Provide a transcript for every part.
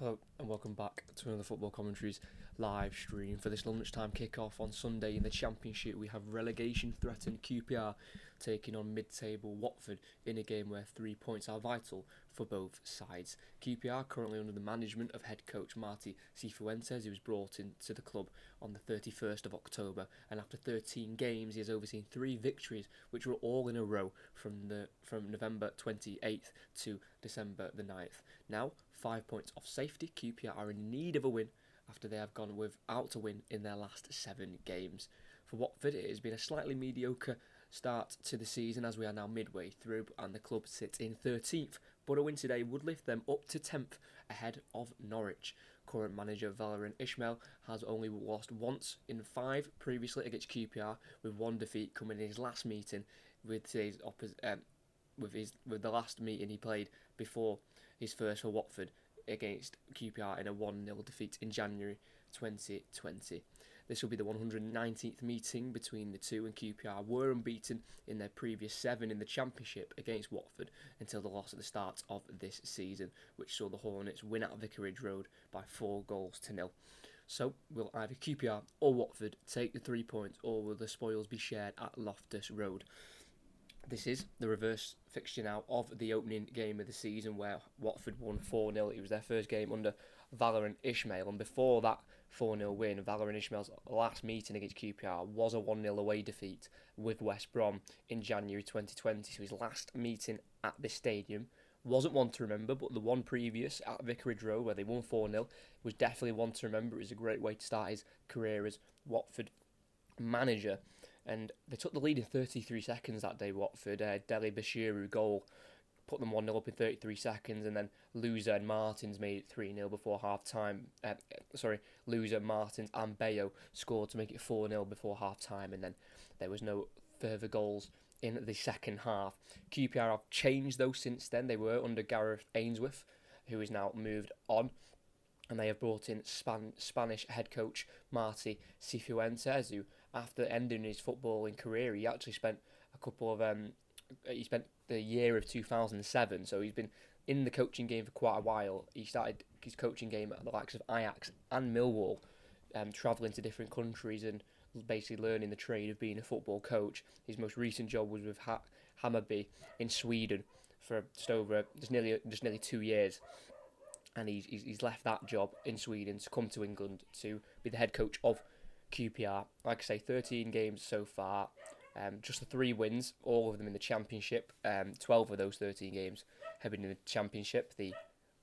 Hello and welcome back to another Football Commentaries live stream. For this lunchtime kick-off on Sunday in the Championship, we have relegation-threatened QPR taking on mid-table Watford in a game where 3 points are vital for both sides. QPR currently under the management of head coach Marti Cifuentes, who was brought into the club on the 31st of October, and after 13 games he has overseen 3 victories, which were all in a row from November 28th to December the 9th. Now, 5 points off safety, QPR are in need of a win after they have gone without a win in their last 7 games. For Watford, it has been a slightly mediocre start to the season as we are now midway through and the club sits in 13th, but a win today would lift them up to 10th ahead of Norwich. Current manager Valérien Ismaël has only lost once in 5 previously against QPR, with 1 defeat coming in his last meeting with today's with the last meeting he played before his first for Watford against QPR in a 1-0 defeat in January 2020. This will be the 119th meeting between the two, and QPR were unbeaten in their previous 7 in the Championship against Watford until the loss at the start of this season, which saw the Hornets win at Vicarage Road by 4-0. So, will either QPR or Watford take the 3 points, or will the spoils be shared at Loftus Road? This is the reverse fixture now of the opening game of the season, where Watford won 4-0. It was their first game under Valérien Ismaël, and before that 4-0 win, Valérien Ismaël's last meeting against QPR was a 1-0 away defeat with West Brom in January 2020. So his last meeting at this stadium wasn't one to remember, but the one previous at Vicarage Road, where they won 4-0, was definitely one to remember. It was a great way to start his career as Watford manager. And they took the lead in 33 seconds that day, Watford. Dele Bashiru goal put them 1-0 up in 33 seconds, and then Loser and Martins made it 3-0 before half-time. Loser, Martins and Bayo scored to make it 4-0 before half-time, and then there was no further goals in the second half. QPR have changed, though, since then. They were under Gareth Ainsworth, who is now moved on, and they have brought in Spanish head coach Marti Cifuentes, who, after ending his footballing career, he actually spent he spent the year of 2007, so he's been in the coaching game for quite a while. He started his coaching game at the likes of Ajax and Millwall, travelling to different countries and basically learning the trade of being a football coach. His most recent job was with Hammarby in Sweden for just nearly 2 years. And he's left that job in Sweden to come to England to be the head coach of QPR. Like I say, 13 games so far, just the 3 wins, all of them in the Championship. 12 of those 13 games have been in the Championship. The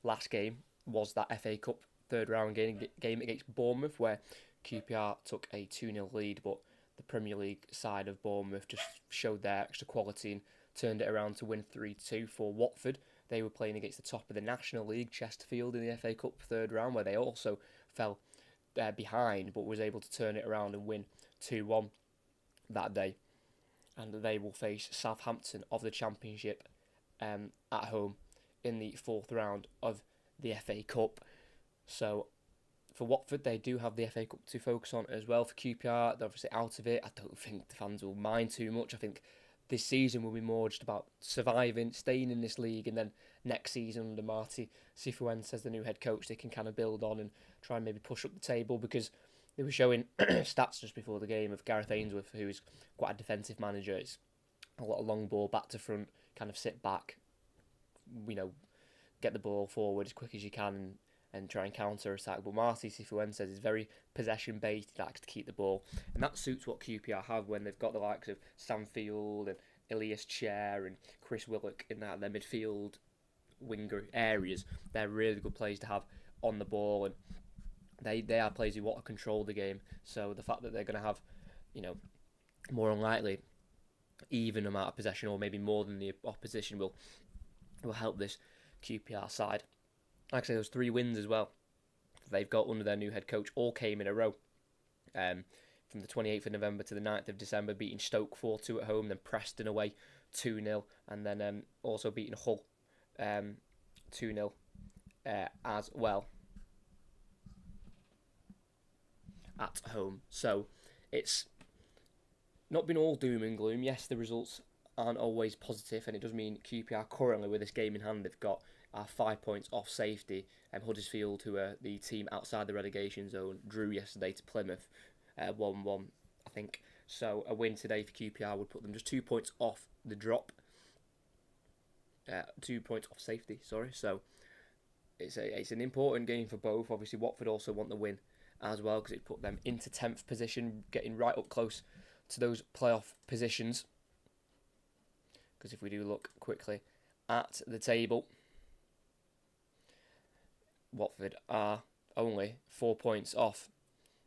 last game was that FA Cup third round game against Bournemouth, where QPR took a 2-0 lead, but the Premier League side of Bournemouth just showed their extra quality and turned it around to win 3-2 for Watford. They were playing against the top of the National League, Chesterfield, in the FA Cup third round, where they also fell behind, but was able to turn it around and win 2-1 that day. And they will face Southampton of the Championship at home in the 4th round of the FA Cup. So for Watford, they do have the FA Cup to focus on as well. For QPR, they're obviously out of it. I don't think the fans will mind too much. I think this season will be more just about surviving, staying in this league, and then next season under Marti Cifuentes as the new head coach, they can kind of build on and try and maybe push up the table, because they were showing stats just before the game of Gareth Ainsworth, who is quite a defensive manager. It's a lot of long ball, back to front, kind of sit back, get the ball forward as quick as you can and try and counter-attack. But Marti Cifuentes is very possession-based. He likes to keep the ball, and that suits what QPR have when they've got the likes of Sanfield and Elias Chair and Chris Willock in their midfield winger areas. They're really good players to have on the ball, and they are players who want to control the game. So the fact that they're going to have, more unlikely even amount of possession, or maybe more than the opposition, will help this QPR side. Actually, those 3 wins as well they've got under their new head coach all came in a row. From the 28th of November to the 9th of December, beating Stoke 4-2 at home, then Preston away 2-0, and then also beating Hull 2-0 as well at home. So it's not been all doom and gloom. Yes, the results aren't always positive, and it does mean QPR currently, with this game in hand, they've got are 5 points off safety. Huddersfield, who are the team outside the relegation zone, drew yesterday to Plymouth 1-1, I think. So a win today for QPR would put them just 2 points off the drop. 2 points off safety, sorry. So it's an important game for both. Obviously, Watford also want the win as well because it put them into 10th position, getting right up close to those playoff positions. Because if we do look quickly at the table, Watford are only 4 points off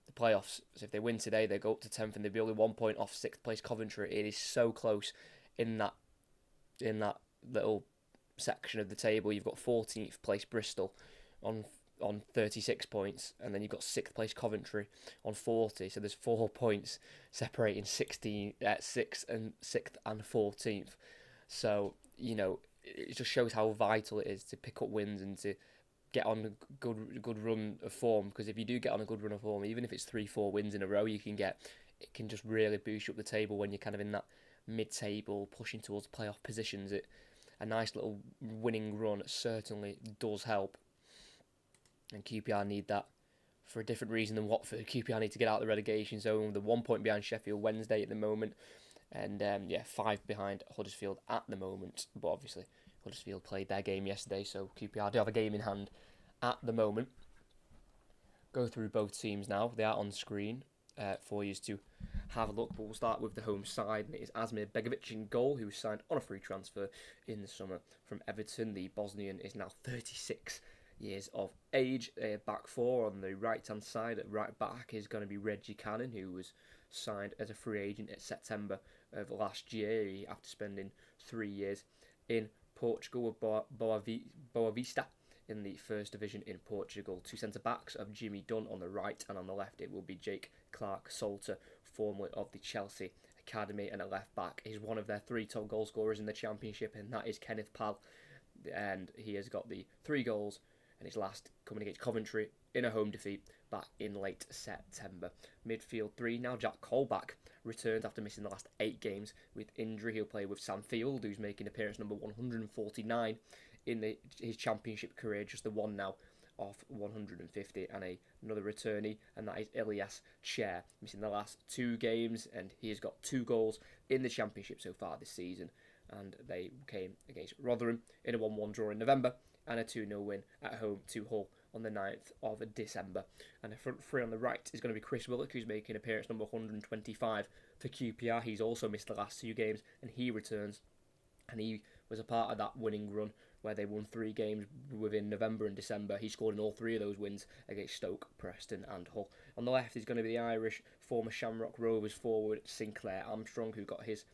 the playoffs. So if they win today, they go up to 10th and they'll be only 1 point off 6th place Coventry. It is so close in that little section of the table. You've got 14th place Bristol on 36 points, and then you've got 6th place Coventry on 40. So there's 4 points separating 6th and 14th. So, you know, it just shows how vital it is to pick up wins and to get on a good run of form. Because if you do get on a good run of form, even if it's 3-4 wins in a row, it can just really boost you up the table when you're kind of in that mid-table, pushing towards playoff positions. A nice little winning run certainly does help. And QPR need that for a different reason than Watford. QPR need to get out of the relegation zone. They're 1 point behind Sheffield Wednesday at the moment. And 5 behind Huddersfield at the moment. But obviously, Huddersfield played their game yesterday, so QPR do have a game in hand at the moment. Go through both teams now. They are on screen for you to have a look. But we'll start with the home side. And it is Asmir Begovic in goal, who was signed on a free transfer in the summer from Everton. The Bosnian is now 36 years of age. Back four on the right-hand side. At right back is going to be Reggie Cannon, who was signed as a free agent in September of last year after spending 3 years in Portugal with Boa Vista in the first division in Portugal. Two centre-backs of Jimmy Dunn on the right, and on the left it will be Jake Clark-Salter, formerly of the Chelsea Academy, and a left-back is one of their 3 top goal scorers in the Championship, and that is Kenneth Pal, and he has got the 3 goals, and his last coming against Coventry in a home defeat back in late September. Midfield 3 now, Jack Colback returns after missing the last 8 games with injury. He'll play with Sam Field, who's making appearance number 149 in his Championship career, just the one now off 150, and another returnee, and that is Elias Chair, missing the last 2 games, and he has got 2 goals in the Championship so far this season, and they came against Rotherham in a 1-1 draw in November, and a 2-0 win at home to Hull on the 9th of December. And the front 3 on the right is going to be Chris Willock, who's making appearance number 125 for QPR. He's also missed the last 2 games, and he returns, and he was a part of that winning run where they won 3 games within November and December. He scored in all 3 of those wins against Stoke, Preston and Hull. On the left is going to be the Irish former Shamrock Rovers forward Sinclair Armstrong, who got his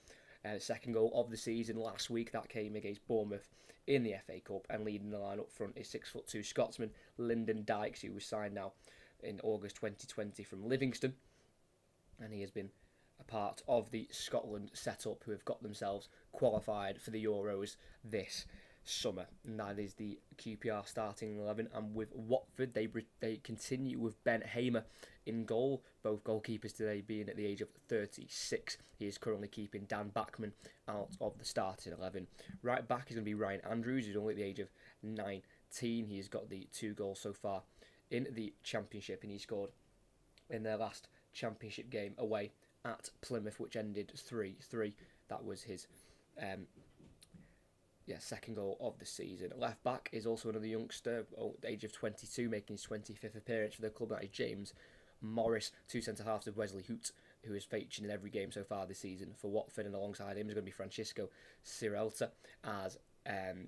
second goal of the season last week. That came against Bournemouth in the FA Cup, and leading the line up front is 6'2" Scotsman Lyndon Dykes, who was signed now in August 2020 from Livingston, and he has been a part of the Scotland setup, who have got themselves qualified for the Euros this summer. And that is the QPR starting 11. And with Watford, they continue with Ben Hamer in goal, both goalkeepers today being at the age of 36. He is currently keeping Dan Bachman out of the starting 11. Right back is going to be Ryan Andrews, who's only at the age of 19. He has got the 2 goals so far in the Championship, and he scored in their last Championship game away at Plymouth, which ended 3-3. That was his second goal of the season. Left back is also another youngster, at the age of 22, making his 25th appearance for the club. That is James Morris. 2 centre-halves of Wesley Hoot, who is featured in every game so far this season for Watford, and alongside him is going to be Francisco Sierralta, as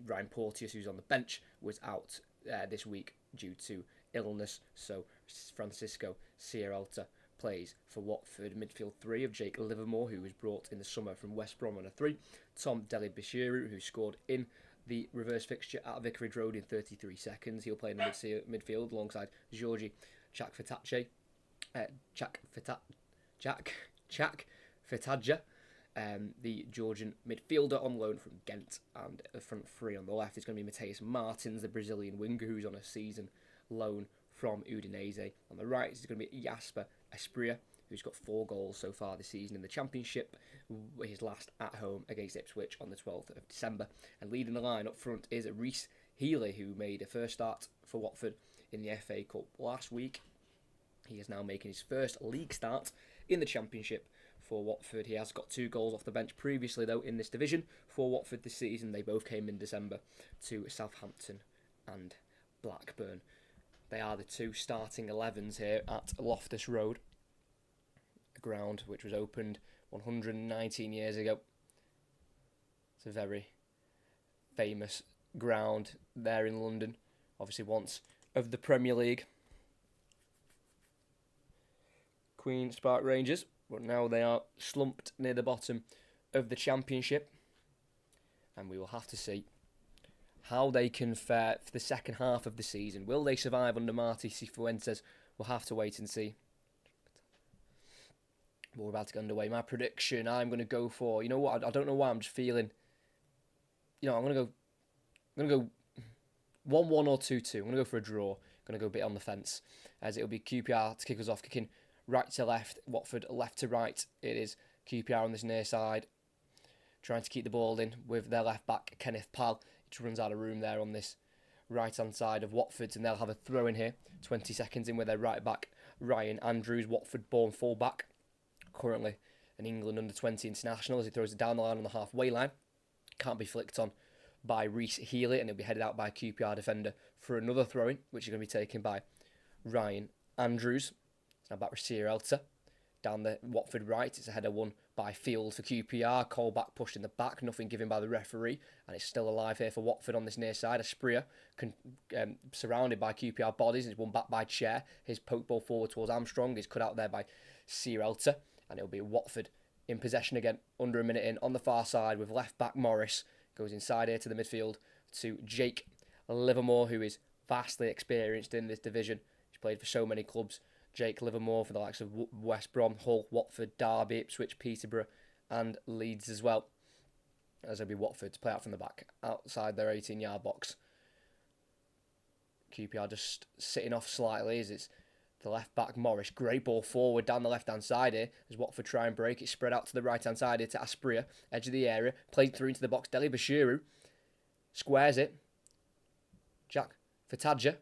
Ryan Porteous, who's on the bench, was out this week due to illness. So Francisco Sierralta plays for Watford. Midfield 3 of Jake Livermore, who was brought in the summer from West Brom on a 3. Tom Deli-Bashiru, who scored in the reverse fixture at Vicarage Road in 33 seconds. He'll play in the midfield alongside Georgi Chakfataja, the Georgian midfielder on loan from Ghent. And the front 3 on the left is going to be Mateus Martins, the Brazilian winger, who's on a season loan from Udinese. On the right is going to be Jasper Espria, who's got 4 goals so far this season in the Championship, his last at home against Ipswich on the 12th of December. And leading the line up front is Reece Healy, who made a first start for Watford in the FA Cup last week. He is now making his first league start in the Championship for Watford. He has got 2 goals off the bench previously, though, in this division for Watford this season. They both came in December to Southampton and Blackburn. They are the 2 starting 11s here at Loftus Road, a ground which was opened 119 years ago. It's a very famous ground there in London, obviously once of the Premier League. Queen's Park Rangers, but now they are slumped near the bottom of the Championship, and we will have to see how they can fare for the second half of the season. Will they survive under Marti Cifuentes? We'll have to wait and see. But we're about to get underway. My prediction, I'm going to go for, you know what, I don't know why, I'm just feeling, I'm going to go 1-1 or 2-2. I'm going to go for a draw. I'm going to go a bit on the fence, as it'll be QPR to kick us off, kicking right to left, Watford left to right. It is QPR on this near side, trying to keep the ball in with their left back, Kenneth Pal. He runs out of room there on this right-hand side of Watford, and they'll have a throw in here, 20 seconds in with their right back, Ryan Andrews, Watford-born full-back, currently an England under-20 international, as he throws it down the line on the halfway line. Can't be flicked on by Reece Healy, and it'll be headed out by a QPR defender for another throw-in, which is going to be taken by Ryan Andrews. Now back with Sierralta. Down the Watford right, it's a header won by Field for QPR. Colback pushed in the back, nothing given by the referee, and it's still alive here for Watford on this near side. Asprilla surrounded by QPR bodies, and it's won back by Chair. His poke ball forward towards Armstrong is cut out there by Sierralta, and it'll be Watford in possession again, under a minute in, on the far side with left back Morris. Goes inside here to the midfield to Jake Livermore, who is vastly experienced in this division. He's played for so many clubs. Jake Livermore for the likes of West Brom, Hull, Watford, Derby, Ipswich, Peterborough and Leeds as well. As it'll be Watford to play out from the back, outside their 18-yard box. QPR just sitting off slightly as it's the left back Morris. Great ball forward down the left-hand side here as Watford try and break it. Spread out to the right-hand side here to Asprilla, edge of the area. Played through into the box. Deli Bashiru squares it. Jack Fatadja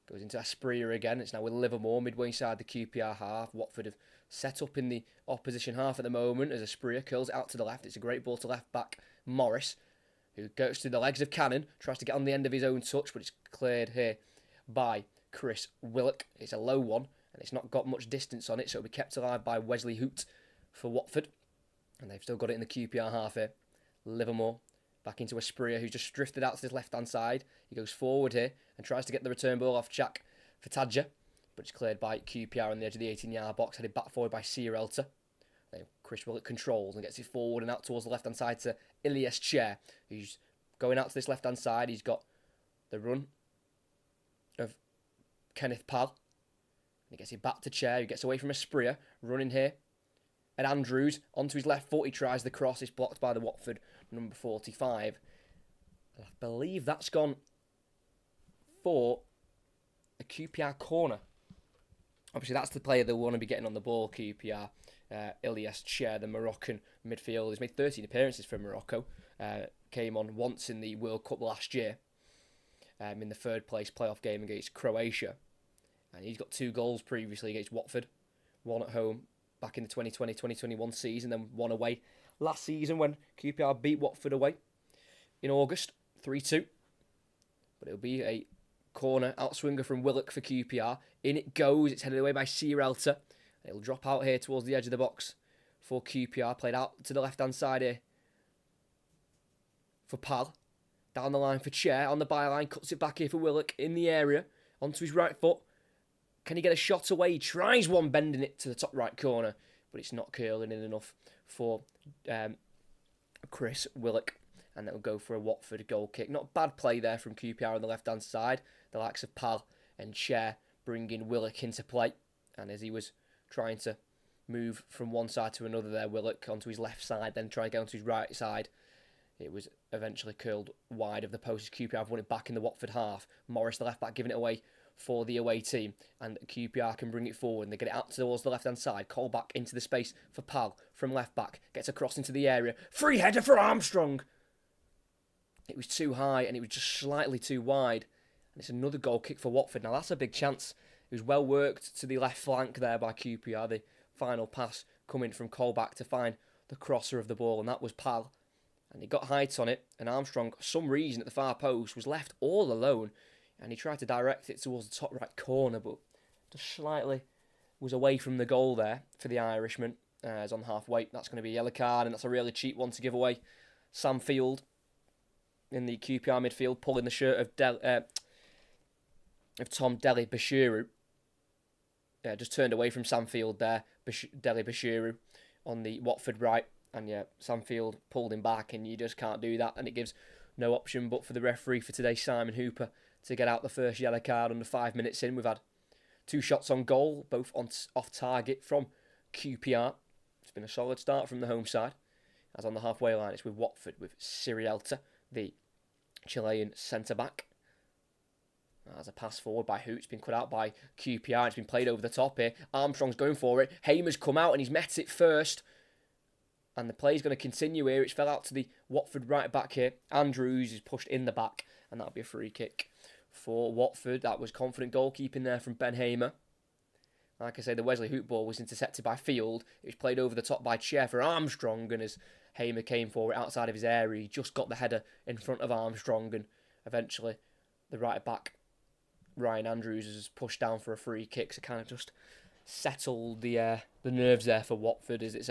goes into Asprilla again. It's now with Livermore midway inside the QPR half. Watford have set up in the opposition half at the moment as Asprilla curls it out to the left. It's a great ball to left back Morris, who goes through the legs of Cannon, tries to get on the end of his own touch, but it's cleared here by Chris Willock. It's a low one, and it's not got much distance on it, so it'll be kept alive by Wesley Hoot for Watford. And they've still got it in the QPR half here. Livermore back into Asprilla, who's just drifted out to his left-hand side. He goes forward here and tries to get the return ball off Jack Fatadja, but it's cleared by QPR on the edge of the 18-yard box, headed back forward by Sierralta. Then Chris Willock controls and gets it forward and out towards the left-hand side to Ilias Chair, who's going out to this left-hand side. He's got the run of Kenneth Pal. And he gets it back to Chair, who gets away from Asprilla, running here. And Andrews, onto his left foot, he tries the cross. It's blocked by the Watford number 45. I believe that's gone for a QPR corner. Obviously, that's the player they'll want to be getting on the ball, QPR. Ilias Chair, the Moroccan midfielder. He's made 13 appearances for Morocco. Came on once in the World Cup last year in the third place playoff game against Croatia. And he's got 2 goals previously against Watford. One at home back in the 2020-2021 season, then one away last season when QPR beat Watford away in August, 3-2. But it'll be a corner outswinger from Willock for QPR. In it goes. It's headed away by Sierralta. It'll drop out here towards the edge of the box for QPR. Played out to the left-hand side here for Pal. Down the line for Chair. On the byline. Cuts it back here for Willock in the area. Onto his right foot. Can he get a shot away? He tries one, bending it to the top right corner, but it's not curling in enough for Chris Willock. And that'll go for a Watford goal kick. Not bad play there from QPR on the left-hand side. The likes of Pal and Chair bringing Willock into play. And as he was trying to move from one side to another there, Willock onto his left side, then try and get onto his right side, it was eventually curled wide of the post. QPR have won it back in the Watford half. Morris, the left-back, giving it away for the away team, and QPR can bring it forward and they get it out towards the left-hand side. Call back into the space for Pal from left-back. Gets across into the area. Free header for Armstrong. It was too high and it was just slightly too wide. And it's another goal kick for Watford. Now that's a big chance. It was well worked to the left flank there by QPR. The final pass coming from Colback to find the crosser of the ball, and that was Pal. And he got height on it, and Armstrong, for some reason at the far post, was left all alone. And he tried to direct it towards the top right corner, but just slightly was away from the goal there for the Irishman. It's on halfway. That's going to be a yellow card, and that's a really cheap one to give away. Sam Field in the QPR midfield, pulling the shirt of Tom Deli Bashiru. Just turned away from Sam Field there, Deli Bashiru on the Watford right. And yeah, Sam Field pulled him back, and you just can't do that. And it gives no option but for the referee for today, Simon Hooper, to get out the first yellow card under 5 minutes in. We've had 2 shots on goal, both off target from QPR. It's been a solid start from the home side. As on the halfway line, it's with Watford, with Sirielta, the Chilean centre-back. As a pass forward by Hoot, it's been cut out by QPR. It's been played over the top here. Armstrong's going for it. Hamer's come out and he's met it first. And the play's going to continue here. It's fell out to the Watford right back here. Andrews is pushed in the back, and that'll be a free kick for Watford. That was confident goalkeeping there from Ben Hamer. Like I say, the Wesley Hoot ball was intercepted by Field. It was played over the top by Chair for Armstrong, and as Hamer came for it outside of his area, he just got the header in front of Armstrong, and eventually the right back, Ryan Andrews, is pushed down for a free kick, so kind of just settled the nerves there for Watford, as it's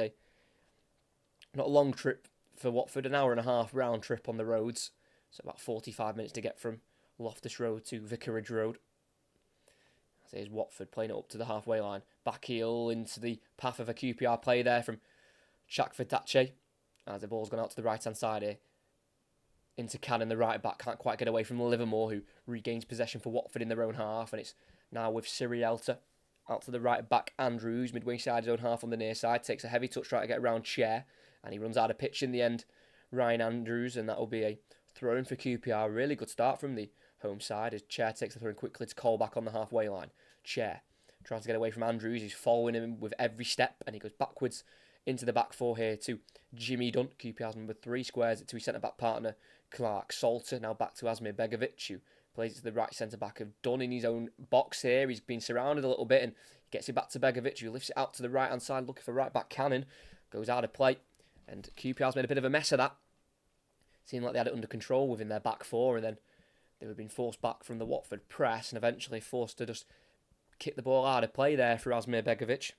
not a long trip for Watford, an hour and a half round trip on the roads. So about 45 minutes to get from Loftus Road to Vicarage Road. As here's Watford playing it up to the halfway line. Back heel into the path of a QPR play there from Chakvatache. As the ball's gone out to the right-hand side here. Into Cannon, the right back. Can't quite get away from Livermore, who regains possession for Watford in their own half. And it's now with Sirielta. Out to the right back, Andrews, midway side his own half on the near side. Takes a heavy touch, trying to get around Chair. And he runs out of pitch in the end, Ryan Andrews, and that will be a throw-in for QPR. Really good start from the home side as Chair takes the throw-in quickly to call back on the halfway line. Chair tries to get away from Andrews. He's following him with every step, and he goes backwards into the back four here to Jimmy Dunn. QPR's number 3 squares it to his centre-back partner, Clark Salter. Now back to Asmir Begovic, who plays it to the right centre-back of Dunn in his own box here. He's been surrounded a little bit, and he gets it back to Begovic, who lifts it out to the right-hand side, looking for right-back Cannon. Goes out of play. And QPR's made a bit of a mess of that. Seemed like they had it under control within their back four, and then they were being forced back from the Watford press and eventually forced to just kick the ball out of play there for Asmir Begovic.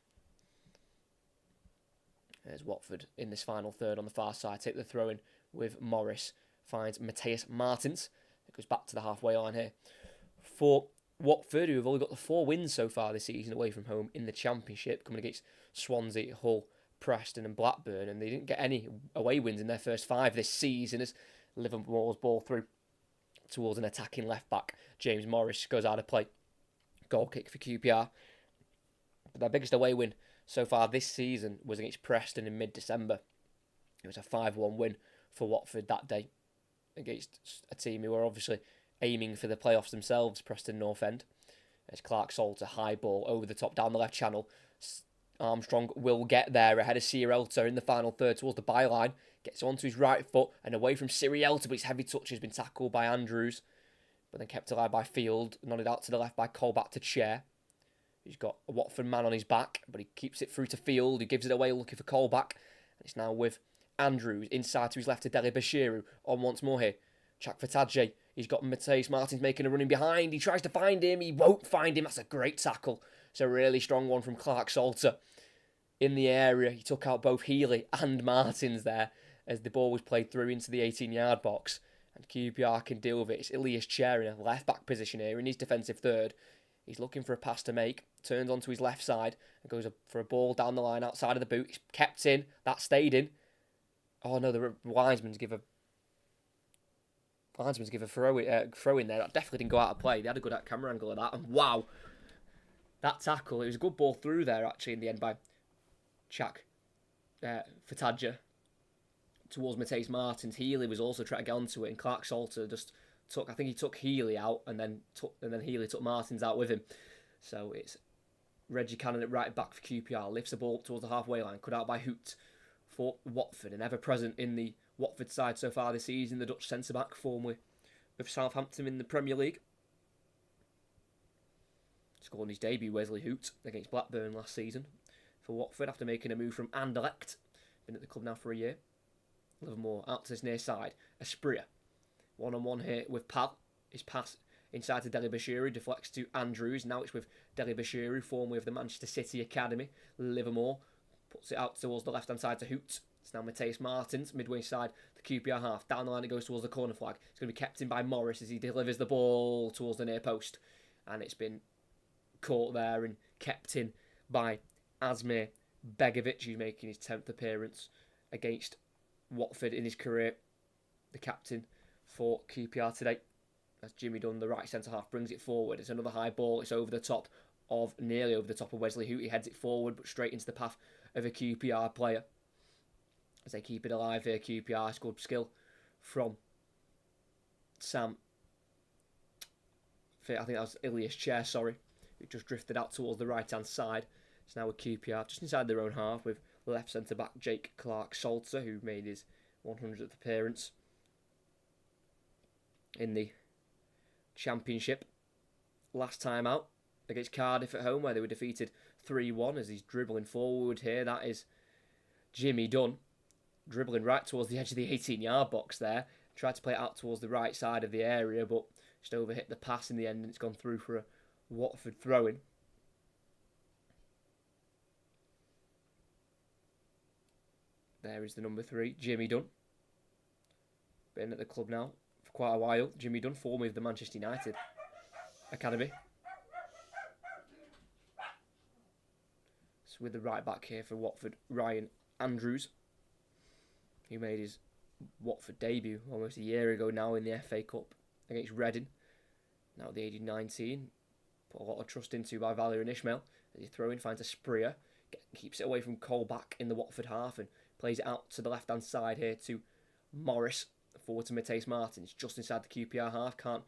There's Watford in this final third on the far side. Take the throw in with Morris. Finds Mateus Martins. It goes back to the halfway line here. For Watford, who have only got the 4 wins so far this season away from home in the Championship, coming against Swansea, Hull, Preston and Blackburn, and they didn't get any away wins in their first 5 this season as Liverpool's ball through towards an attacking left-back. James Morris goes out of play. Goal kick for QPR. But their biggest away win so far this season was against Preston in mid-December. It was a 5-1 win for Watford that day against a team who were obviously aiming for the playoffs themselves, Preston North End. As Clark Salter, high ball over the top down the left channel. Armstrong will get there ahead of Sirielta in the final third towards the byline. Gets onto his right foot and away from Sirielta, but his heavy touch has been tackled by Andrews. But then kept alive by Field. Nodded out to the left by Colback to Chair. He's got a Watford man on his back, but he keeps it through to Field. He gives it away looking for Colback. And it's now with Andrews inside to his left to Deli Bashiru. On once more here. Chakvataje. He's got Mateus Martins making a run in behind. He tries to find him. He won't find him. That's a great tackle. It's a really strong one from Clark Salter. In the area, he took out both Healy and Martins there as the ball was played through into the 18-yard box. And QPR can deal with it. It's Ilias Chair in a left-back position here in his defensive third. He's looking for a pass to make. Turns onto his left side and goes for a ball down the line outside of the boot. It's kept in. That stayed in. Oh no, the linesman's give a throw in there. That definitely didn't go out of play. They had a good camera angle of that. And wow, that tackle. It was a good ball through there actually in the end by Chak Fatadja towards Mateus Martins. Healy was also trying to get onto it, and Clark Salter just took Healy out, and then Healy took Martins out with him. So it's Reggie Cannon at right back for QPR, lifts the ball towards the halfway line, cut out by Hoot for Watford, and ever present in the Watford side so far this season, the Dutch centre-back, formerly of Southampton in the Premier League. Scored his debut, Wesley Hoot, against Blackburn last season for Watford after making a move from Anderlecht. Been at the club now for a year. Livermore out to this near side. Espria. One-on-one here with Pal. His pass inside to Deli Bashiru deflects to Andrews. Now it's with Deli Bashiru, formerly of the Manchester City Academy. Livermore puts it out towards the left-hand side to Hoot. It's now Mateus Martins, midway side, the QPR half. Down the line it goes towards the corner flag. It's going to be kept in by Morris as he delivers the ball towards the near post. And it's been caught there and kept in by Asmir Begovic, who's making his 10th appearance against Watford in his career. The captain for QPR today. As Jimmy Dunn, the right centre-half, brings it forward. It's another high ball. It's nearly over the top of Wesley Hoot. He heads it forward, but straight into the path of a QPR player. As they keep it alive here, QPR scored skill from Sam. I think that was Ilias Chair, sorry. It just drifted out towards the right-hand side. It's now with QPR, just inside their own half, with left centre-back Jake Clark-Salter, who made his 100th appearance in the Championship last time out against Cardiff at home, where they were defeated 3-1. As he's dribbling forward here, that is Jimmy Dunn, dribbling right towards the edge of the 18-yard box there. Tried to play it out towards the right side of the area, but just overhit the pass in the end, and it's gone through for a Watford throw-in. There is the number 3, Jimmy Dunn. Been at the club now for quite a while. Jimmy Dunn, formerly of the Manchester United Academy. So with the right back here for Watford, Ryan Andrews, who made his Watford debut almost a year ago now in the FA Cup against Reading. Now at the age of 19. Put a lot of trust into by Valerian Ismail. As he throw in, finds a Spria, keeps it away from Colback in the Watford half and plays it out to the left-hand side here to Morris. Forward to Mateus Martins, just inside the QPR half. Can't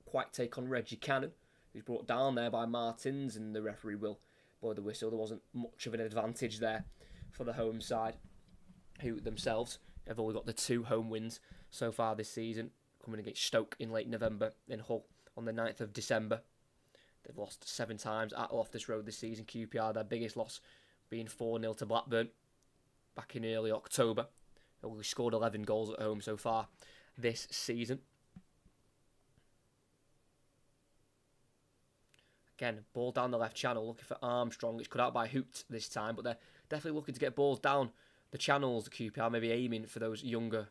quite take on Reggie Cannon, who's brought down there by Martins, and the referee will blow the whistle. There wasn't much of an advantage there for the home side, who themselves have only got the 2 home wins so far this season, coming against Stoke in late November, in Hull on the 9th of December. They've lost 7 times at Loftus Road this season. QPR, their biggest loss being 4-0 to Blackburn back in early October. They've only scored 11 goals at home so far this season. Again, ball down the left channel, looking for Armstrong. It's cut out by Hoot this time, but they're definitely looking to get balls down the channels. QPR maybe aiming for those younger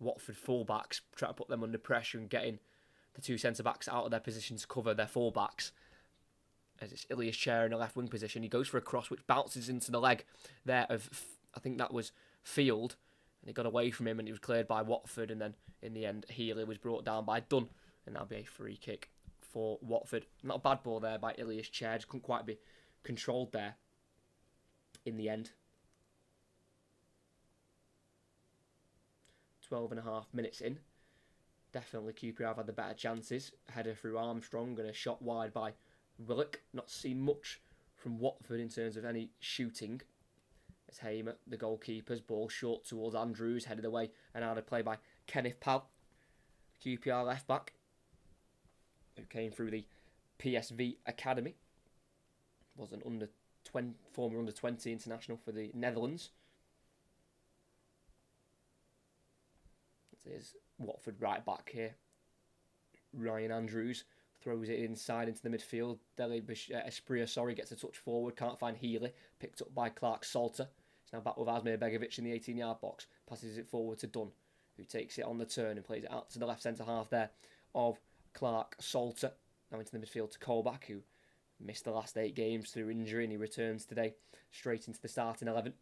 Watford fullbacks, try to put them under pressure and getting the 2 centre-backs out of their position to cover their fullbacks. As it's Ilias Chair in a left wing position, he goes for a cross which bounces into the leg there of, I think that was Field, and it got away from him and it was cleared by Watford, and then in the end Healy was brought down by Dunn, and that'll be a free kick for Watford. Not a bad ball there by Ilias Chair, just couldn't quite be controlled there in the end. 12.5 minutes in. Definitely QPR have had the better chances. Header through Armstrong and a shot wide by Willock. Not seen much from Watford in terms of any shooting. As Hamer, the goalkeeper's ball short towards Andrews, headed away and out of play by Kenneth Powell, QPR left back, who came through the PSV Academy. Was an former under-20 international for the Netherlands. It is Watford right back here. Ryan Andrews throws it inside into the midfield. Espria, gets a touch forward. Can't find Healy. Picked up by Clark-Salter. It's now back with Asmir Begovic in the 18-yard box. Passes it forward to Dunn, who takes it on the turn and plays it out to the left centre half there of Clark-Salter. Now into the midfield to Colback, who missed the last 8 games through injury, and he returns today straight into the starting 11.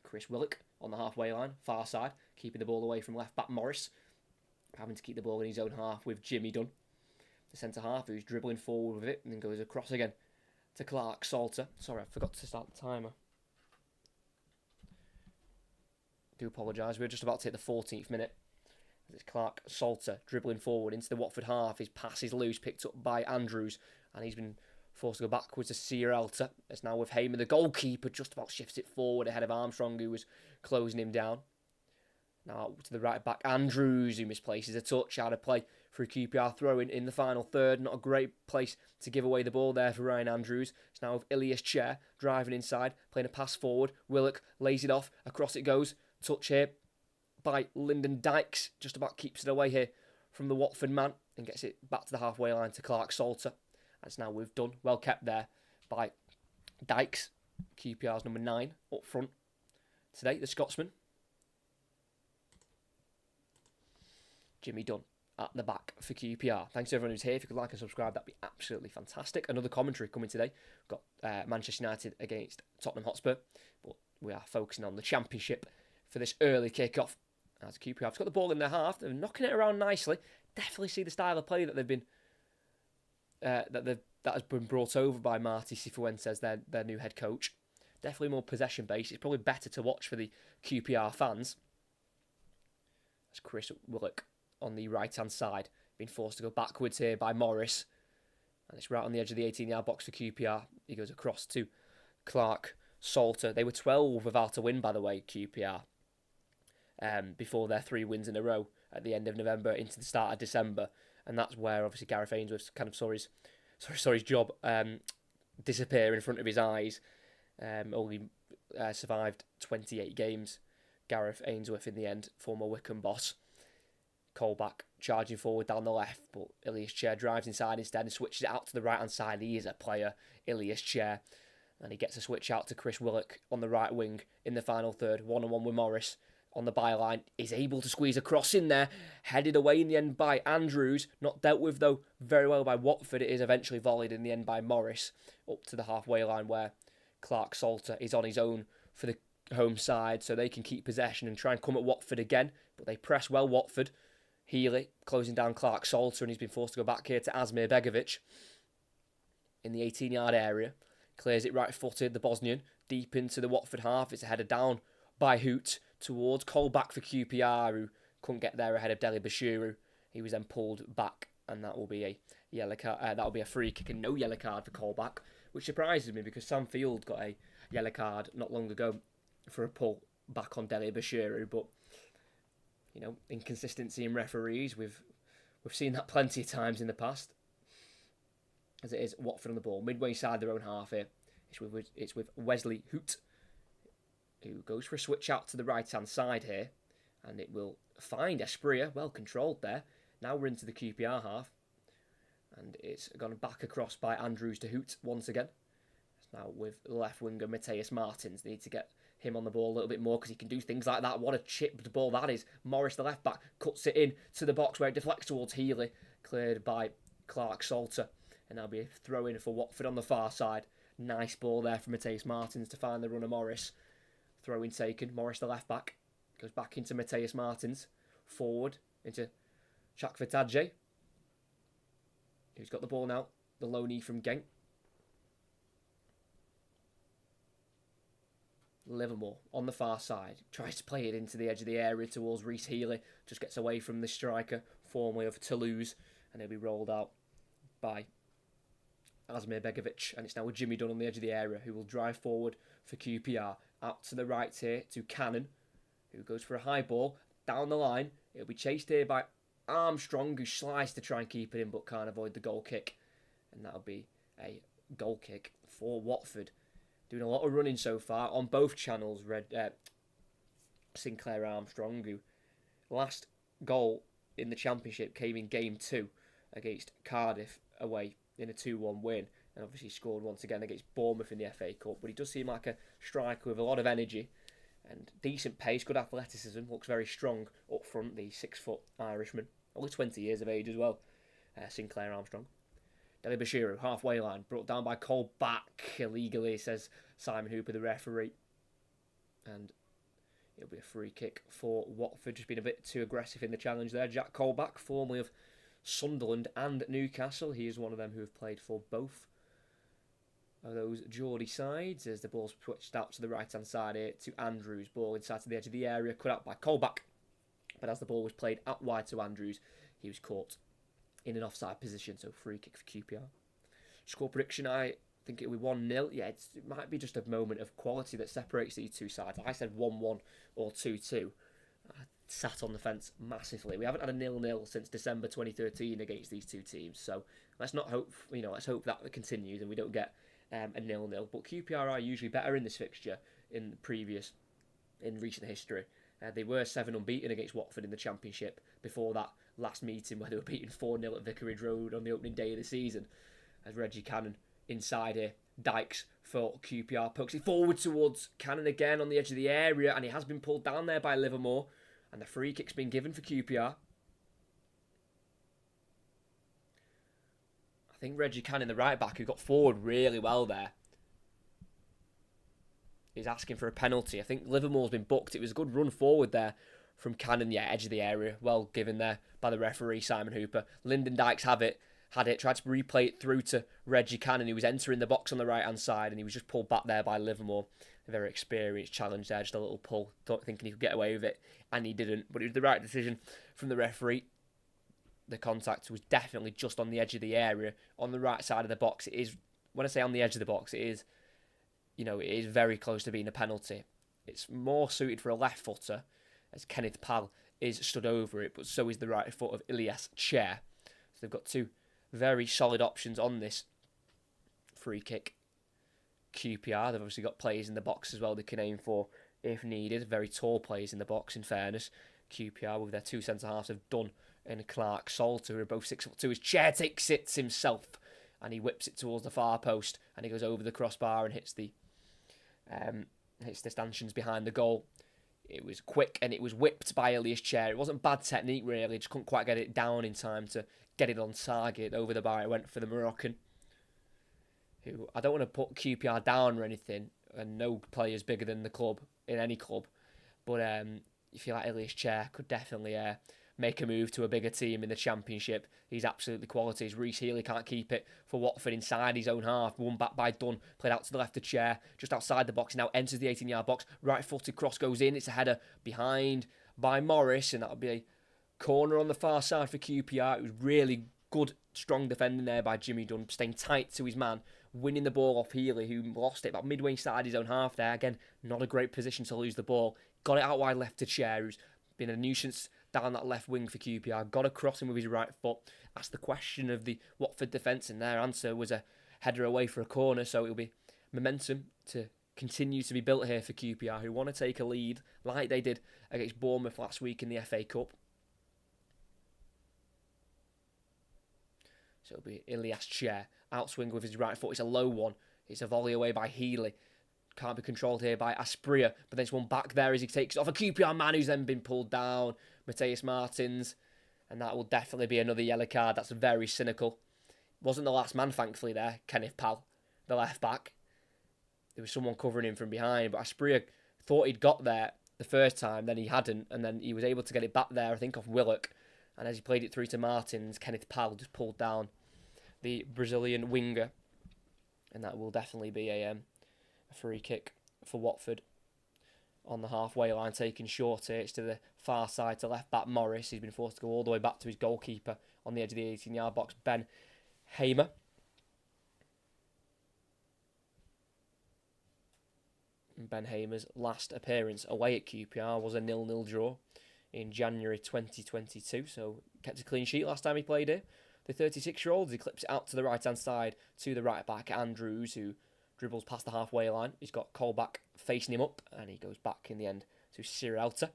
Chris Willock on the halfway line, far side, keeping the ball away from left back Morris, having to keep the ball in his own half with Jimmy Dunn, the centre half, who's dribbling forward with it and then goes across again to Clark-Salter. Sorry, I forgot to start the timer. Do apologise. We're just about to hit the 14th minute. It's Clark-Salter dribbling forward into the Watford half. His pass is loose, picked up by Andrews, and he's been Forced to go backwards to Sierralta. It's now with Heyman. The goalkeeper just about shifts it forward ahead of Armstrong, who was closing him down. Now out to the right back, Andrews, who misplaces a touch out of play for a QPR throw in the final third. Not a great place to give away the ball there for Ryan Andrews. It's now with Ilias Chair driving inside, playing a pass forward. Willock lays it off, across it goes. Touch here by Lyndon Dykes. Just about keeps it away here from the Watford man and gets it back to the halfway line to Clark Salter. That's now we've done. Well kept there by Dykes. QPR's number 9 up front today, the Scotsman. Jimmy Dunn at the back for QPR. Thanks to everyone who's here. If you could like and subscribe, that'd be absolutely fantastic. Another commentary coming today. We've got Manchester United against Tottenham Hotspur, but we are focusing on the Championship for this early kick-off. As QPR have got the ball in their half, they're knocking it around nicely. Definitely see the style of play that they've been that has been brought over by Marty Cifuentes, their new head coach. Definitely more possession based. It's probably better to watch for the QPR fans. That's Chris Willock on the right-hand side, being forced to go backwards here by Morris. And it's right on the edge of the 18-yard box for QPR. He goes across to Clark Salter. They were 12 without a win, by the way, QPR, before their 3 wins in a row at the end of November into the start of December. And that's where, obviously, Gareth Ainsworth kind of saw his job disappear in front of his eyes. Only survived 28 games. Gareth Ainsworth in the end, former Wycombe boss. Colback charging forward down the left, but Ilias Chair drives inside instead and switches it out to the right-hand side. He is a player, Ilias Chair. And he gets a switch out to Chris Willock on the right wing in the final third. 1-on-1 with Morris on the byline. Is able to squeeze a cross in there. Headed away in the end by Andrews. Not dealt with, though, very well by Watford. It is eventually volleyed in the end by Morris up to the halfway line where Clark Salter is on his own for the home side, so they can keep possession and try and come at Watford again. But they press well, Watford. Healy closing down Clark Salter, and he's been forced to go back here to Asmir Begovic in the 18-yard area. Clears it right-footed, the Bosnian, deep into the Watford half. It's a header down by Hoot towards Colback for QPR, who couldn't get there ahead of Deli Bashiru. He was then pulled back, and that will be a yellow card. That will be a free kick and no yellow card for Colback, which surprises me because Sam Field got a yellow card not long ago for a pull back on Deli Bashiru, but you know, inconsistency in referees. We've seen that plenty of times in the past. As it is, Watford on the ball, midway side their own half here. It's with Wesley Hoot, who goes for a switch out to the right-hand side here, and it will find Espria, well controlled there. Now we're into the QPR half, and it's gone back across by Andrews to Hoot once again. It's now with left winger Mateus Martins. They need to get him on the ball a little bit more because he can do things like that. What a chipped ball that is. Morris, the left back, cuts it in to the box where it deflects towards Healy, cleared by Clark Salter, and that'll be a throw in for Watford on the far side. Nice ball there from Mateus Martins to find the runner Morris. Throw in taken. Morris, the left back, goes back into Mateus Martins, forward into Chakvetadje, who's got the ball now. The loanee from Genk. Livermore on the far side tries to play it into the edge of the area towards Reece Healy, just gets away from the striker, formerly of Toulouse, and he'll be rolled out by Asmir Begovic, and it's now with Jimmy Dunn on the edge of the area, who will drive forward for QPR. Out to the right here to Cannon, who goes for a high ball down the line. It'll be chased here by Armstrong, who slides to try and keep it in but can't avoid the goal kick, and that'll be a goal kick for Watford. Doing a lot of running so far on both channels. Sinclair Armstrong, who last goal in the Championship came in Game 2 against Cardiff away in a 2-1 win, and obviously scored once again against Bournemouth in the FA Cup. But he does seem like a striker with a lot of energy and decent pace, good athleticism, looks very strong up front, the 6-foot Irishman. Only 20 years of age as well, Sinclair Armstrong. Deli Bashiru, halfway line, brought down by Colback illegally, says Simon Hooper, the referee. And it'll be a free kick for Watford, just been a bit too aggressive in the challenge there. Jack Colback, formerly of Sunderland and Newcastle. He is one of them who have played for both of those Geordie sides, as the ball's switched out to the right-hand side here to Andrews. Ball inside to the edge of the area, cut out by Colback. But as the ball was played out wide to Andrews, he was caught in an offside position, so free kick for QPR. Score prediction, I think it'll be 1-0. Yeah, it might be just a moment of quality that separates these two sides. I said 1-1 or 2-2. I sat on the fence massively. We haven't had a 0-0 since December 2013 against these two teams. So let's not hope, let's hope that continues and we don't get a 0-0. But QPR are usually better in this fixture in recent history. They were 7 unbeaten against Watford in the Championship before that last meeting where they were beaten 4-0 at Vicarage Road on the opening day of the season. As Reggie Cannon inside here, Dykes for QPR pokes it forward towards Cannon again on the edge of the area, and he has been pulled down there by Livermore, and the free kick's been given for QPR. I think Reggie Cannon, the right back, who got forward really well there, is asking for a penalty. I think Livermore's been booked. It was a good run forward there from Cannon, edge of the area. Well given there by the referee, Simon Hooper. Lyndon Dykes had it, tried to replay it through to Reggie Cannon, who was entering the box on the right-hand side, and he was just pulled back there by Livermore. A very experienced challenge there, just a little pull, thinking he could get away with it, and he didn't. But it was the right decision from the referee. The contact was definitely just on the edge of the area, on the right side of the box. It is, when I say on the edge of the box, it is, it is very close to being a penalty. It's more suited for a left footer, as Kenneth Pal is stood over it, but so is the right foot of Ilias Chair. So they've got two very solid options on this free kick. QPR, they've obviously got players in the box as well they can aim for if needed. Very tall players in the box, in fairness. QPR, with their two centre-halves of Dunn and Clark Salter, who are both 6'2". His Chair takes it himself, and he whips it towards the far post, and he goes over the crossbar and hits the stanchions behind the goal. It was quick, and it was whipped by Ilias Chair. It wasn't bad technique, really. Just couldn't quite get it down in time to get it on target. Over the bar it went for the Moroccan, who, I don't want to put QPR down or anything, and no player's bigger than the club, in any club, but you feel like Ilias Chair could definitely make a move to a bigger team in the Championship. He's absolutely quality. Reece Healy can't keep it for Watford inside his own half. Won back by Dunn, played out to the left of Chair, just outside the box, now enters the 18-yard box. Right-footed cross goes in. It's a header behind by Morris, and that'll be a corner on the far side for QPR. It was really good, strong defending there by Jimmy Dunn, staying tight to his man, winning the ball off Healy, who lost it about midway inside his own half there. Again, not a great position to lose the ball. Got it out wide left to Chair, who's been a nuisance down that left wing for QPR. Got across him with his right foot. Asked the question of the Watford defence, and their answer was a header away for a corner. So it'll be momentum to continue to be built here for QPR, who want to take a lead like they did against Bournemouth last week in the FA Cup. So it'll be Ilias Chair, outswing with his right foot. It's a low one. It's a volley away by Healy. Can't be controlled here by Aspria, but then it's one back there as he takes it off a QPR man who's then been pulled down, Mateus Martins, and that will definitely be another yellow card. That's very cynical. Wasn't the last man, thankfully, there, Kenneth Pal, the left back. There was someone covering him from behind, but Aspria thought he'd got there the first time, then he hadn't, and then he was able to get it back there, I think, off Willock, and as he played it through to Martins, Kenneth Pal just pulled down the Brazilian winger, and that will definitely be a free kick for Watford on the halfway line, taken short here. It's to the far side to left back Morris. He's been forced to go all the way back to his goalkeeper on the edge of the 18-yard box, Ben Hamer. And Ben Hamer's last appearance away at QPR was a 0-0 draw in January 2022, so kept a clean sheet last time he played here. The 36-year-old, he clips it out to the right-hand side to the right back, Andrews, who dribbles past the halfway line. He's got Colback facing him up, and he goes back in the end to Sirielta,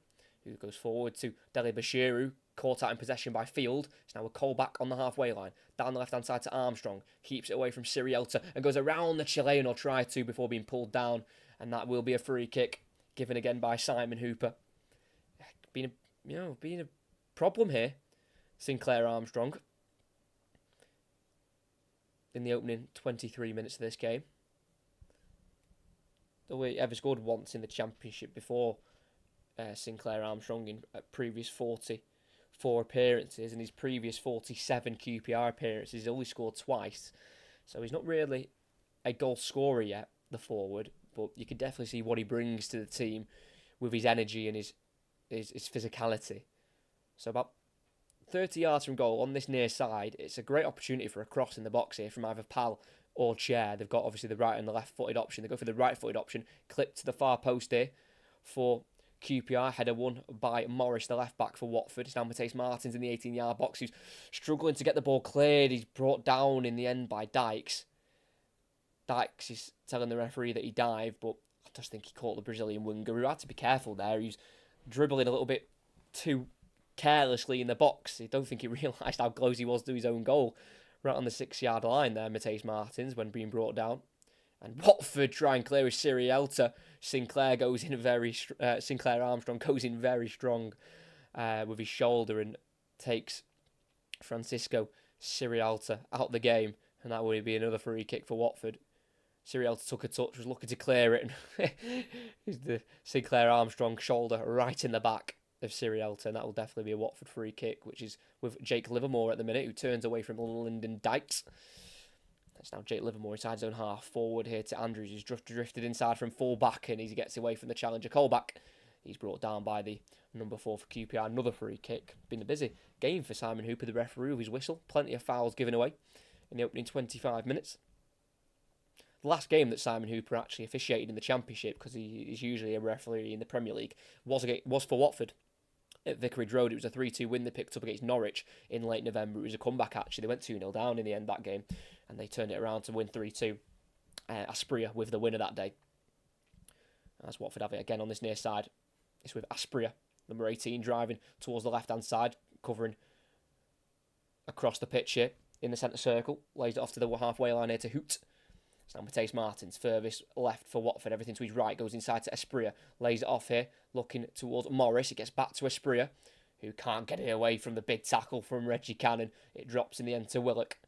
who goes forward to Deli Bashiru, caught out in possession by Field. It's now a Colback on the halfway line, down the left-hand side to Armstrong, keeps it away from Sirielta, and goes around the Chilean, or try to, before being pulled down, and that will be a free kick, given again by Simon Hooper. Being a problem here, Sinclair Armstrong, in the opening 23 minutes of this game. Though he ever scored once in the Championship before Sinclair Armstrong in previous 44 appearances, and his previous 47 QPR appearances, he's only scored twice. So he's not really a goal scorer yet, the forward, but you can definitely see what he brings to the team with his energy and his physicality. So about 30 yards from goal on this near side, it's a great opportunity for a cross in the box here from either Pal or Chair. They've got obviously the right and the left-footed option. They go for the right-footed option, clip to the far post here for QPR. Header won by Morris, the left-back for Watford. It's now Matheus Martins in the 18-yard box, who's struggling to get the ball cleared. He's brought down in the end by Dykes. Dykes is telling the referee that he dived, but I just think he caught the Brazilian winger, who had to be careful there. He was dribbling a little bit too carelessly in the box. I don't think he realised how close he was to his own goal. Right on the 6-yard line there, Matheus Martins, when being brought down. And Watford try and clear with Sirielta. Sinclair Armstrong goes in very strong with his shoulder and takes Francisco Sirielta out the game. And that would be another free kick for Watford. Sirielta took a touch, was looking to clear it, and the Sinclair Armstrong shoulder right in the back of Sirielta, and that will definitely be a Watford free kick, which is with Jake Livermore at the minute, who turns away from Lyndon Dykes. That's now Jake Livermore inside his own half, forward here to Andrews, who's drifted inside from full back, and he gets away from the challenger Colback. He's brought down by the number 4 for QPR, another free kick. Been a busy game for Simon Hooper, the referee, with his whistle. Plenty of fouls given away in the opening 25 minutes. The last game that Simon Hooper actually officiated in the Championship, because he is usually a referee in the Premier League, was for Watford at Vicarage Road. It was a 3-2 win they picked up against Norwich in late November. It was a comeback, actually. They went 2-0 down in the end that game, and they turned it around to win 3-2. Aspria with the winner that day. As Watford have it again on this near side. It's with Aspria, number 18, driving towards the left-hand side, covering across the pitch here in the centre circle. Lays it off to the halfway line here to Hoot. It's now Matheus Martins, furthest left for Watford. Everything to his right, goes inside to Aspria. Lays it off here, looking towards Morris. It gets back to Aspria, who can't get it away from the big tackle from Reggie Cannon. It drops in the end to Willock,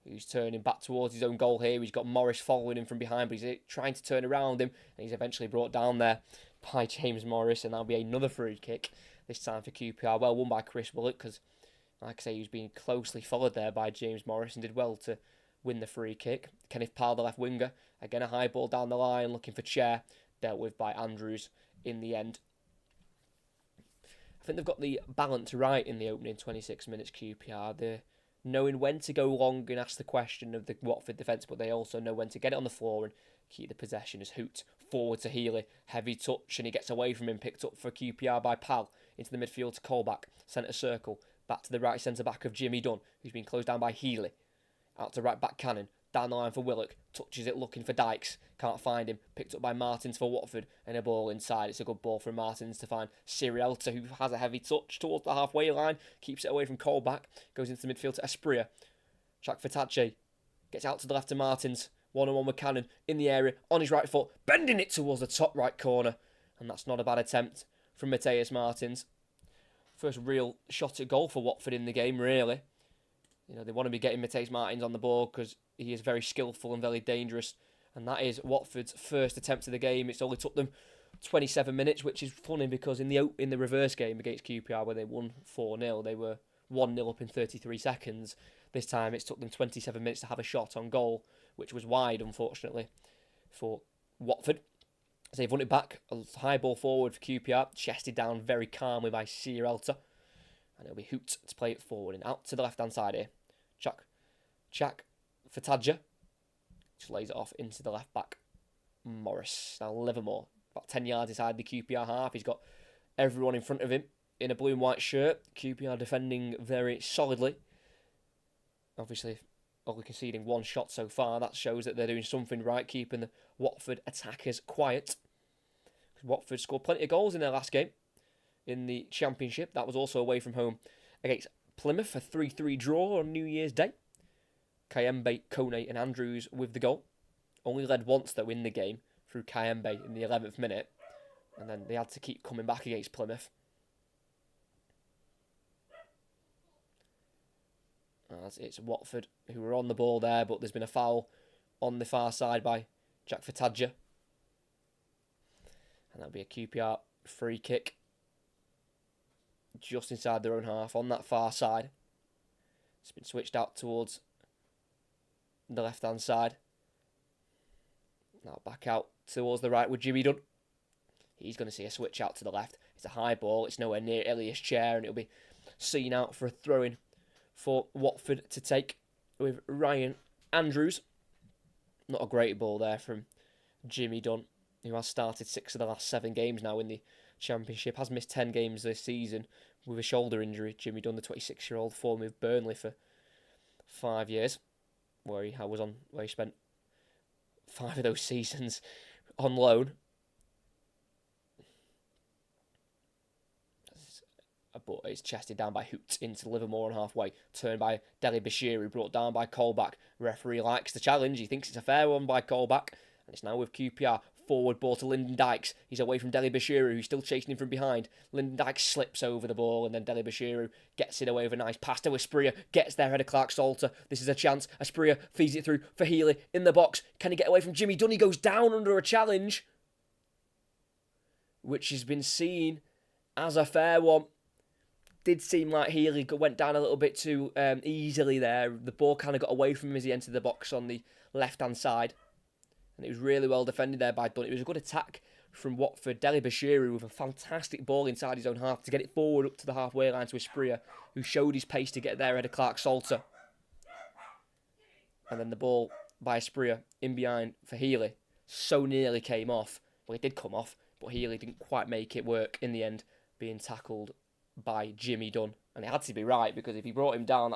who's turning back towards his own goal here. He's got Morris following him from behind, but he's trying to turn around him, and he's eventually brought down there by James Morris, and that'll be another free kick, this time for QPR. Well won by Chris Willock, because, like I say, he was being closely followed there by James Morris and did well to win the free kick. Kenneth Powell, the left winger, again a high ball down the line, looking for Chair, dealt with by Andrews in the end. I think they've got the balance right in the opening 26 minutes, QPR. They're knowing when to go long and ask the question of the Watford defence, but they also know when to get it on the floor and keep the possession. As Hoot forward to Healy, heavy touch, and he gets away from him, picked up for QPR by Powell, into the midfield to Colback, centre circle, back to the right centre back of Jimmy Dunn, who's been closed down by Healy. Out to right back Cannon, down the line for Willock, touches it looking for Dykes, can't find him, picked up by Martins for Watford, and a ball inside. It's a good ball from Martins to find Sirielta, who has a heavy touch towards the halfway line, keeps it away from Colback, goes into the midfield to Aspria. Chak Fatache gets out to the left to Martins, one-on-one with Cannon, in the area, on his right foot, bending it towards the top right corner, and that's not a bad attempt from Matheus Martins. First real shot at goal for Watford in the game, really. You know, they want to be getting Matheus Martins on the ball because he is very skillful and very dangerous. And that is Watford's first attempt of the game. It's only took them 27 minutes, which is funny because in the reverse game against QPR, where they won 4-0, they were 1-0 up in 33 seconds. This time it's took them 27 minutes to have a shot on goal, which was wide, unfortunately, for Watford. So they've won it back. A high ball forward for QPR, chested down very calmly by Sirielta. And it'll be Hoot to play it forward and out to the left-hand side here. Chak Fataja just lays it off into the left back. Morris. Now Livermore, about 10 yards inside the QPR half. He's got everyone in front of him in a blue and white shirt. QPR defending very solidly. Obviously, only conceding one shot so far. That shows that they're doing something right, keeping the Watford attackers quiet. Watford scored plenty of goals in their last game in the Championship. That was also away from home against Plymouth, a 3-3 draw on New Year's Day. Kayembe, Kone and Andrews with the goal. Only led once, though, in the game through Kayembe in the 11th minute. And then they had to keep coming back against Plymouth. As it's Watford who were on the ball there, but there's been a foul on the far side by Chak Fataja. And that'll be a QPR free kick just inside their own half on that far side. It's been switched out towards the left-hand side. Now back out towards the right with Jimmy Dunn. He's going to see a switch out to the left. It's a high ball. It's nowhere near Elias Chair, and it'll be seen out for a throw-in for Watford to take with Ryan Andrews. Not a great ball there from Jimmy Dunn, who has started 6 of the last 7 games now in the Championship, has missed 10 games this season with a shoulder injury. Jimmy Dunn, the 26-year-old, former with Burnley for 5 years, where he spent 5 of those seasons on loan. But it's chested down by Hoot into Livermore on halfway. Turned by Deli Bashiru, brought down by Colback. Referee likes the challenge. He thinks it's a fair one by Colback. And it's now with QPR. Forward ball to Lyndon Dykes. He's away from Deli Bashiru, who's still chasing him from behind. Lyndon Dykes slips over the ball, and then Deli Bashiru gets it away with a nice pass to Asprilla. Gets there ahead of Clark Salter. This is a chance. Asprilla feeds it through for Healy in the box. Can he get away from Jimmy Dunn? He goes down under a challenge, which has been seen as a fair one. Did seem like Healy went down a little bit too easily there. The ball kind of got away from him as he entered the box on the left-hand side. And it was really well defended there by Dunn. It was a good attack from Watford. Deli Bashiru with a fantastic ball inside his own half to get it forward up to the halfway line to Asprilla, who showed his pace to get there ahead of Clark Salter. And then the ball by Asprilla in behind for Healy. So nearly came off. Well, it did come off, but Healy didn't quite make it work in the end, being tackled by Jimmy Dunn. And it had to be right, because if he brought him down,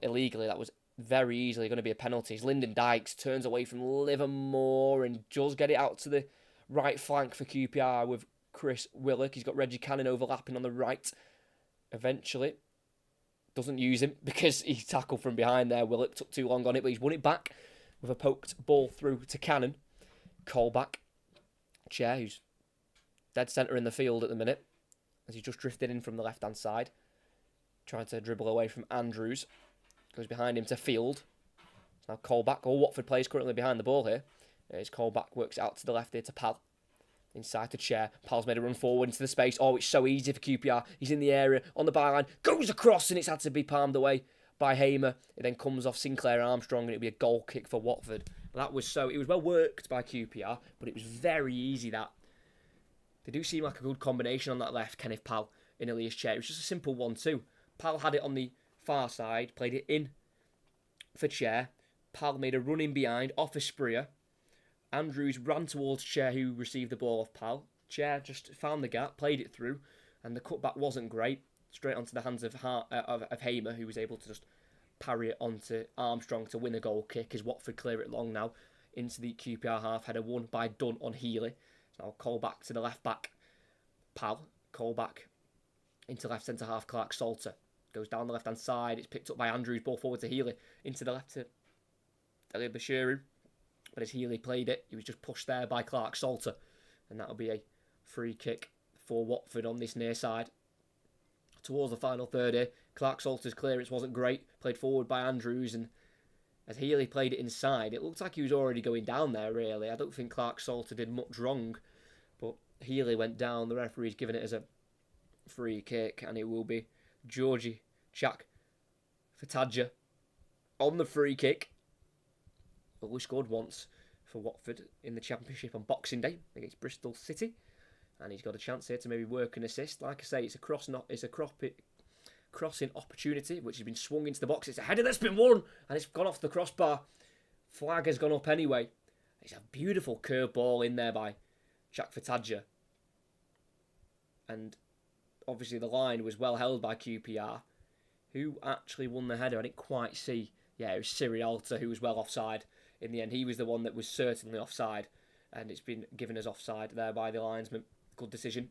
illegally, that was very easily going to be a penalty. Lyndon Dykes turns away from Livermore and does get it out to the right flank for QPR with Chris Willock. He's got Reggie Cannon overlapping on the right. Eventually, doesn't use him because he tackled from behind there. Willock took too long on it, but he's won it back with a poked ball through to Cannon. Callback. Chair, who's dead centre in the field at the minute, as he just drifted in from the left-hand side. Trying to dribble away from Andrews. Goes behind him to Field. It's now Colback. All Watford players currently behind the ball here. His Colback works out to the left here to Pal. Inside to Chair. Pal's made a run forward into the space. Oh, it's so easy for QPR. He's in the area, on the byline. Goes across, and it's had to be palmed away by Hamer. It then comes off Sinclair Armstrong, and it'll be a goal kick for Watford. It was well worked by QPR, but it was very easy that. They do seem like a good combination on that left, Kenneth Pal in Elias Chair. It was just a simple 1-2. Pal had it on the far side, played it in for Chair. Pal made a run in behind, off Asprilla. Andrews ran towards Chair, who received the ball off Pal. Chair just found the gap, played it through, and the cutback wasn't great. Straight onto the hands of Hamer, who was able to just parry it onto Armstrong to win a goal kick, as Watford clear it long now into the QPR half. Header won by Dunn on Healy. So I'll call back to the left back. Pal, call back into left centre half. Clark Salter goes down the left hand side. It's picked up by Andrews. Ball forward to Healy. Into the left to Deli Bashiru. But as Healy played it, he was just pushed there by Clark Salter. And that'll be a free kick for Watford on this near side. Towards the final third here. Clark Salter's clearance wasn't great. Played forward by Andrews, and as Healy played it inside, it looked like he was already going down there, really. I don't think Clark Salter did much wrong, but Healy went down. The referee's given it as a free kick, and it will be Georgie Chak Fatadja on the free kick. Only scored once for Watford in the Championship on Boxing Day against Bristol City, and he's got a chance here to maybe work an assist. Like I say, it's a crossing opportunity, which has been swung into the box. It's a header that's been won, and it's gone off the crossbar. Flag has gone up anyway. It's a beautiful curve ball in there by Chak Fatadja. And obviously the line was well held by QPR. Who actually won the header? I didn't quite see. Yeah, it was Sirialta who was well offside. In the end, he was the one that was certainly offside, and it's been given as offside there by the linesman. Good decision.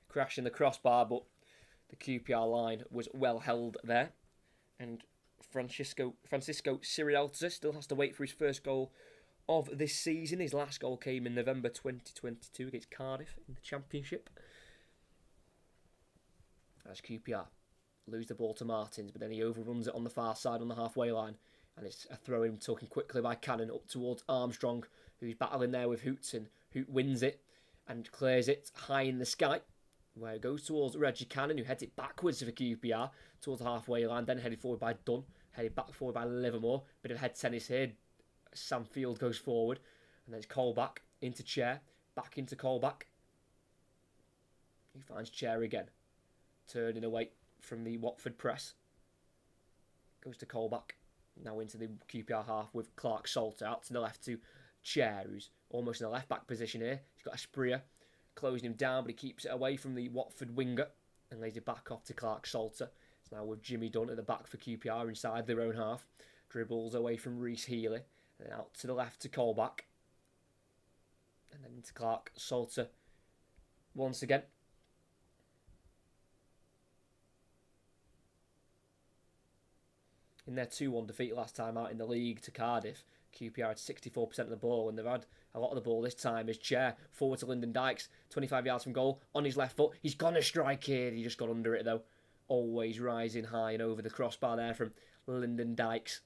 Crashing the crossbar, but the QPR line was well held there. And Francisco Sirialta still has to wait for his first goal of this season. His last goal came in November 2022 against Cardiff in the Championship. As QPR lose the ball to Martins, but then he overruns it on the far side on the halfway line. And it's a throw-in taken quickly by Cannon up towards Armstrong, who's battling there with Hoots, and Hoot wins it and clears it high in the sky, where it goes towards Reggie Cannon, who heads it backwards for QPR towards the halfway line, then headed forward by Dunn, headed back forward by Livermore. Bit of head tennis here. Sam Field goes forward, and then it's Colback into Chair, back into Colback. He finds Chair again, turning away from the Watford press. Goes to Colback. Now into the QPR half with Clark Salter out to the left to Chair, who's almost in the left-back position here. He's got Asprilla closing him down, but he keeps it away from the Watford winger and lays it back off to Clark Salter. It's now with Jimmy Dunn at the back for QPR inside their own half. Dribbles away from Reece Healy and out to the left to Colback. And then into Clark Salter once again. In their 2-1 defeat last time out in the league to Cardiff, QPR had 64% of the ball, and they've had a lot of the ball this time. His Chair forward to Lyndon Dykes, 25 yards from goal, on his left foot. He's gonna strike here. He just got under it though. Always rising high and over the crossbar there from Lyndon Dykes.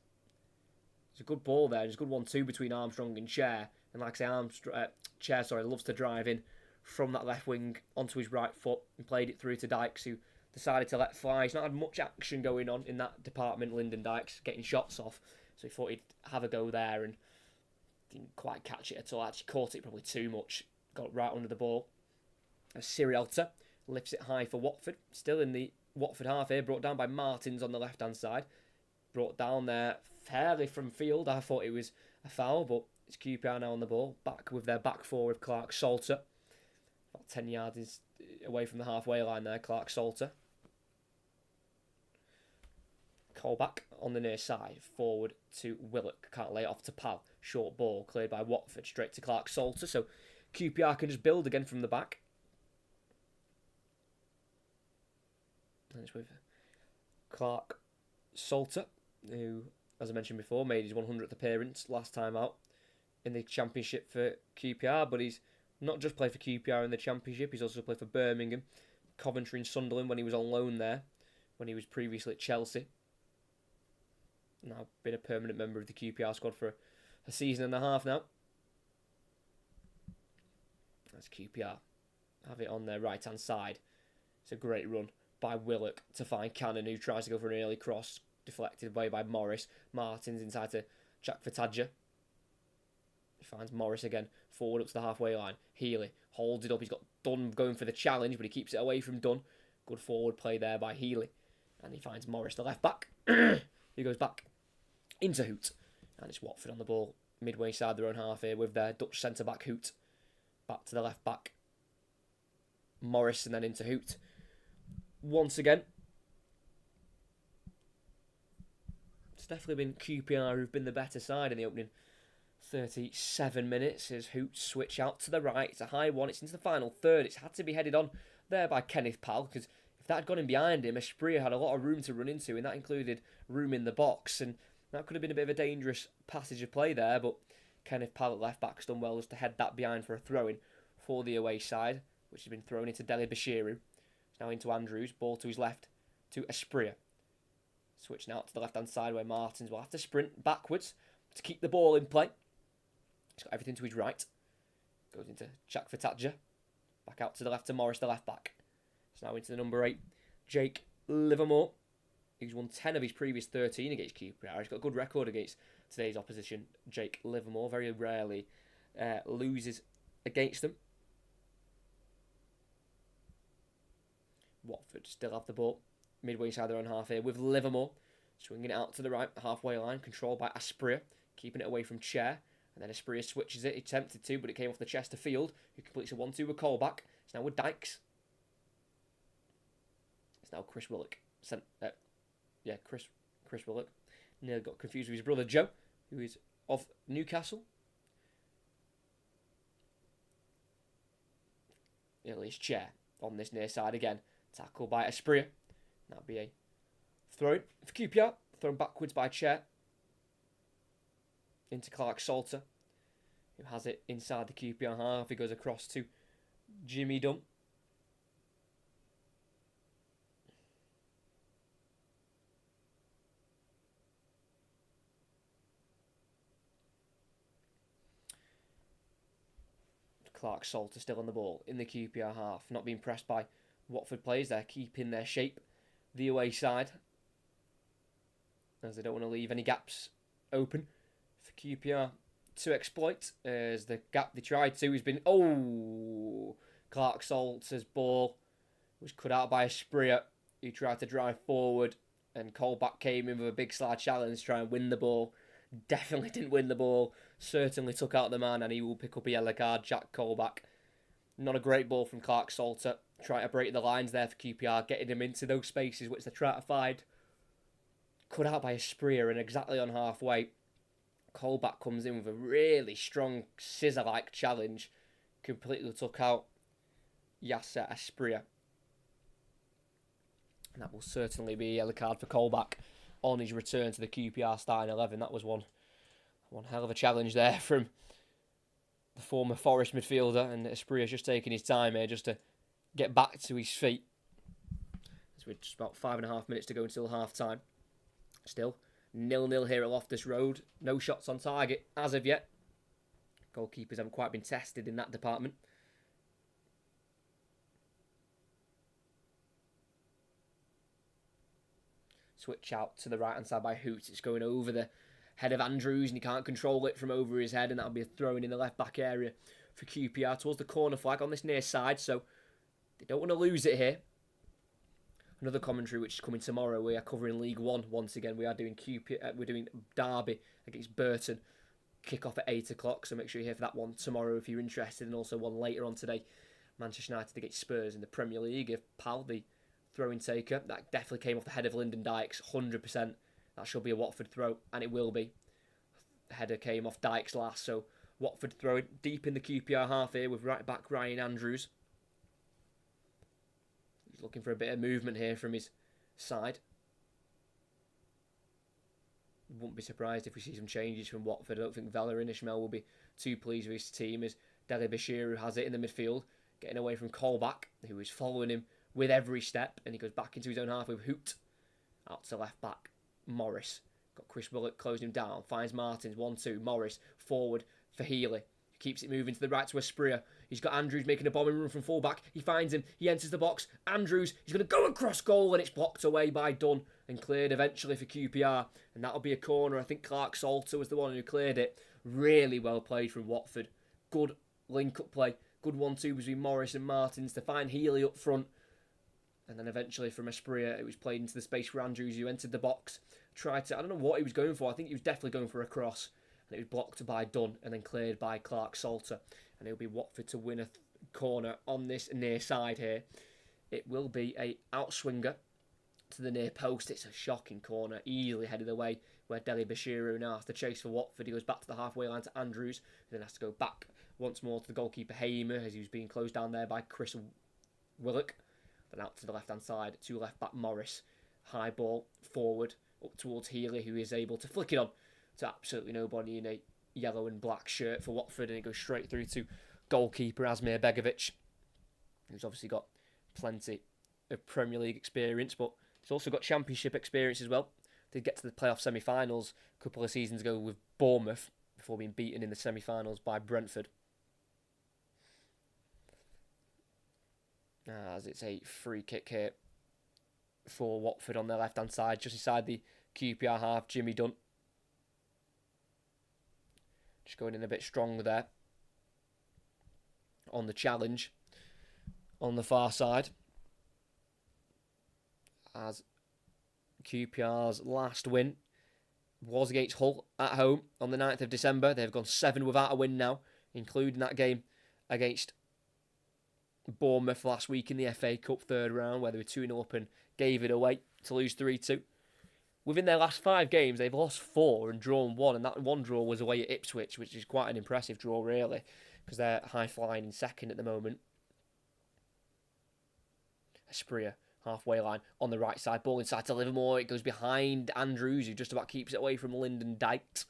It's a good ball there. It's a good 1-2 between Armstrong and Chair. And like I say, Chair loves to drive in from that left wing onto his right foot and played it through to Dykes, who decided to let fly. He's not had much action going on in that department, Lyndon Dykes, getting shots off. So he thought he'd have a go there and didn't quite catch it at all. Actually caught it probably too much. Got right under the ball. Sirielta lifts it high for Watford. Still in the Watford half here. Brought down by Martins on the left-hand side. Brought down there fairly from field. I thought it was a foul, but it's QPR now on the ball. Back with their back four with Clark Salter. About 10 yards away from the halfway line there, Clark Salter. Colback on the near side, forward to Willock. Can't lay it off to Pal. Short ball cleared by Watford, straight to Clark Salter. So QPR can just build again from the back. And it's with Clark Salter, who, as I mentioned before, made his 100th appearance last time out in the Championship for QPR. But he's not just played for QPR in the Championship, he's also played for Birmingham, Coventry and Sunderland when he was on loan there, when he was previously at Chelsea. Now been a permanent member of the QPR squad for a season and a half now. That's QPR. Have it on their right-hand side. It's a great run by Willock to find Cannon, who tries to go for an early cross, deflected away by Morris. Martins inside to Jack Fatadja. He finds Morris again, forward up to the halfway line. Healy holds it up. He's got Dunn going for the challenge, but he keeps it away from Dunn. Good forward play there by Healy. And he finds Morris, the left back. He goes back into Hoot. And it's Watford on the ball, midway side their own half here with their Dutch centre-back Hoot. Back to the left back. Morris and then into Hoot. Once again. It's definitely been QPR who've been the better side in the opening 37 minutes as Hoot switch out to the right. It's a high one. It's into the final third. It's had to be headed on there by Kenneth Pal, because if that had gone in behind him, Asprilla had a lot of room to run into, and that included room in the box, and that could have been a bit of a dangerous passage of play there, but Kenneth Pal at left back's done well just to head that behind for a throw-in for the away side, which has been thrown into Deli Bashiru. It's now into Andrews, ball to his left to Asprilla. Switching out to the left-hand side where Martins will have to sprint backwards to keep the ball in play. He's got everything to his right. Goes into Jack Fatadja. Back out to the left to Morris, the left back. It's now into the number 8, Jake Livermore. He's won 10 of his previous 13 against QPR. He's got a good record against today's opposition, Jake Livermore. Very rarely loses against them. Watford still have the ball midway inside their own half here with Livermore. Swinging it out to the right, halfway line, controlled by Asprilla. Keeping it away from Chair. And then Asprilla switches it. He attempted to, but it came off the chest of Field, who completes a 1-2 with Colback. It's now with Dykes. It's now Chris Willock. Chris Willock. Nearly got confused with his brother Joe, who is of Newcastle. Italy's Chair on this near side again. Tackled by Asprilla. That'll be a throw for QPR. Thrown backwards by Chair. Into Clark Salter, who has it inside the QPR half. He goes across to Jimmy Dunn. Clark Salter still on the ball in the QPR half. Not being pressed by Watford players. They're keeping their shape the away side, as they don't want to leave any gaps open for QPR to exploit, as the gap they tried to has been... Clark Salter's ball was cut out by Asprilla, who tried to drive forward And Colback came in with a big slide challenge to try and win the ball. Definitely didn't win the ball. Certainly took out the man, and he will pick up a yellow card. Jack Colback. Not a great ball from Clark Salter. Trying to break the lines there for QPR, getting him into those spaces which they're trying to find. Cut out by Asprilla, and exactly on halfway, Colback comes in with a really strong scissor-like challenge. Completely took out Yasser Asprilla. And that will certainly be a yellow card for Colback on his return to the QPR starting 11. That was one hell of a challenge there from the former Forest midfielder, and Asprilla's just taking his time here just to get back to his feet. As we're just about 5.5 minutes to go until half-time. Still 0-0 here at Loftus Road. No shots on target as of yet. Goalkeepers haven't quite been tested in that department. Switch out to the right-hand side by Hoots. It's going over the head of Andrews, and he can't control it from over his head, and that'll be a throw-in in the left-back area for QPR towards the corner flag on this near side, so they don't want to lose it here. Another commentary which is coming tomorrow. We are covering League One once again. We are doing we're doing Derby against Burton. Kick-off at 8 o'clock, so make sure you're here for that one tomorrow if you're interested, and also one later on today. Manchester United against Spurs in the Premier League. If Pal, the throw-in taker, that definitely came off the head of Lyndon Dykes, 100%. That should be a Watford throw, and it will be. The header came off Dykes last, so Watford throw it deep in the QPR half here with right back Ryan Andrews. He's looking for a bit of movement here from his side. Wouldn't be surprised if we see some changes from Watford. I don't think Valérien Ismaël will be too pleased with his team, as Dele Bashiru has it in the midfield, getting away from Colback, who is following him with every step, and he goes back into his own half with Hoot. Out to left back, Morris. Got Chris Willock closing him down, finds Martins, 1-2, Morris, forward for Healy. Keeps it moving to the right to Asprilla. He's got Andrews making a bombing run from fullback. He finds him, he enters the box. Andrews, he's going to go across goal, and it's blocked away by Dunn and cleared eventually for QPR. And that'll be a corner. I think Clark Salter was the one who cleared it. Really well played from Watford. Good link-up play. Good 1-2 between Morris and Martins to find Healy up front. And then eventually from Asprilla, it was played into the space for Andrews, who entered the box. Tried to, I don't know what he was going for. I think he was definitely going for a cross. And it was blocked by Dunn and then cleared by Clark Salter. And it'll be Watford to win a corner on this near side here. It will be a outswinger to the near post. It's a shocking corner, easily headed away, where Dele Bashiru now has to chase for Watford. He goes back to the halfway line to Andrews, and then has to go back once more to the goalkeeper Hamer, as he was being closed down there by Chris Willock. Then out to the left-hand side to left-back Morris. High ball forward up towards Healy, who is able to flick it on to absolutely nobody in a yellow and black shirt for Watford, and it goes straight through to goalkeeper Asmir Begovic, who's obviously got plenty of Premier League experience, but he's also got Championship experience as well. Did get to the playoff semi-finals a couple of seasons ago with Bournemouth before being beaten in the semi-finals by Brentford. As it's a free kick here for Watford on their left-hand side, just inside the QPR half. Jimmy Dunn just going in a bit stronger there on the challenge on the far side, as QPR's last win was against Hull at home on the 9th of December. They've gone 7 without a win now, including that game against Bournemouth last week in the FA Cup third round, where they were 2-0 up and gave it away to lose 3-2. Within their last 5 games, they've lost 4 and drawn 1, and that one draw was away at Ipswich, which is quite an impressive draw, really, because they're high-flying in second at the moment. Asprilla, halfway line, on the right side, ball inside to Livermore. It goes behind Andrews, who just about keeps it away from Lyndon Dykes.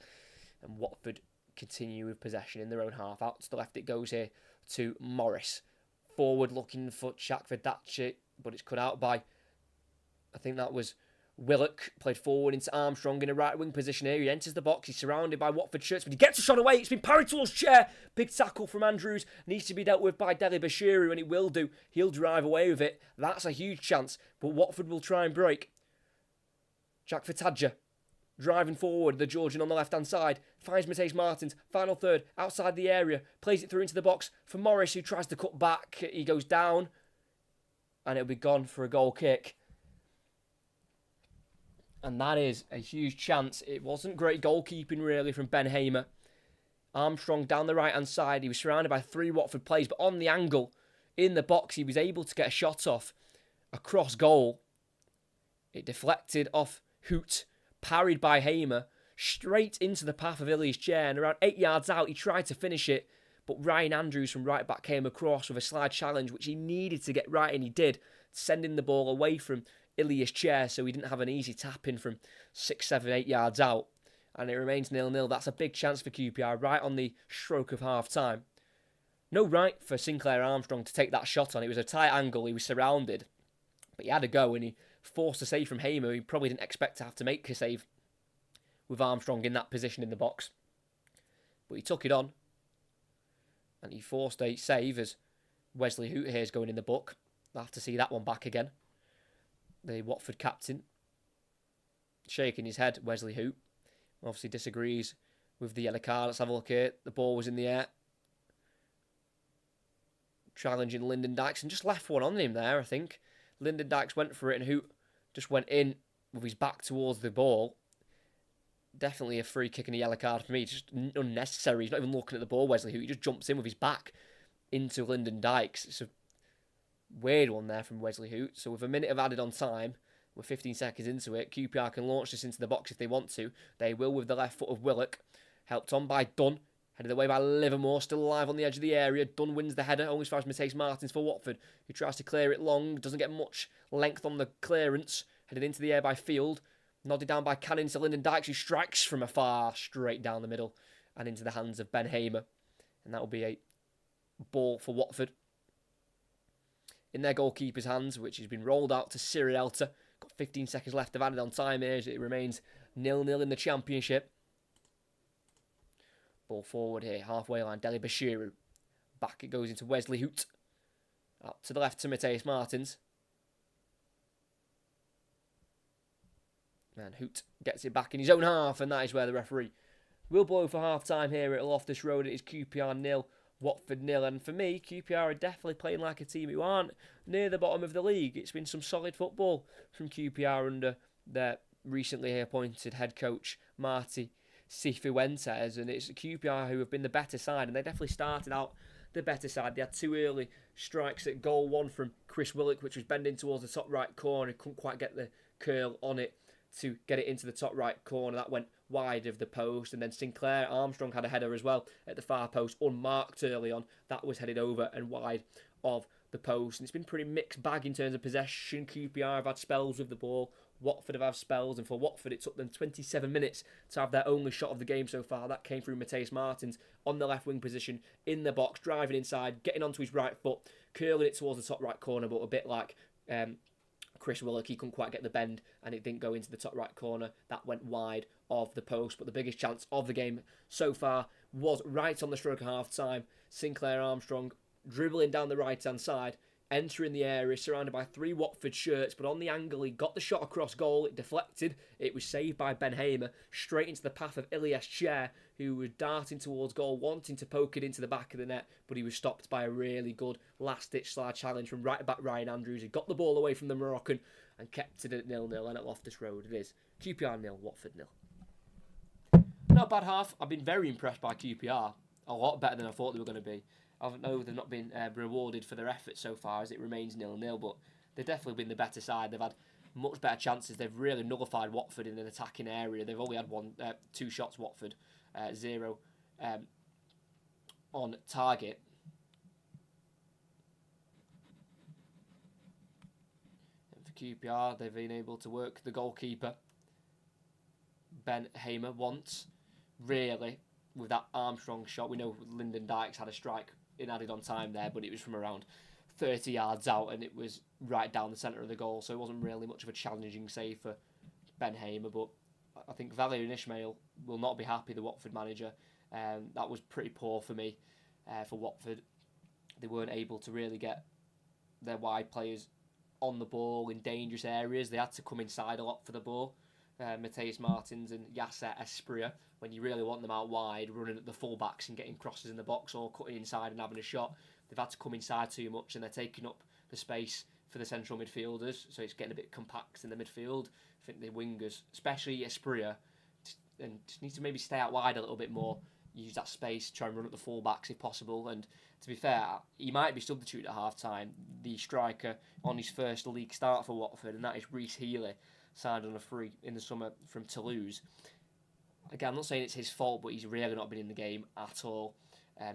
And Watford continue with possession in their own half. Out to the left it goes here to Morris. Forward looking for Chakvedacci, but it's cut out by, I think that was Willock. Played forward into Armstrong in a right wing position here. He enters the box. He's surrounded by Watford shirts, but he gets a shot away. It's been parried towards chair. Big tackle from Andrews. Needs to be dealt with by Dele Bashiru, and it will do. He'll drive away with it. That's a huge chance, but Watford will try and break. Chakvedacci driving forward, the Georgian on the left-hand side, finds Mateus Martins, final third, outside the area, plays it through into the box for Morris, who tries to cut back. He goes down, and it'll be gone for a goal kick. And that is a huge chance. It wasn't great goalkeeping, really, from Ben Hamer. Armstrong down the right-hand side. He was surrounded by 3 Watford players, but on the angle, in the box, he was able to get a shot off across goal. It deflected off Hoot, parried by Hamer, straight into the path of Ilias Chair, and around 8 yards out, he tried to finish it, but Ryan Andrews from right back came across with a slide challenge, which he needed to get right, and he did, sending the ball away from Ilias Chair, so he didn't have an easy tap in from 6, 7, 8 yards out, and it remains 0-0. That's a big chance for QPR, right on the stroke of half-time. No right for Sinclair Armstrong to take that shot on. It was a tight angle, he was surrounded, but he had a go, and he forced a save from Hamer. He probably didn't expect to have to make a save with Armstrong in that position in the box, but he took it on, and he forced a save as Wesley Hoot here is going in the book. I'll have to see that one back again. The Watford captain shaking his head, Wesley Hoot, obviously disagrees with the yellow card. Let's have a look here. The ball was in the air, challenging Lyndon Dykes, and just left one on him there, I think. Lyndon Dykes went for it, and Hoot just went in with his back towards the ball. Definitely a free kick and a yellow card for me. Just unnecessary. He's not even looking at the ball, Wesley Hoot. He just jumps in with his back into Lyndon Dykes. It's a weird one there from Wesley Hoot. So with a minute of added on time, we're 15 seconds into it, QPR can launch this into the box if they want to. They will with the left foot of Willock. Helped on by Dunn. Headed away by Livermore, still alive on the edge of the area. Dunn wins the header, only as far as Mateus Martins for Watford, who tries to clear it long, doesn't get much length on the clearance. Headed into the air by Field, nodded down by Cannon to Lyndon Dykes, who strikes from afar, straight down the middle, and into the hands of Ben Hamer. And that will be a ball for Watford. In their goalkeeper's hands, which has been rolled out to Sirielta. Got 15 seconds left of added on time here, as it remains 0-0 in the Championship. Ball forward here, halfway line, Deli Bashiru. Back it goes into Wesley Hoot. Up to the left to Mateus Martins. And Hoot gets it back in his own half, and that is where the referee will blow for half-time here at Loftus Road. It is QPR 0, Watford 0. And for me, QPR are definitely playing like a team who aren't near the bottom of the league. It's been some solid football from QPR under their recently appointed head coach, Marty Cifuentes, and it's QPR who have been the better side, and they definitely started out the better side. They had 2 early strikes at goal, one from Chris Willock, which was bending towards the top right corner. He couldn't quite get the curl on it to get it into the top right corner. That went wide of the post, and then Sinclair Armstrong had a header as well at the far post, unmarked early on. That was headed over and wide of the post, and it's been pretty mixed bag in terms of possession. QPR have had spells with the ball, Watford have had spells, and for Watford it took them 27 minutes to have their only shot of the game so far. That came through Mateus Martins on the left wing position in the box, driving inside, getting onto his right foot, curling it towards the top right corner, but a bit like Chris Willock, he couldn't quite get the bend and it didn't go into the top right corner. That went wide of the post, but the biggest chance of the game so far was right on the stroke of half time. Sinclair Armstrong dribbling down the right hand side, entering the area, surrounded by 3 Watford shirts, but on the angle, he got the shot across goal, it deflected, it was saved by Ben Hamer, straight into the path of Ilias Chair, who was darting towards goal, wanting to poke it into the back of the net, but he was stopped by a really good last-ditch slide challenge from right-back Ryan Andrews, who got the ball away from the Moroccan and kept it at 0-0, and at Loftus Road it is QPR 0, Watford 0. Not a bad half. I've been very impressed by QPR, a lot better than I thought they were going to be. I know they've not been rewarded for their efforts so far as it remains 0-0, but they've definitely been the better side. They've had much better chances. They've really nullified Watford in an attacking area. They've only had 2 shots, Watford, 0 on target. And for QPR, they've been able to work the goalkeeper, Ben Hamer, once, really, with that Armstrong shot. We know Lyndon Dykes had a strike in added on time there, but it was from around 30 yards out and it was right down the centre of the goal, so it wasn't really much of a challenging save for Ben Hamer. But I think Valérien Ismaël will not be happy, the Watford manager. That was pretty poor for me for Watford. They weren't able to really get their wide players on the ball in dangerous areas. They had to come inside a lot for the ball. Mateus Martins and Yasser Espria, when you really want them out wide, running at the full-backs and getting crosses in the box or cutting inside and having a shot. They've had to come inside too much and they're taking up the space for the central midfielders, so it's getting a bit compact in the midfield. I think the wingers, especially Espria, and just needs to maybe stay out wide a little bit more, use that space, try and run at the full-backs if possible. And to be fair, he might be substituted at half-time, the striker on his first league start for Watford, and that is Reece Healy, signed on a free in the summer from Toulouse. Again, I'm not saying it's his fault, but he's really not been in the game at all.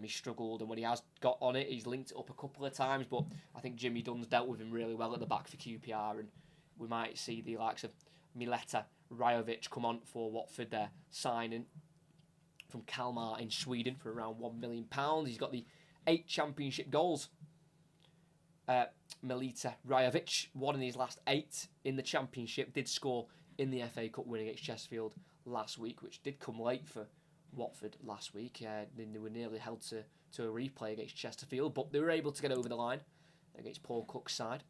He struggled, and when he has got on it, he's linked it up a couple of times, but I think Jimmy Dunn's dealt with him really well at the back for QPR, and we might see the likes of Mileta Rajovic come on for Watford there, signing from Kalmar in Sweden for around £1 million. He's got the 8 championship goals. Mileta Rajovic, one in his last 8 in the championship, did score in the FA Cup win against Chesterfield last week, which did come late for Watford last week. They were nearly held to a replay against Chesterfield, but they were able to get over the line against Paul Cook's side.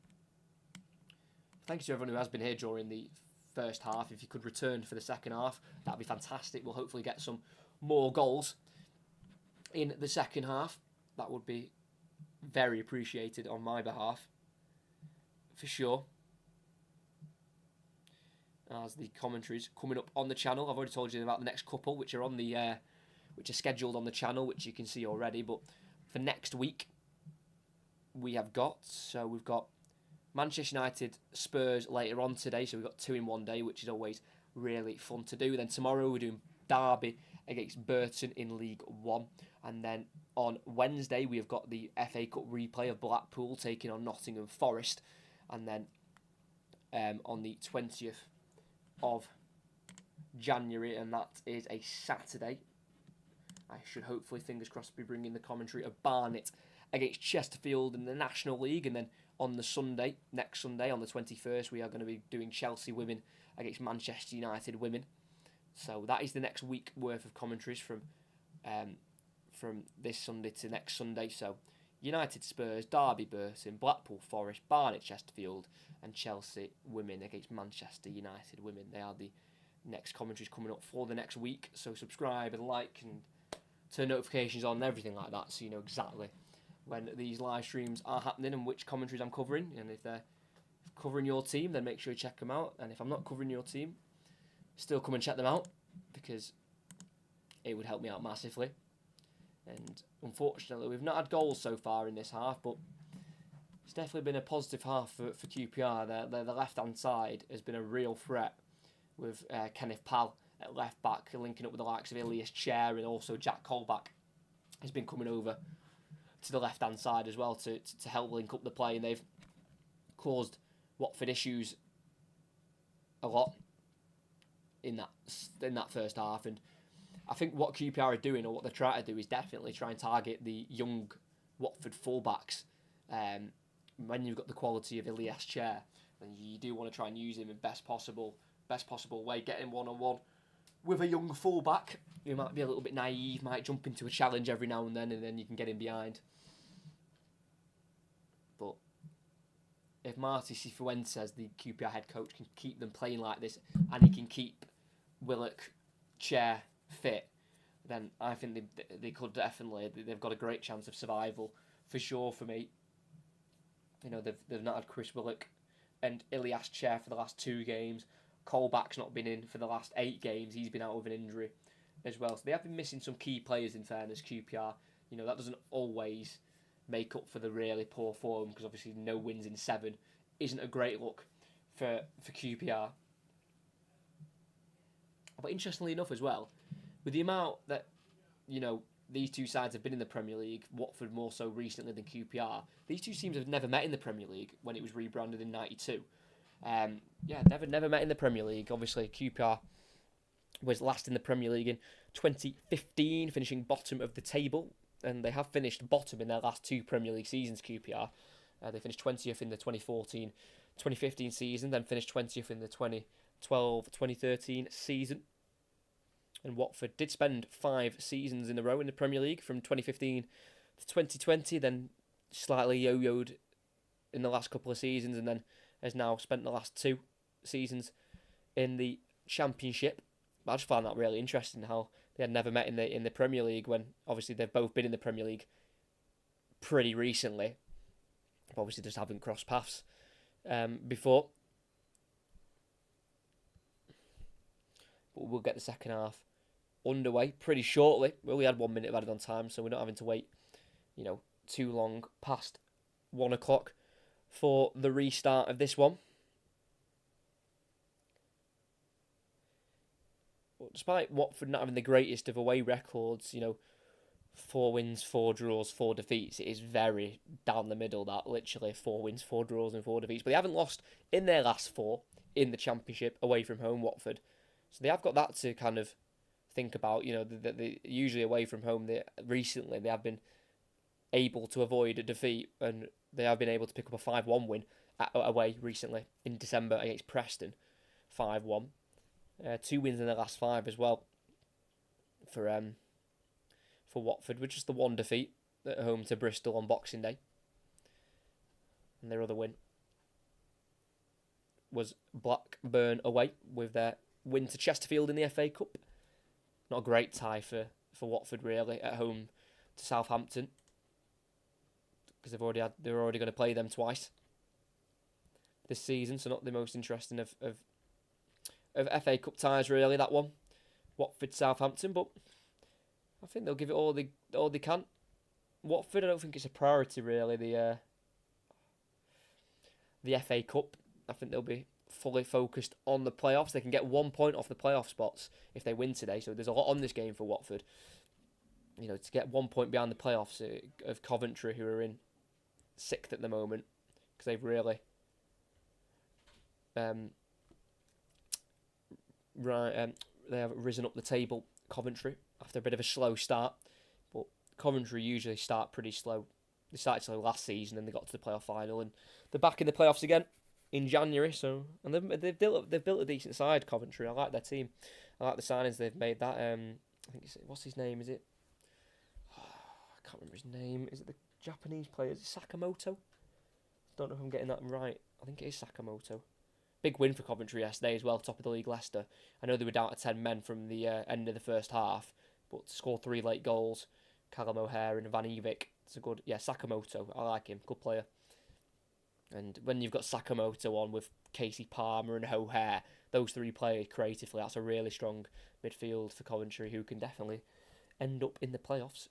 Thank you to everyone who has been here during the first half. If you could return for the second half, that'd be fantastic. We'll hopefully get some more goals in the second half. That would be very appreciated on my behalf, for sure. As the commentaries coming up on the channel, I've already told you about the next couple, which are on the which are scheduled on the channel, which you can see already. But for next week, we've got Manchester United Spurs later on today, so we've got 2 in one day, which is always really fun to do. Then tomorrow we're doing Derby against Burton in League One, and then on Wednesday we have got the FA Cup replay of Blackpool taking on Nottingham Forest, and then on the 20th of January, and that is a Saturday, I should hopefully, fingers crossed, be bringing the commentary of Barnet against Chesterfield in the National League. And then on the Sunday, next Sunday on the 21st, we are going to be doing Chelsea women against Manchester United women. So that is the next week worth of commentaries from this Sunday to next Sunday. So United Spurs, Derby Burton, Blackpool Forest, Barnet Chesterfield, and Chelsea women against Manchester United women. They are the next commentaries coming up for the next week. So subscribe and like and turn notifications on and everything like that, so you know exactly when these live streams are happening and which commentaries I'm covering. And if they're covering your team, then make sure you check them out. And if I'm not covering your team, still come and check them out, because it would help me out massively. And unfortunately, we've not had goals so far in this half, but it's definitely been a positive half for QPR. The left-hand side has been a real threat, with Kenneth Pal at left-back, linking up with the likes of Ilias Chair, and also Jack Colback has been coming over to the left-hand side as well to help link up the play, and they've caused Watford issues a lot in that first half. And I think what QPR are doing, or what they're trying to do, is definitely try and target the young Watford fullbacks. When you've got the quality of Ilias Chair, then you do want to try and use him in best possible way, get him one-on-one with a young fullback who might be a little bit naive, might jump into a challenge every now and then you can get him behind. But if Marty Cifuentes, the QPR head coach, can keep them playing like this, and he can keep Willock, Chair fit, then I think they could definitely, they've got a great chance of survival for sure. For me, you know, they've not had Chris Willock and Ilias Chair for the last 2 games. Colback's not been in for the last 8 games. He's been out with an injury as well. So they have been missing some key players, in fairness, QPR. You know, that doesn't always make up for the really poor form, because obviously no wins in 7 isn't a great look for QPR. But interestingly enough as well, with the amount that, you know, these two sides have been in the Premier League, Watford more so recently than QPR, these two teams have never met in the Premier League when it was rebranded in '92. Never met in the Premier League. Obviously, QPR was last in the Premier League in 2015, finishing bottom of the table, and they have finished bottom in their last 2 Premier League seasons, QPR. They finished 20th in the 2014-2015 season, then finished 20th in the 2012-2013 season. And Watford did spend 5 seasons in a row in the Premier League from 2015 to 2020, then slightly yo-yoed in the last couple of seasons, and then has now spent the last 2 seasons in the Championship. But I just found that really interesting, how they had never met in the Premier League, when obviously they've both been in the Premier League pretty recently, but obviously just haven't crossed paths before. But we'll get the second half underway pretty shortly. We only had 1 minute of added on time, so we're not having to wait, too long past 1 o'clock for the restart of this one. But despite Watford not having the greatest of away records, 4 wins, 4 draws, 4 defeats, it is very down the middle, that, literally 4 wins, 4 draws and 4 defeats. But they haven't lost in their last 4 in the Championship away from home, Watford. So they have got that to kind of think about. They usually away from home, recently they have been able to avoid a defeat, and they have been able to pick up a 5-1 win away recently in December against Preston, 5-1. 2 wins in the last 5 as well for Watford, with just the 1 defeat at home to Bristol on Boxing Day. And their other win was Blackburn away, with their win to Chesterfield in the FA Cup. Not a great tie for Watford, really, at home to Southampton, because they're already going to play them twice this season, so not the most interesting of FA Cup ties, really, that one. Watford Southampton, but I think they'll give it all they can. Watford, I don't think it's a priority, really, the FA Cup. I think they'll be fully focused on the playoffs. They can get 1 point off the playoff spots if they win today, so there's a lot on this game for Watford. To get 1 point behind the playoffs of Coventry, who are in 6th at the moment, because they've really they have risen up the table, Coventry, after a bit of a slow start. But Coventry usually start pretty slow. They started slow last season, and they got to the playoff final, and they're back in the playoffs again in January. So, and they've built a decent side, Coventry. I like their team. I like the signings they've made. That I think what's his name? Is it? I can't remember his name. Is it the Japanese player? Is it Sakamoto? Don't know if I'm getting that right. I think it is Sakamoto. Big win for Coventry yesterday as well, top of the league Leicester. I know they were down to 10 men from the end of the first half, but to score 3 late goals, Callum O'Hare and Van Evik, it's a good, Sakamoto, I like him, good player. And when you've got Sakamoto on with Casey Palmer and O'Hare, those 3 players creatively, that's a really strong midfield for Coventry, who can definitely end up in the playoffs.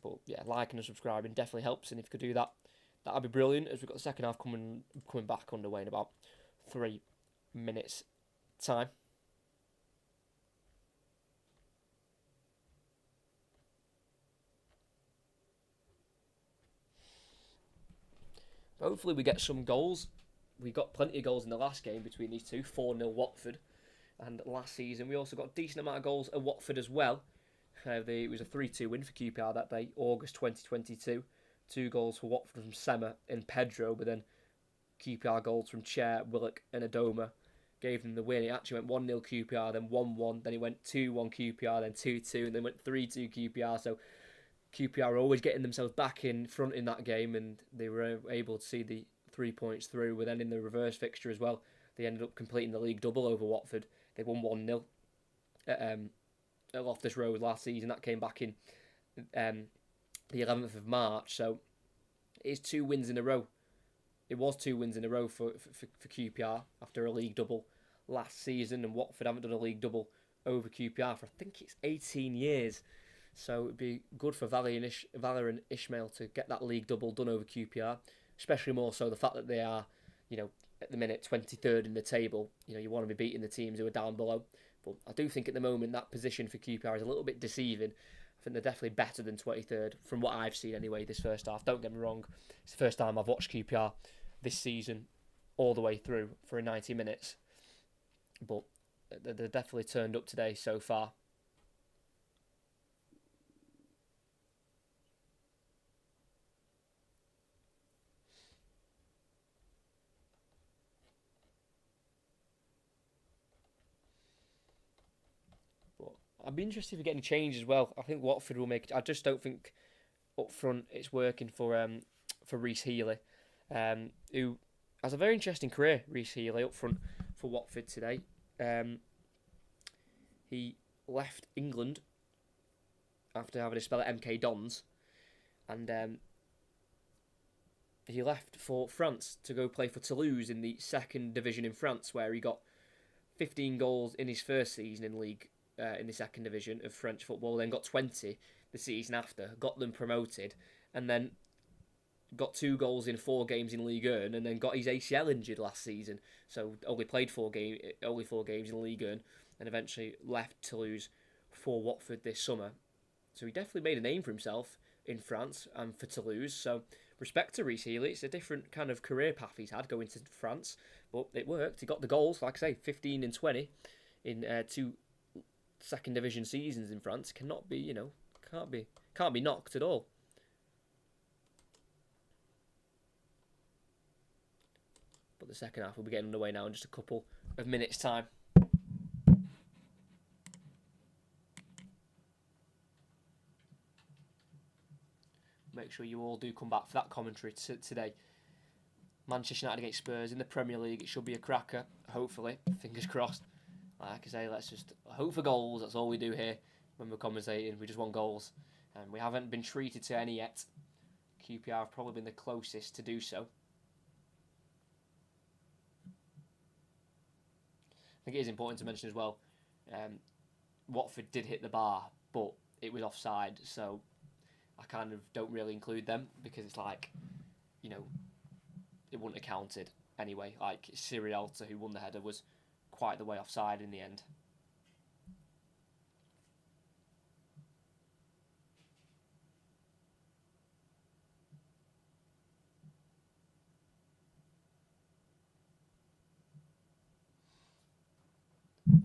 But liking and subscribing definitely helps, and if you could do that, that'd be brilliant, as we've got the second half coming back underway in about 3 minutes' time. Hopefully we get some goals. We got plenty of goals in the last game between these two, 4-0 Watford. And last season we also got a decent amount of goals at Watford as well. It was a 3-2 win for QPR that day, August 2022. 2 goals for Watford from Sema and Pedro, but then QPR goals from Chair, Willock and Adoma gave them the win. It actually went 1-0 QPR, then 1-1, then it went 2-1 QPR, then 2-2, and then went 3-2 QPR. So QPR are always getting themselves back in front in that game, and they were able to see the 3 points through. But then in the reverse fixture as well, they ended up completing the league double over Watford. They won 1-0 at Loftus Road last season. That came back in the 11th of March. So it's 2 wins in a row. It was 2 wins in a row for QPR after a league double last season, and Watford haven't done a league double over QPR for, I think it's 18 years. So it'd be good for Valor and Ishmael to get that league double done over QPR, especially more so the fact that they are, at the minute 23rd in the table. You want to be beating the teams who are down below. But I do think at the moment that position for QPR is a little bit deceiving. I think they're definitely better than 23rd, from what I've seen anyway, this first half. Don't get me wrong, it's the first time I've watched QPR this season all the way through for 90 minutes. But they're definitely turned up today so far. I'd be interested if we get any change as well. I think Watford will make it. I just don't think up front it's working for Reece Healy, who has a very interesting career. Reece Healy up front for Watford today. He left England after having a spell at MK Dons, and he left for France to go play for Toulouse in the second division in France, where he got 15 goals in his first season in league in the second division of French football. Then got 20 the season after, got them promoted, and then got 2 goals in 4 games in Ligue 1, and then got his ACL injured last season. So only played 4 games in Ligue 1, and eventually left Toulouse for Watford this summer. So he definitely made a name for himself in France and for Toulouse. So respect to Reece Healy. It's a different kind of career path he's had going to France, but it worked. He got the goals, like I say, 15 and 20 in 2 second division seasons in France. Cannot be, can't be knocked at all. But the second half will be getting underway now in just a couple of minutes' time. Make sure you all do come back for that commentary today. Manchester United against Spurs in the Premier League. It should be a cracker, hopefully. Fingers crossed. Like I say, let's just hope for goals. That's all we do here when we're commentating. We just want goals. And we haven't been treated to any yet. QPR have probably been the closest to do so. I think it is important to mention as well, Watford did hit the bar, but it was offside, so I kind of don't really include them because it's like, it wouldn't have counted anyway. Like, Sierralta, who won the header, was quite the way offside in the end.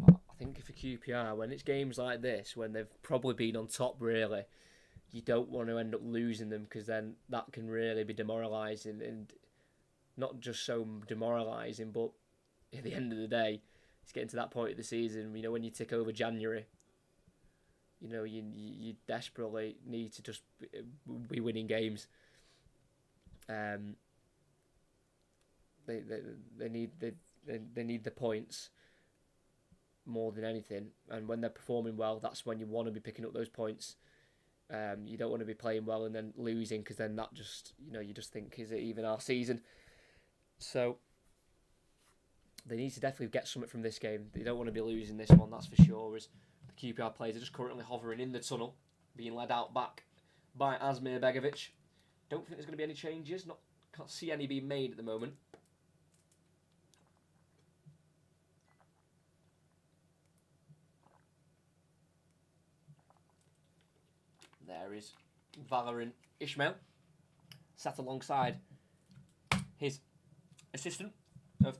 I think for QPR, when it's games like this, when they've probably been on top really, you don't want to end up losing them because then that can really be demoralising, and not just so demoralising, but at the end of the day, it's getting to that point of the season, when you tick over January, you desperately need to just be winning games. They need the points more than anything, and when they're performing well, that's when you want to be picking up those points. You don't want to be playing well and then losing, because then that just, you just think, is it even our season? So they need to definitely get something from this game. They don't want to be losing this one, that's for sure, as the QPR players are just currently hovering in the tunnel, being led out back by Asmir Begovic. Don't think there's going to be any changes. Can't see any being made at the moment. There is Valérien Ismaël, sat alongside his assistant of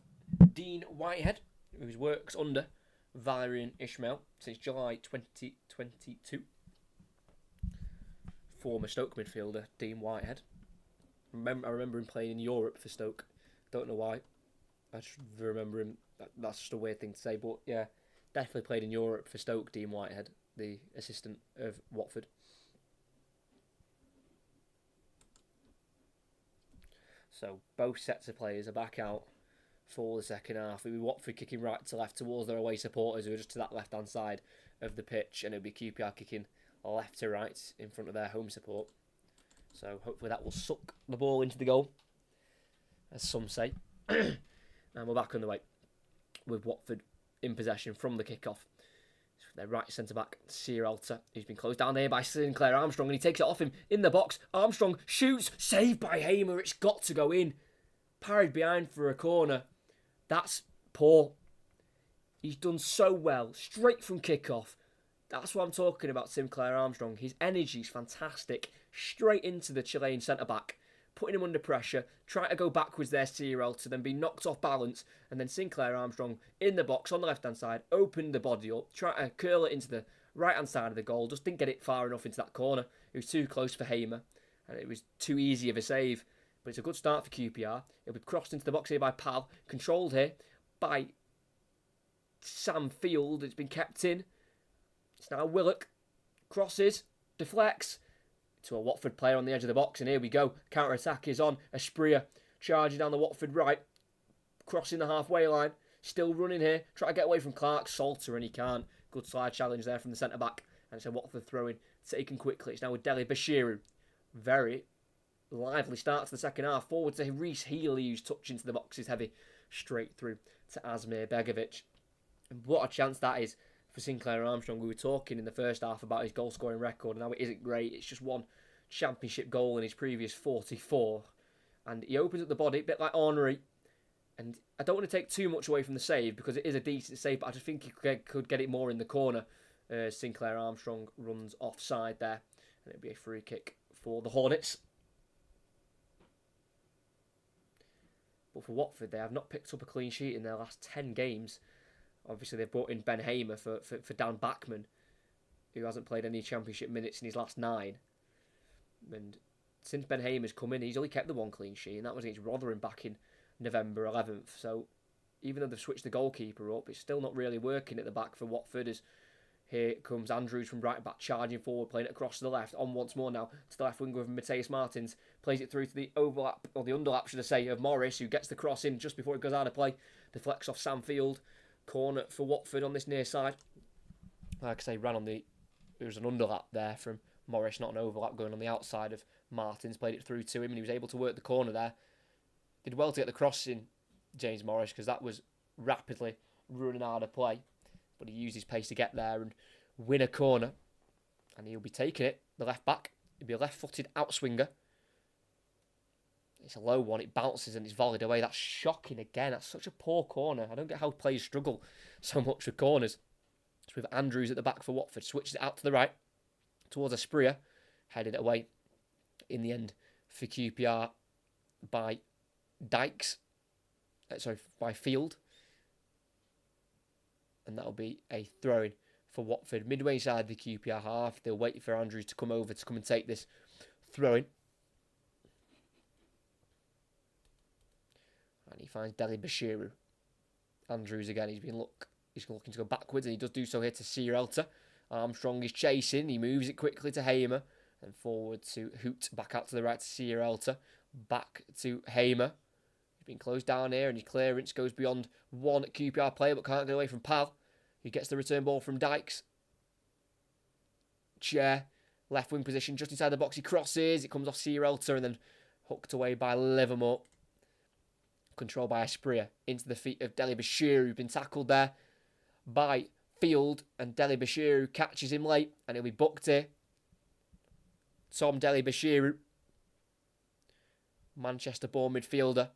Dean Whitehead, who works under Valérien Ismaël since July 2022. Former Stoke midfielder Dean Whitehead. I remember him playing in Europe for Stoke. Don't know why. I just remember him. That's just a weird thing to say, but yeah, definitely played in Europe for Stoke. Dean Whitehead, the assistant of Watford. So both sets of players are back out for the second half. It'll be Watford kicking right to left towards their away supporters who are just to that left-hand side of the pitch, and it'll be QPR kicking left to right in front of their home support. So hopefully that will suck the ball into the goal, as some say. And we're back on the way with Watford in possession from the kick-off. Their right centre-back, Sierralta, who's been closed down here by Sinclair Armstrong, and he takes it off him in the box. Armstrong shoots, saved by Hamer. It's got to go in. Parried behind for a corner. That's poor. He's done so well, straight from kick-off. That's what I'm talking about, Sinclair Armstrong. His energy's fantastic. Straight into the Chilean centre-back, putting him under pressure, trying to go backwards there, Sierralta, then be knocked off balance, and then Sinclair Armstrong in the box on the left-hand side, opened the body up, trying to curl it into the right-hand side of the goal, just didn't get it far enough into that corner. It was too close for Hamer, and it was too easy of a save. But it's a good start for QPR. It'll be crossed into the box here by Pal, controlled here by Sam Field. It's been kept in. It's now Willock, crosses, deflects, to a Watford player on the edge of the box, and here we go. Counter-attack is on. Asprilla charging down the Watford right, crossing the halfway line, still running here, trying to get away from Clark, Salter, and he can't. Good slide challenge there from the centre-back, and it's a Watford throw-in, taken quickly. It's now with Deli Bashiru. Very lively start to the second half. Forward to Reece Healy, who's touching to the box is heavy, straight through to Asmir Begovic. And what a chance that is for Sinclair Armstrong. We were talking in the first half about his goal scoring record, and now it isn't great. It's just one championship goal in his previous 44. And he opens up the body, a bit like Henry. And I don't want to take too much away from the save because it is a decent save, but I just think he could get it more in the corner. Sinclair Armstrong runs offside there, and it'll be a free kick for the Hornets. But for Watford, they have not picked up a clean sheet in their last 10 games. Obviously, they've brought in Ben Hamer for Dan Bachman, who hasn't played any championship minutes in his last 9. And since Ben Hamer's come in, he's only kept the one clean sheet, and that was against Rotherham back in November 11th. So even though they've switched the goalkeeper up, it's still not really working at the back for Watford. As here comes Andrews from right back, charging forward, playing it across to the left. On once more now to the left wing with Mateus Martins. Plays it through to the overlap, or the underlap, should I say, of Morris, who gets the cross in just before it goes out of play. Deflects off Sam Field. Corner for Watford on this near side. Like I say, there was an underlap there from Morris, not an overlap, going on the outside of Martins. Played it through to him, and he was able to work the corner there. Did well to get the cross in, James Morris, because that was rapidly running out of play. But he used his pace to get there and win a corner. And he'll be taking it, the left back. He'll be a left-footed outswinger. It's a low one, it bounces and it's volleyed away. That's shocking again. That's such a poor corner. I don't get how players struggle so much with corners. It's with Andrews at the back for Watford. Switches it out to the right towards Asprilla. Headed it away in the end for QPR by by Field. And that'll be a throw-in for Watford. Midway side the QPR half. They'll wait for Andrews to come over to come and take this throw-in. And he finds Deli Bashiru. Andrews again, he's looking to go backwards, and he does do so here to Sierralta. Armstrong is chasing, he moves it quickly to Hamer. And forward to Hoot, back out to the right to Sierralta. Back to Hamer. He's been closed down here, and his clearance goes beyond one QPR player, but can't get away from Pal. He gets the return ball from Dykes. Chair, left wing position, just inside the box, he crosses, it comes off Sierralta, and then hooked away by Livermore. Controlled by Asprilla into the feet of Deli Bashiru, who's been tackled there by Field, and Deli Bashiru catches him late, and he'll be booked here. Tom Deli Bashiru, Manchester-born midfielder,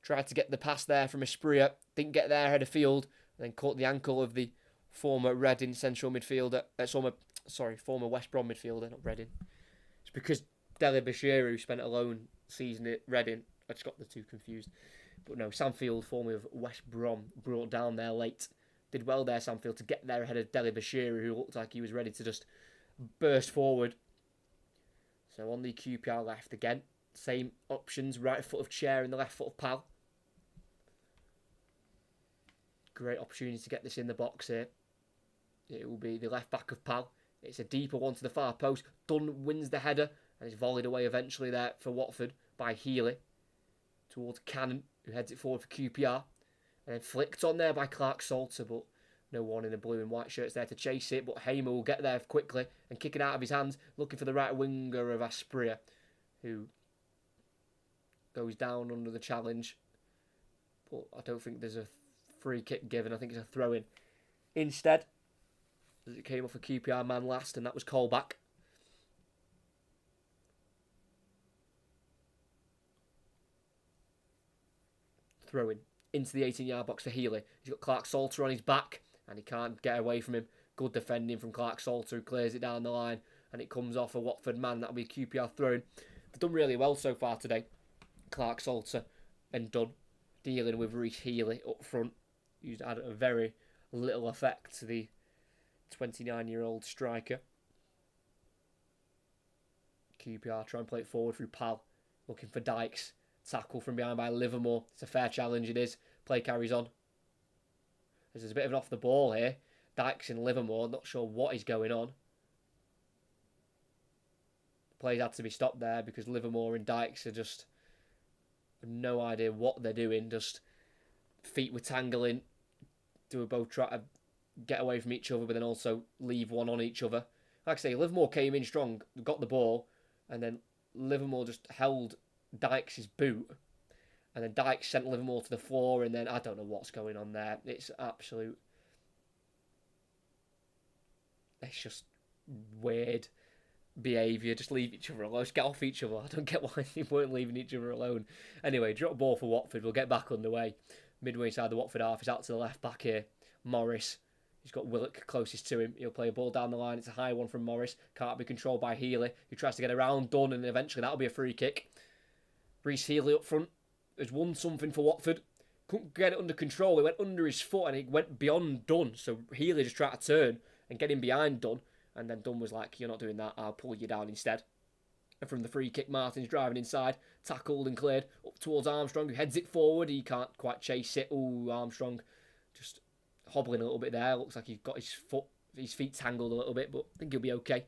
tried to get the pass there from Asprilla, didn't get there ahead of Field, and then caught the ankle of the former Reading central midfielder, former West Brom midfielder, not Reading. It's because Deli Bashiru spent a loan season at Reading. I just got the two confused. But no, Sam Field, formerly of West Brom, brought down there late. Did well there, Sam Field, to get there ahead of Deli Bashiru, who looked like he was ready to just burst forward. So on the QPR left again, same options, right foot of Chair and the left foot of Pal. Great opportunity to get this in the box here. It will be the left back of Pal. It's a deeper one to the far post. Dunn wins the header, and it's volleyed away eventually there for Watford by Healy. Towards Cannon, who heads it forward for QPR. And then flicked on there by Clark Salter, but no one in the blue and white shirts there to chase it. But Hamer will get there quickly and kick it out of his hands, looking for the right winger of Asprilla, who goes down under the challenge. But I don't think there's a free kick given. I think it's a throw-in. Instead, as it came off a QPR man last, and that was Colback. Throw-in into the 18-yard box for Healy. He's got Clark Salter on his back, and he can't get away from him. Good defending from Clark Salter, who clears it down the line, and it comes off a Watford man. That'll be a QPR throw-in. They've done really well so far today. Clark Salter and Dunn dealing with Reece Healy up front. He's had a very little effect to the 29-year-old striker. QPR try and play it forward through Pal, looking for Dykes. Tackle from behind by Livermore. It's a fair challenge, it is. Play carries on. There's a bit of an off the ball here. Dykes and Livermore, not sure what is going on. The play had to be stopped there because Livermore and Dykes are just no idea what they're doing. Just feet were tangling. They were both trying to get away from each other, but then also leave one on each other. Like I say, Livermore came in strong, got the ball, and then Livermore just held Dykes' boot, and then Dykes sent Livermore to the floor, and then I don't know what's going on there. It's absolute... It's just weird behaviour. Just leave each other alone. Just get off each other. I don't get why they weren't leaving each other alone. Anyway, drop ball for Watford. We'll get back underway. Midway inside the Watford half. He's out to the left back here. Morris. He's got Willock closest to him. He'll play a ball down the line. It's a high one from Morris. Can't be controlled by Healy, who tries to get around Dunn, and eventually that'll be a free kick. Reece Healy up front has won something for Watford. Couldn't get it under control. It went under his foot and it went beyond Dunn. So Healy just tried to turn and get him behind Dunn. And then Dunn was like, "You're not doing that. I'll pull you down instead." And from the free kick, Martin's driving inside. Tackled and cleared up towards Armstrong, who heads it forward. He can't quite chase it. Ooh, Armstrong just hobbling a little bit there. Looks like he's got his feet tangled a little bit, but I think he'll be okay.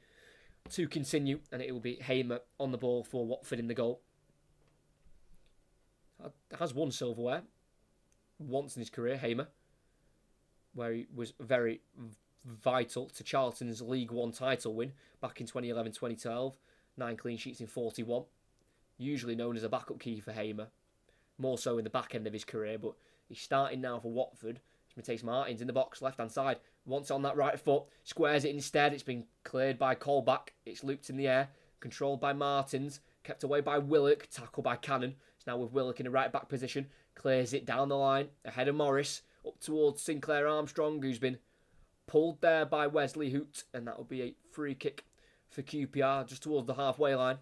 To continue, and it will be Hamer on the ball for Watford in the goal. Has won silverware once in his career, Hamer, where he was very vital to Charlton's League One title win back in 2011-2012. 9 clean sheets in 41. Usually known as a backup keeper, Hamer. More so in the back end of his career, but he's starting now for Watford. Matthias Martins in the box, left-hand side. Wants on that right foot. Squares it instead. It's been cleared by Colback. It's looped in the air. Controlled by Martins. Kept away by Willock. Tackled by Cannon. It's now with Willock in a right-back position. Clears it down the line. Ahead of Morris. Up towards Sinclair Armstrong, who's been pulled there by Wesley Hoot. And that will be a free kick for QPR just towards the halfway line.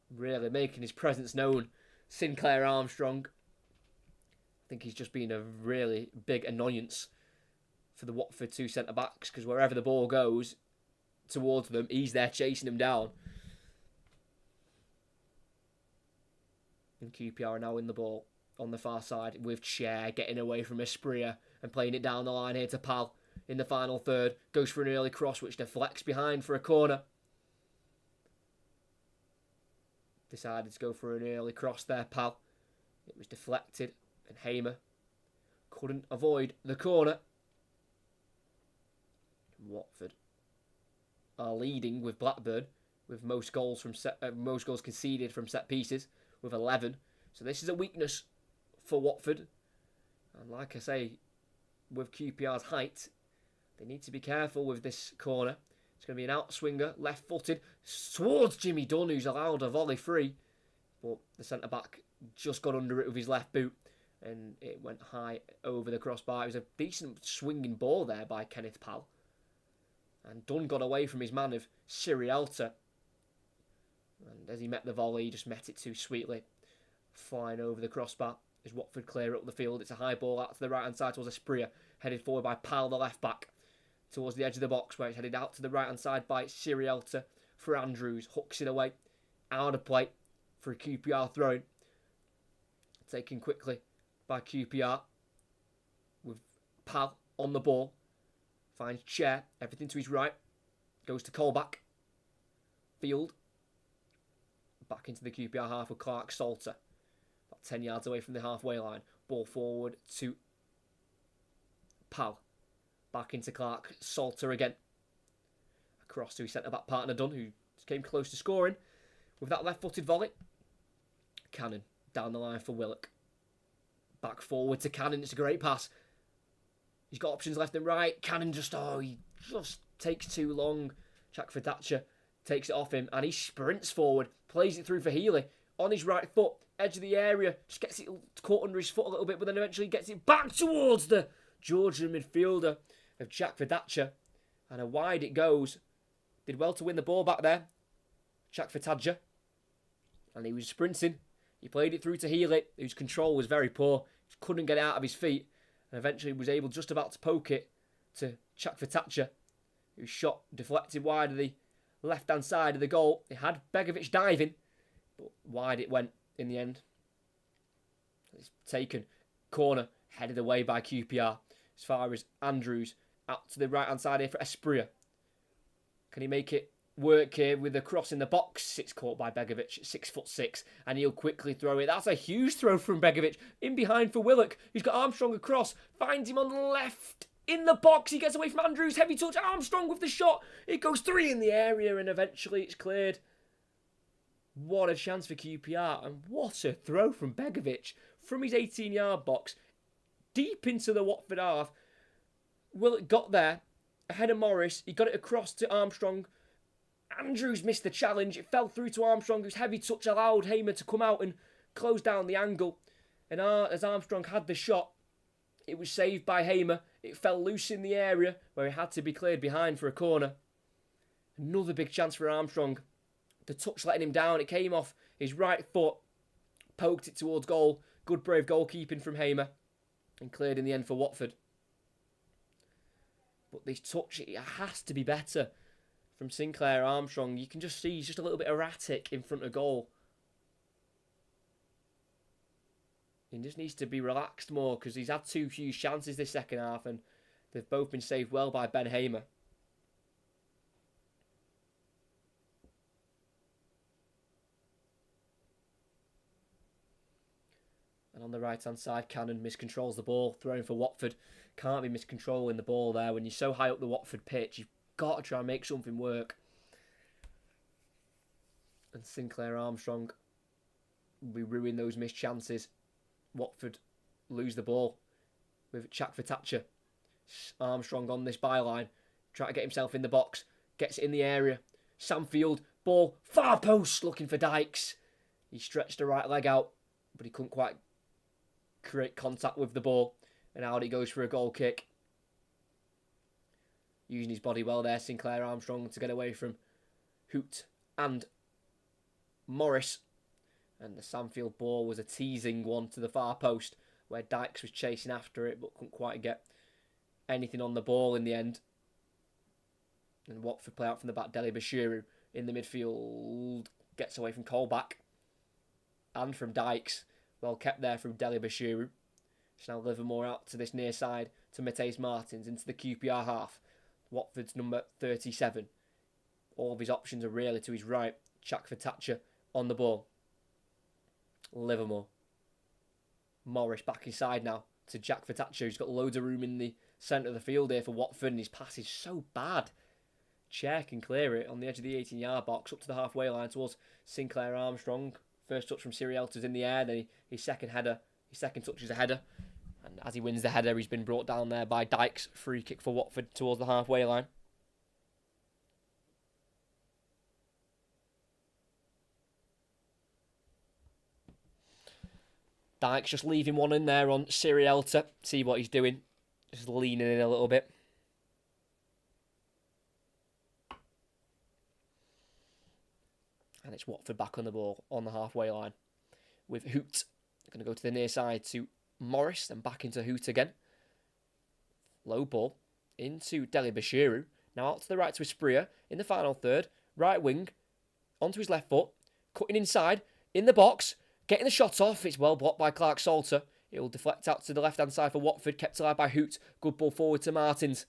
Really making his presence known. Sinclair Armstrong. I think he's just been a really big annoyance for the Watford 2 centre-backs, because wherever the ball goes towards them, he's there chasing them down. And QPR are now in the ball on the far side with Chair getting away from Espria and playing it down the line here to Pal in the final third. Goes for an early cross which deflects behind for a corner. Decided to go for an early cross there, Pal. It was deflected. And Hamer couldn't avoid the corner. Watford are leading with Blackburn with most goals conceded from set pieces with 11. So this is a weakness for Watford. And like I say, with QPR's height, they need to be careful with this corner. It's going to be an outswinger, left-footed, towards Jimmy Dunn, who's allowed a volley free. But the centre-back just got under it with his left boot. And it went high over the crossbar. It was a decent swinging ball there by Kenneth Pal. And Dunn got away from his man of Sirialta. And as he met the volley, he just met it too sweetly. Flying over the crossbar as Watford clear up the field. It's a high ball out to the right-hand side towards Espria. Headed forward by Pal, the left-back. Towards the edge of the box, where it's headed out to the right-hand side by Sirialta for Andrews. Hooks it away. Out of play for a QPR throw-in. Taken quickly by QPR with Pal on the ball. Finds Chair, everything to his right. Goes to Colback. Field. Back into the QPR half with Clark Salter. About 10 yards away from the halfway line. Ball forward to Pal. Back into Clark Salter again. Across to his centre-back partner Dunn, who came close to scoring with that left-footed volley. Cannon down the line for Willock. Back forward to Cannon. It's a great pass. He's got options left and right. Cannon he just takes too long. Shackford Thatcher takes it off him and he sprints forward. Plays it through for Healy. On his right foot. Edge of the area. Just gets it caught under his foot a little bit, but then eventually gets it back towards the Georgian midfielder of Shackford Thatcher. And how wide it goes. Did well to win the ball back there. Shackford Thatcher. And he was sprinting. He played it through to Healy, whose control was very poor. He couldn't get it out of his feet. And eventually was able just about to poke it to Shackford Thatcher, whose shot deflected wide of the left-hand side of the goal. It had Begovic diving, but wide it went in the end. It's taken. Corner headed away by QPR. As far as Andrews out to the right-hand side here for Espria. Can he make it work here with a cross in the box? It's caught by Begovic, 6'6", and he'll quickly throw it. That's a huge throw from Begovic. In behind for Willock. He's got Armstrong across. Finds him on the left in the box. He gets away from Andrews. Heavy touch. Armstrong with the shot. It goes 3 in the area and eventually it's cleared. What a chance for QPR. And what a throw from Begovic from his 18-yard box. Deep into the Watford half. Willett got there. Ahead of Morris. He got it across to Armstrong. Andrews missed the challenge. It fell through to Armstrong, whose heavy touch allowed Hamer to come out and close down the angle. And as Armstrong had the shot, it was saved by Hamer. It fell loose in the area where it had to be cleared behind for a corner. Another big chance for Armstrong. The touch letting him down. It came off his right foot. Poked it towards goal. Good brave goalkeeping from Hamer. And cleared in the end for Watford. But this touch, it has to be better from Sinclair Armstrong. You can just see he's just a little bit erratic in front of goal. He just needs to be relaxed more because he's had 2 huge chances this second half and they've both been saved well by Ben Hamer. And on the right-hand side, Cannon miscontrols the ball, throwing for Watford. Can't be miscontrolling the ball there. When you're so high up the Watford pitch, you've got to try and make something work. And Sinclair Armstrong will ruin those missed chances. Watford lose the ball with Chak for Thatcher. Armstrong on this byline, trying to get himself in the box. Gets it in the area. Samfield, ball, far post, looking for Dykes. He stretched the right leg out, but he couldn't quite create contact with the ball. And out he goes for a goal kick. Using his body well there, Sinclair Armstrong, to get away from Hoot and Morris. And the Samfield ball was a teasing one to the far post, where Dykes was chasing after it, but couldn't quite get anything on the ball in the end. And Watford play out from the back. Dele Bashiru in the midfield gets away from Colback and from Dykes. Well kept there from Dele Bashiru. So now Livermore out to this near side to Mateus Martins into the QPR half. Watford's number 37. All of his options are really to his right. Chak for Thatcher on the ball. Livermore. Morris back inside now to Jack for Thatcher, who's got loads of room in the centre of the field here for Watford, and his pass is so bad. Chair can clear it on the edge of the 18-yard box up to the halfway line towards Sinclair Armstrong. First touch from Sirielta's in the air, then his second touch is a header. And as he wins the header, he's been brought down there by Dykes. Free kick for Watford towards the halfway line. Dykes just leaving one in there on Sirielta. See what he's doing. Just leaning in a little bit. And it's Watford back on the ball on the halfway line. With Hoot. Going to go to the near side to Morris. Then back into Hoot again. Low ball. Into Dele Bashiru. Now out to the right to Espria. In the final third. Right wing. Onto his left foot. Cutting inside. In the box. Getting the shot off. It's well blocked by Clark Salter. It will deflect out to the left-hand side for Watford. Kept alive by Hoot. Good ball forward to Martins.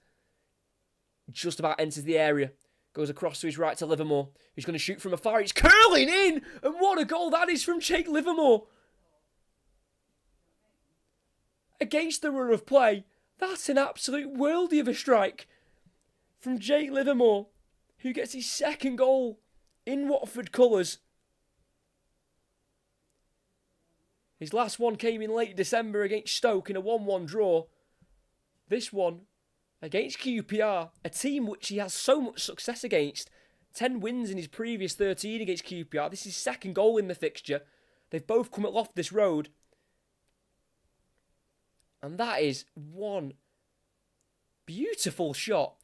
Just about enters the area. Goes across to his right to Livermore. Who's going to shoot from afar. It's curling in! And what a goal that is from Jake Livermore. Against the run of play. That's an absolute worldie of a strike. From Jake Livermore. Who gets his second goal in Watford colours. His last one came in late December against Stoke in a 1-1 draw. This one against QPR, a team which he has so much success against. 10 wins in his previous 13 against QPR. This is his second goal in the fixture. They've both come at Loftus Road. And that is one beautiful shot.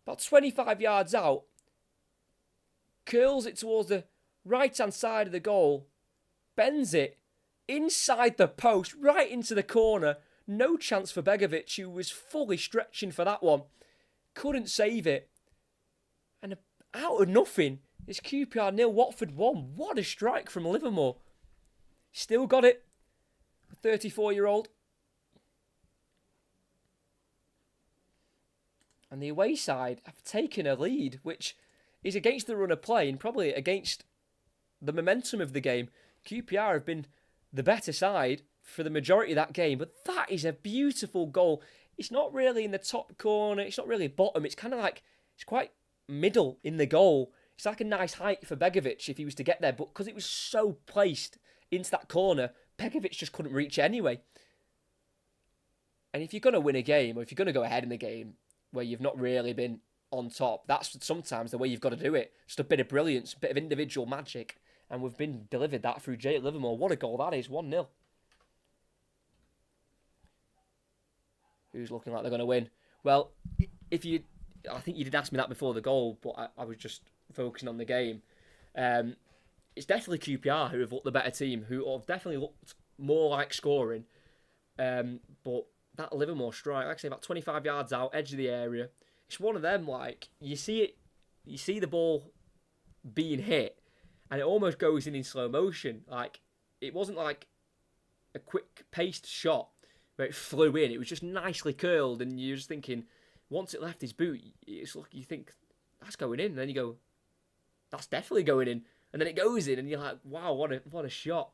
About 25 yards out. Curls it towards the right-hand side of the goal. Bends it. Inside the post, right into the corner. No chance for Begovic, who was fully stretching for that one. Couldn't save it. And out of nothing, it's QPR 0, Watford 1. What a strike from Livermore. Still got it. The 34-year-old. And the away side have taken a lead, which is against the run of play and probably against the momentum of the game. QPR have been the better side for the majority of that game, but that is a beautiful goal. it's not really in the top corner. It's not really bottom. It's kind of like, it's quite middle in the goal. It's like a nice height for Begovic if he was to get there. But because it was so placed into that corner, Begovic just couldn't reach it anyway. And if you're going to win a game, or if you're going to go ahead in a game where you've not really been on top, that's sometimes the way you've got to do it. Just a bit of brilliance, a bit of individual magic. And we've been delivered that through Jake Livermore. What a goal that is, 1-0. Who's looking like they're going to win? Well, I think you did ask me that before the goal, but I was just focusing on the game. It's definitely QPR who have looked the better team, who have definitely looked more like scoring. But that Livermore strike, like I say, about 25 yards out, edge of the area. It's one of them, like, you see the ball being hit, and it almost goes in slow motion. Like, it wasn't like a quick-paced shot where it flew in. It was just nicely curled, and you're just thinking, once it left his boot, it's like you think, that's going in. And then you go, that's definitely going in. And then it goes in, and you're like, wow, what a shot.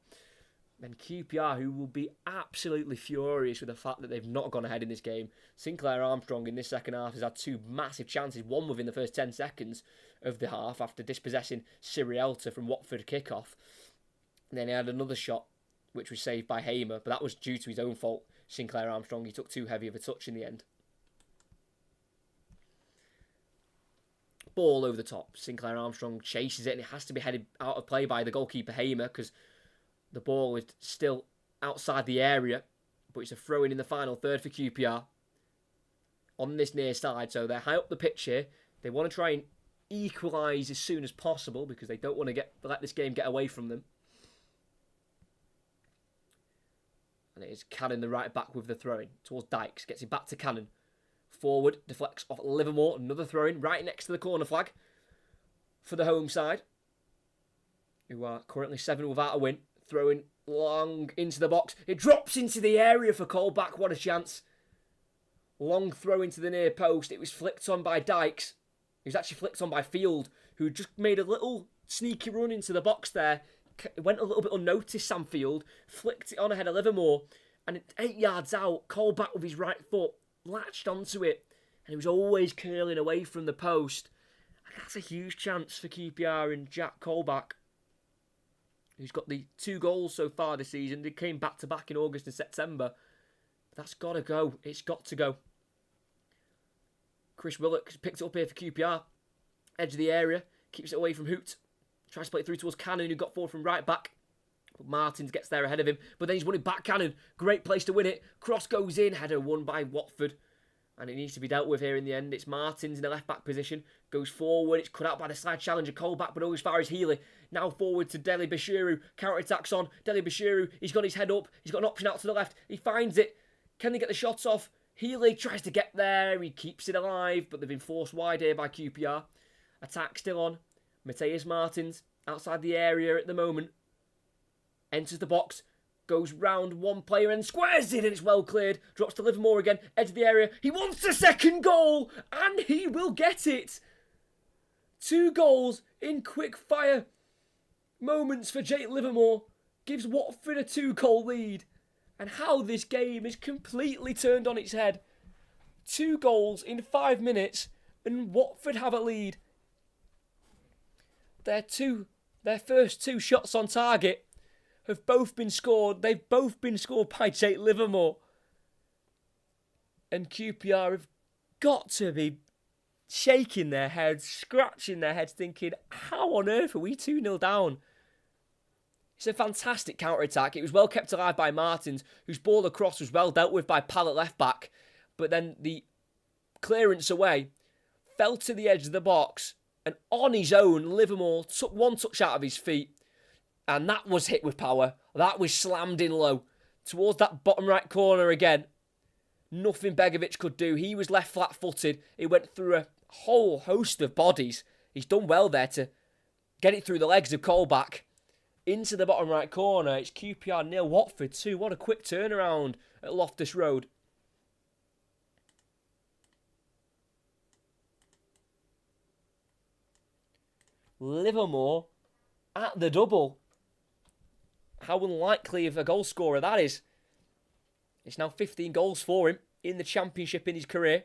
And QPR, who will be absolutely furious with the fact that they've not gone ahead in this game. Sinclair Armstrong in this second half has had two massive chances, one within the first 10 seconds of the half after dispossessing Sirielta from Watford kickoff. And then he had another shot, which was saved by Hamer, but that was due to his own fault. Sinclair Armstrong, he took too heavy of a touch in the end. Ball over the top. Sinclair Armstrong chases it, and it has to be headed out of play by the goalkeeper Hamer, because the ball is still outside the area, but it's a throw-in the final third for QPR on this near side. So they're high up the pitch here. They want to try and equalise as soon as possible because they don't want to let this game get away from them. And it is Cannon, the right back, with the throw-in towards Dykes. Gets it back to Cannon. Forward, deflects off Livermore. Another throw-in right next to the corner flag for the home side, who are currently 7 without a win. Throwing long into the box. It drops into the area for Colback. What a chance. Long throw into the near post. It was flicked on by Dykes. It was actually flicked on by Field, who just made a little sneaky run into the box there. It went a little bit unnoticed, Sam Field. Flicked it on ahead of Livermore. And 8 yards out, Colback with his right foot latched onto it. And he was always curling away from the post. And that's a huge chance for QPR and Jack Colback, who's got the 2 goals so far this season. They came back-to-back in August and September. That's got to go. It's got to go. Chris Willock picked it up here for QPR. Edge of the area. Keeps it away from Hoot. Tries to play it through towards Cannon, who got forward from right back. But Martins gets there ahead of him. But then he's won it back, Cannon. Great place to win it. Cross goes in. Header won by Watford. And it needs to be dealt with here in the end. It's Martins in the left-back position. Goes forward. It's cut out by the side challenger, Colback, but always far as Healy. Now forward to Deli Bashiru. Counter-attacks on. Deli Bashiru, he's got his head up. He's got an option out to the left. He finds it. Can they get the shots off? Healy tries to get there. He keeps it alive, but they've been forced wide here by QPR. Attack still on. Mateus Martins outside the area at the moment. Enters the box. Goes round one player and squares it, and it's well cleared. Drops to Livermore again, edge of the area. He wants a second goal, and he will get it. 2 goals in quick fire moments for Jake Livermore. Gives Watford a 2-goal lead. And how this game is completely turned on its head. 2 goals in 5 minutes, and Watford have a lead. Their first 2 shots on target have both been scored. They've both been scored by Jake Livermore. And QPR have got to be shaking their heads, scratching their heads, thinking, how on earth are we 2-0 down? It's a fantastic counter-attack. It was well kept alive by Martins, whose ball across was well dealt with by Pal at left-back. But then the clearance away fell to the edge of the box, and on his own, Livermore took 1 touch out of his feet. And that was hit with power. That was slammed in low. Towards that bottom right corner again. Nothing Begovic could do. He was left flat-footed. It went through a whole host of bodies. He's done well there to get it through the legs of Colback. Into the bottom right corner. It's QPR 0, Watford 2. What a quick turnaround at Loftus Road. Livermore at the double. How unlikely of a goal scorer that is. It's now 15 goals for him. in the Championship in his career.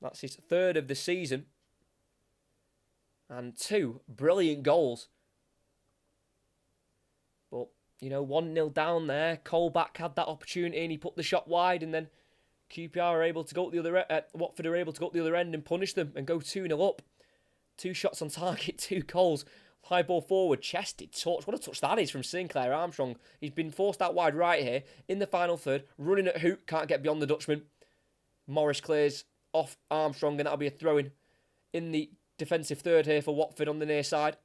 That's his 3rd of the season. And 2 brilliant goals. But, 1-0 down there. Colback had that opportunity and he put the shot wide, and then QPR are able to go up the other Watford are able to go up the other end and punish them and go 2-0 up. 2 shots on target, 2 goals. High ball forward, chested touch. What a touch that is from Sinclair Armstrong. He's been forced out wide right here in the final third. Running at hoot, can't get beyond the Dutchman. Morris clears off Armstrong, and that'll be a throw-in in the defensive third here for Watford on the near side.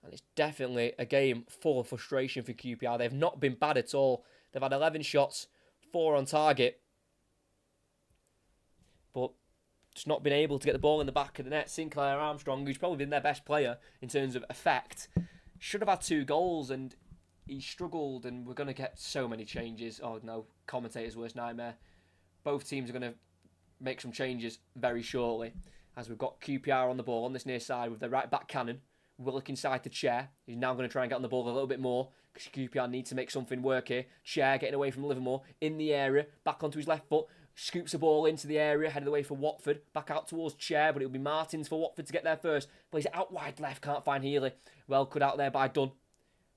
And it's definitely a game full of frustration for QPR. They've not been bad at all. They've had 11 shots, 4 on target. But just not been able to get the ball in the back of the net. Sinclair Armstrong, who's probably been their best player in terms of effect, should have had 2 goals, and he struggled, and we're going to get so many changes. Oh no, commentator's worst nightmare. Both teams are going to make some changes very shortly, as we've got QPR on the ball on this near side with their right back Cannon. Willock inside to Chair. He's now going to try and get on the ball a little bit more, because QPR need to make something work here. Chair getting away from Livermore in the area, back onto his left foot. Scoops the ball into the area, headed away for Watford. Back out towards Chair, but it'll be Martins for Watford to get there first. Plays it out wide left, can't find Healy. Well cut out there by Dunn.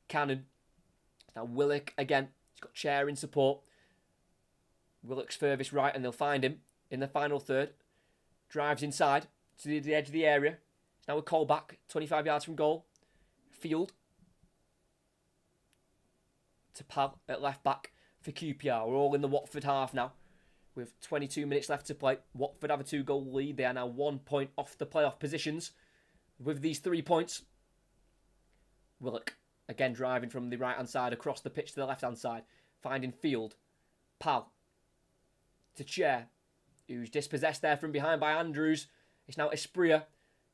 Cannon. Now Willock again. He's got Chair in support. Willock's furthest right, and they'll find him in the final third. Drives inside to the edge of the area. It's now a call back, 25 yards from goal. Field. To Pal at left back for QPR. We're all in the Watford half now, with 22 minutes left to play. Watford have a 2-goal lead. They are now 1 point off the playoff positions. With these 3 points, Willock again driving from the right-hand side across the pitch to the left-hand side. Finding Field. Pal. To Chair, who's dispossessed there from behind by Andrews. It's now Espria.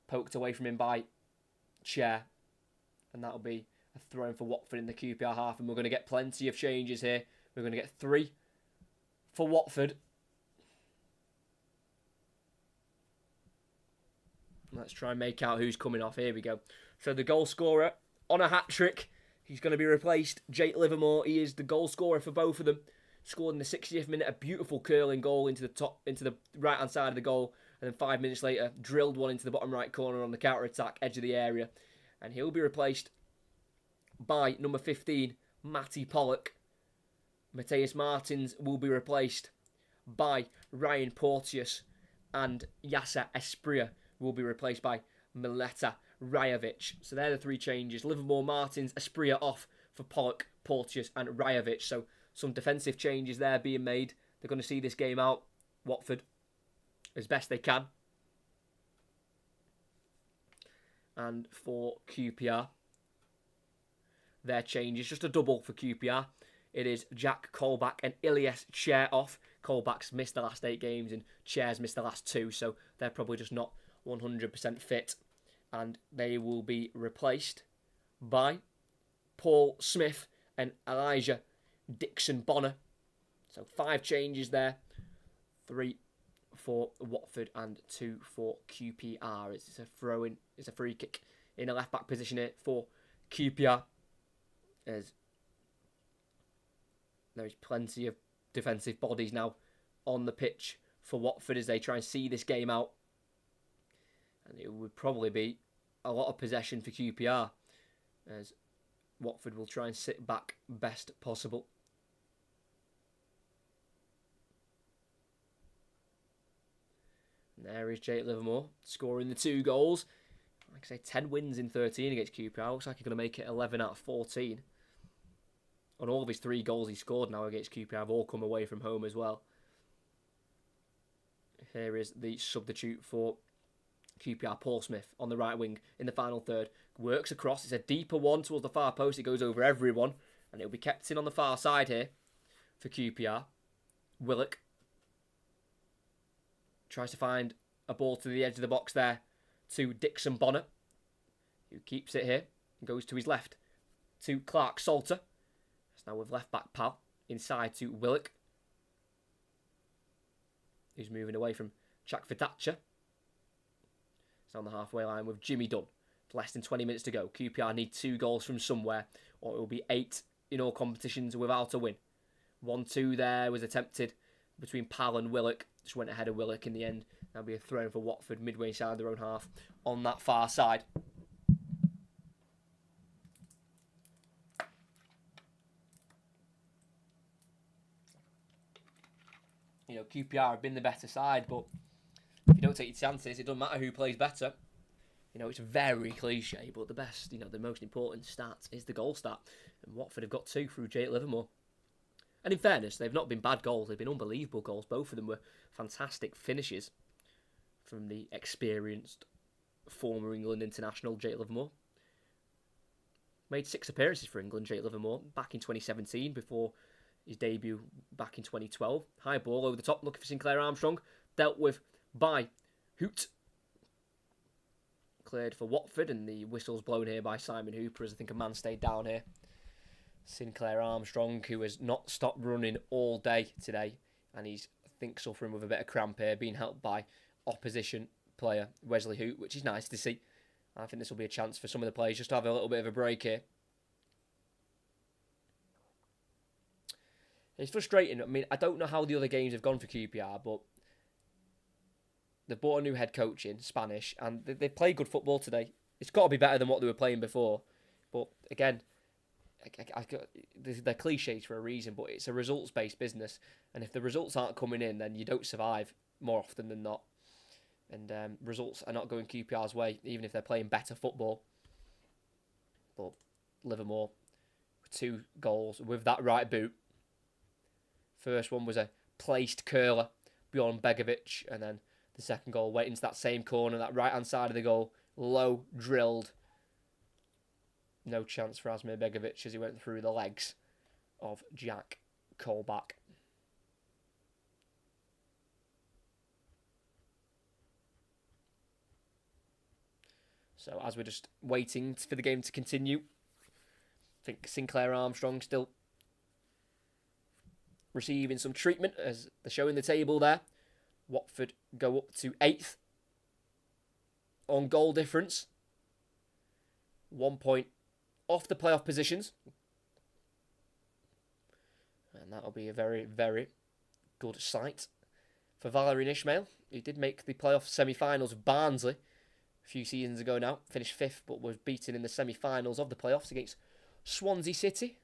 Poked away from him by Chair. And that'll be a throw-in for Watford in the QPR half. And we're going to get plenty of changes here. We're going to get 3 for Watford. Let's try and make out who's coming off. Here we go. So the goal scorer on a hat-trick. He's going to be replaced. Jake Livermore. He is the goal scorer for both of them. Scored in the 60th minute. A beautiful curling goal into the right-hand side of the goal. And then 5 minutes later, drilled one into the bottom right corner on the counter-attack, edge of the area. And he'll be replaced by number 15, Matty Pollock. Mateus Martins will be replaced by Ryan Porteous. And Yasser Espria will be replaced by Mileta Rajovic. So they're the 3 changes. Livermore, Martins, Espria off for Pollock, Porteous and Rajovic. So some defensive changes there being made. They're going to see this game out, Watford, as best they can. And for QPR, their changes, just a double for QPR. It is Jack Colback and Ilyas Chair off. Colback's missed the last 8 games and Chair's missed the last 2, so they're probably just not 100% fit. And they will be replaced by Paul Smith and Elijah Dixon-Bonner. So 5 changes there. 3 for Watford and 2 for QPR. It's a throw-in. It's a free kick in a left-back position here for QPR. As there's plenty of defensive bodies now on the pitch for Watford as they try and see this game out. And it would probably be a lot of possession for QPR, as Watford will try and sit back best possible. And there is Jake Livermore scoring the 2 goals. Like I say, 10 wins in 13 against QPR. Looks like he's going to make it 11 out of 14. And all of his 3 goals he scored now against QPR have all come away from home as well. Here is the substitute for QPR, Paul Smith, on the right wing in the final third. Works across. It's a deeper one towards the far post. It goes over everyone. And it'll be kept in on the far side here for QPR. Willock tries to find a ball to the edge of the box there to Dixon-Bonner, who keeps it here and goes to his left to Clark Salter. It's now with left back Pal inside to Willock, who's moving away from Chak Fitacha. It's on the halfway line with Jimmy Dunn. Less than 20 minutes to go. QPR need 2 goals from somewhere, or it will be 8 in all competitions without a win. 1-2 there was attempted between Pal and Willock. Just went ahead of Willock in the end. That'll be a throw for Watford midway inside their own half on that far side. You know, QPR have been the better side, but if you don't take your chances, it doesn't matter who plays better. You know, it's very cliche, but the best, you know, the most important stat is the goal stat. And Watford have got 2 through Jake Livermore. And in fairness, they've not been bad goals. They've been unbelievable goals. Both of them were fantastic finishes from the experienced former England international, Jake Livermore. Made 6 appearances for England, Jake Livermore, back in 2017 before his debut back in 2012. High ball over the top, looking for Sinclair Armstrong. Dealt with by Hoot. Cleared for Watford, and the whistle's blown here by Simon Hooper as I think a man stayed down here. Sinclair Armstrong, who has not stopped running all day today, and he's, I think, suffering with a bit of cramp here, being helped by opposition player Wesley Hoot, which is nice to see. I think this will be a chance for some of the players just to have a little bit of a break here. It's frustrating. I mean, I don't know how the other games have gone for QPR, but they've brought a new head coach in, Spanish, and they play good football today. It's got to be better than what they were playing before. But again, they're cliches for a reason, but it's a results-based business. And if the results aren't coming in, then you don't survive more often than not. And results are not going QPR's way, even if they're playing better football. But Livermore, 2 goals with that right boot. First one was a placed curler beyond Begovic, and then the second goal went into that same corner, that right-hand side of the goal, low drilled. No chance for Asmir Begovic as he went through the legs of Jack Colback. So as we're just waiting for the game to continue, I think Sinclair Armstrong still receiving some treatment as they're showing the table there. Watford go up to 8th on goal difference. 1 point off the playoff positions. And that'll be a very, very good sight for Valérien Ismaël. He did make the playoff semi-finals of Barnsley a few seasons ago now. Finished 5th, but was beaten in the semi-finals of the playoffs against Swansea City.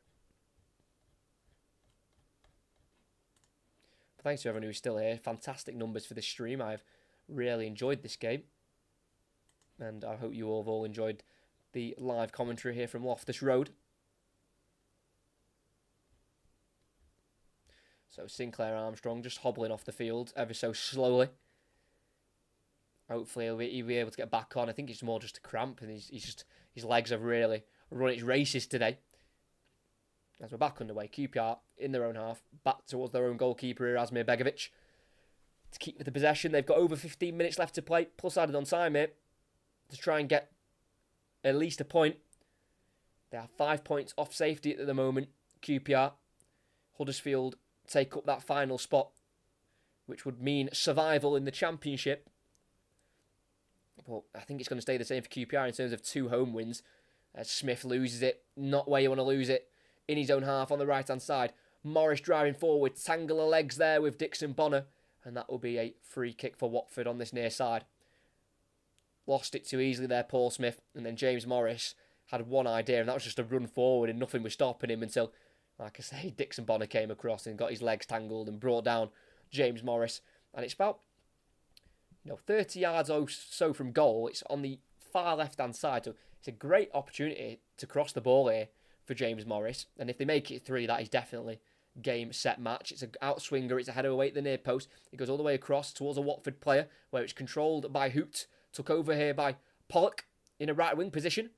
But thanks to everyone who's still here. Fantastic numbers for this stream. I've really enjoyed this game. And I hope you all have all enjoyed the live commentary here from Loftus Road. So Sinclair Armstrong just hobbling off the field ever so slowly. Hopefully he'll be able to get back on. I think it's more just a cramp, and his legs have really run its races today. As we're back underway, QPR in their own half, back towards their own goalkeeper here, Asmir Begovic. To keep with the possession, they've got over 15 minutes left to play, plus added on time here, to try and get at least a point. They are 5 points off safety at the moment, QPR. Huddersfield take up that final spot, which would mean survival in the Championship. But I think it's going to stay the same for QPR in terms of 2 home wins. As Smith loses it, not where you want to lose it, in his own half on the right-hand side. Morris driving forward, tangle of legs there with Dixon Bonner, and that will be a free kick for Watford on this near side. Lost it too easily there, Paul Smith, and then James Morris had one idea, and that was just a run forward, and nothing was stopping him until, like I say, Dixon Bonner came across and got his legs tangled and brought down James Morris. And it's about 30 yards or so from goal. It's on the far left-hand side, so it's a great opportunity to cross the ball here for James Morris. And if they make it 3, that is definitely game, set, match. It's an outswinger. It's a header away at the near post. It goes all the way across towards a Watford player, where it's controlled by Hoot. Took over here by Pollock in a right-wing position.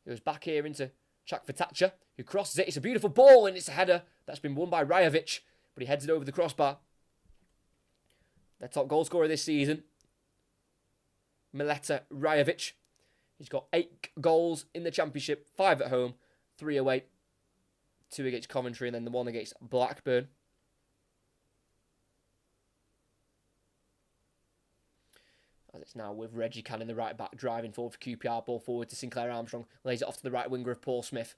It goes back here into Chakvatacha, who crosses it. It's a beautiful ball, and it's a header that's been won by Rajovic, but he heads it over the crossbar. Their top goal scorer this season, Mileta Rajovic. He's got 8 goals in the Championship, 5 at home, 3 away, 2 against Coventry, and then the 1 against Blackburn. As it's now with Reggie Cannon, the right back, driving forward for QPR, ball forward to Sinclair Armstrong, lays it off to the right winger of Paul Smith.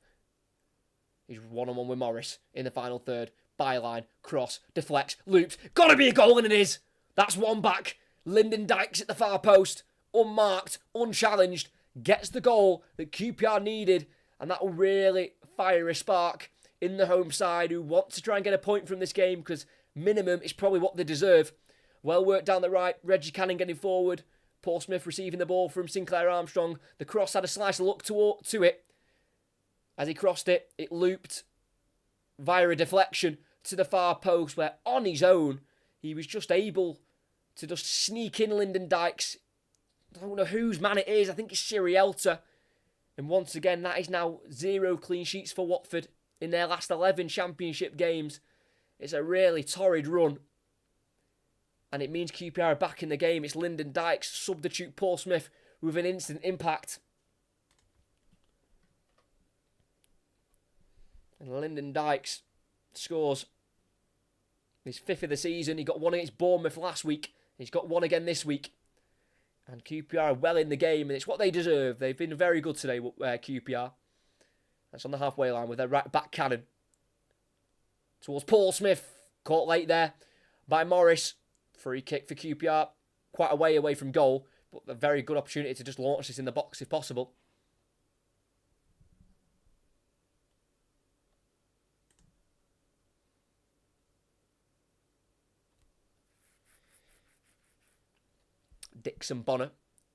He's one-on-one with Morris in the final third. byline, cross, deflects, loops. Gotta be a goal, and it is. That's one back. Lyndon Dykes at the far post, unmarked, unchallenged, gets the goal that QPR needed, and that will really fire a spark in the home side who want to try and get a point from this game because minimum is probably what they deserve. Well worked down the right, Reggie Cannon getting forward, Paul Smith receiving the ball from Sinclair Armstrong. The cross had a slice of luck to it. As he crossed it, it looped via a deflection to the far post where on his own he was just able to just sneak in Lyndon Dykes. I don't know whose man it is. I think it's Sirielta. And once again, that is now 0 clean sheets for Watford in their last 11 championship games. It's a really torrid run. And it means QPR are back in the game. It's Lyndon Dykes, substitute Paul Smith with an instant impact. And Lyndon Dykes scores his 5th of the season. He got one against Bournemouth last week. He's got one again this week. And QPR are well in the game, and it's what they deserve. They've been very good today, QPR. That's on the halfway line with their right back cannon. Towards Paul Smith. Caught late there by Morris. Free kick for QPR. Quite a way away from goal, but a very good opportunity to just launch this in the box if possible. Dixon Bonner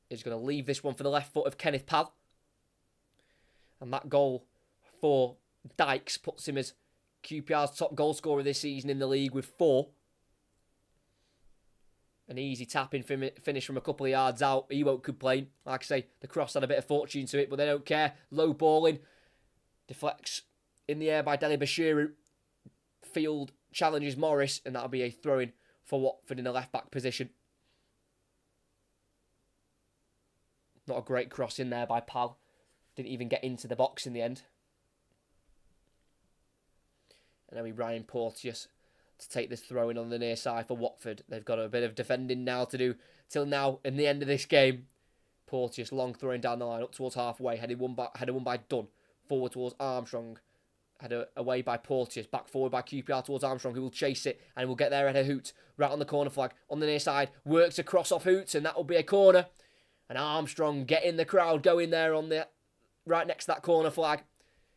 is going to leave this one for the left foot of Kenneth Pal. And that goal for Dykes puts him as QPR's top goal scorer this season in the league with 4. An easy tapping finish from a couple of yards out. He won't complain. Like I say, the cross had a bit of fortune to it, but they don't care. Low balling. Deflects in the air by Deli Bashiru. Field challenges Morris, and that'll be a throw-in for Watford in the left-back position. Not a great cross in there by Pal. Didn't even get into the box in the end. And then we Ryan Porteous to take this throw-in on the near side for Watford. They've got a bit of defending now to do till now in the end of this game. Porteous long throwing down the line up towards halfway. Headed one by Dunn. Forward towards Armstrong. Headed away by Porteous. Back forward by QPR towards Armstrong, who will chase it and will get there at a Hoot. Right on the corner flag. On the near side. Works across off Hoots, and that will be a corner. And Armstrong getting the crowd going there on the right next to that corner flag.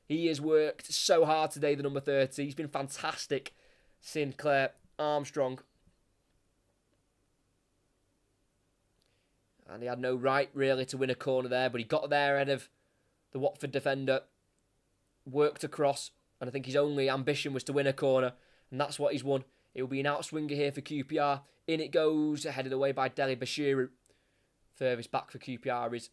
He has worked so hard today, the number 30. He's been fantastic, Sinclair Armstrong. And he had no right, really, to win a corner there, but he got there ahead of the Watford defender. Worked across, and I think his only ambition was to win a corner, and that's what he's won. It will be an outswinger here for QPR. In it goes, headed away by Deli Bashiru. Furthest back for QPR is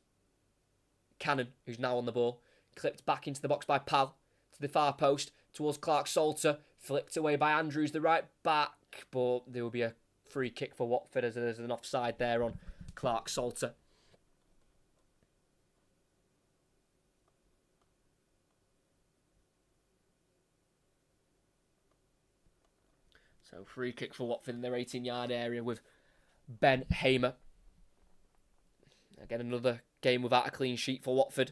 Cannon, who's now on the ball. Clipped back into the box by Pal. To the far post, towards Clark Salter. Flicked away by Andrews, the right back. But there will be a free kick for Watford as there's an offside there on Clark Salter. So free kick for Watford in their 18-yard area with Ben Hamer. Again, another game without a clean sheet for Watford.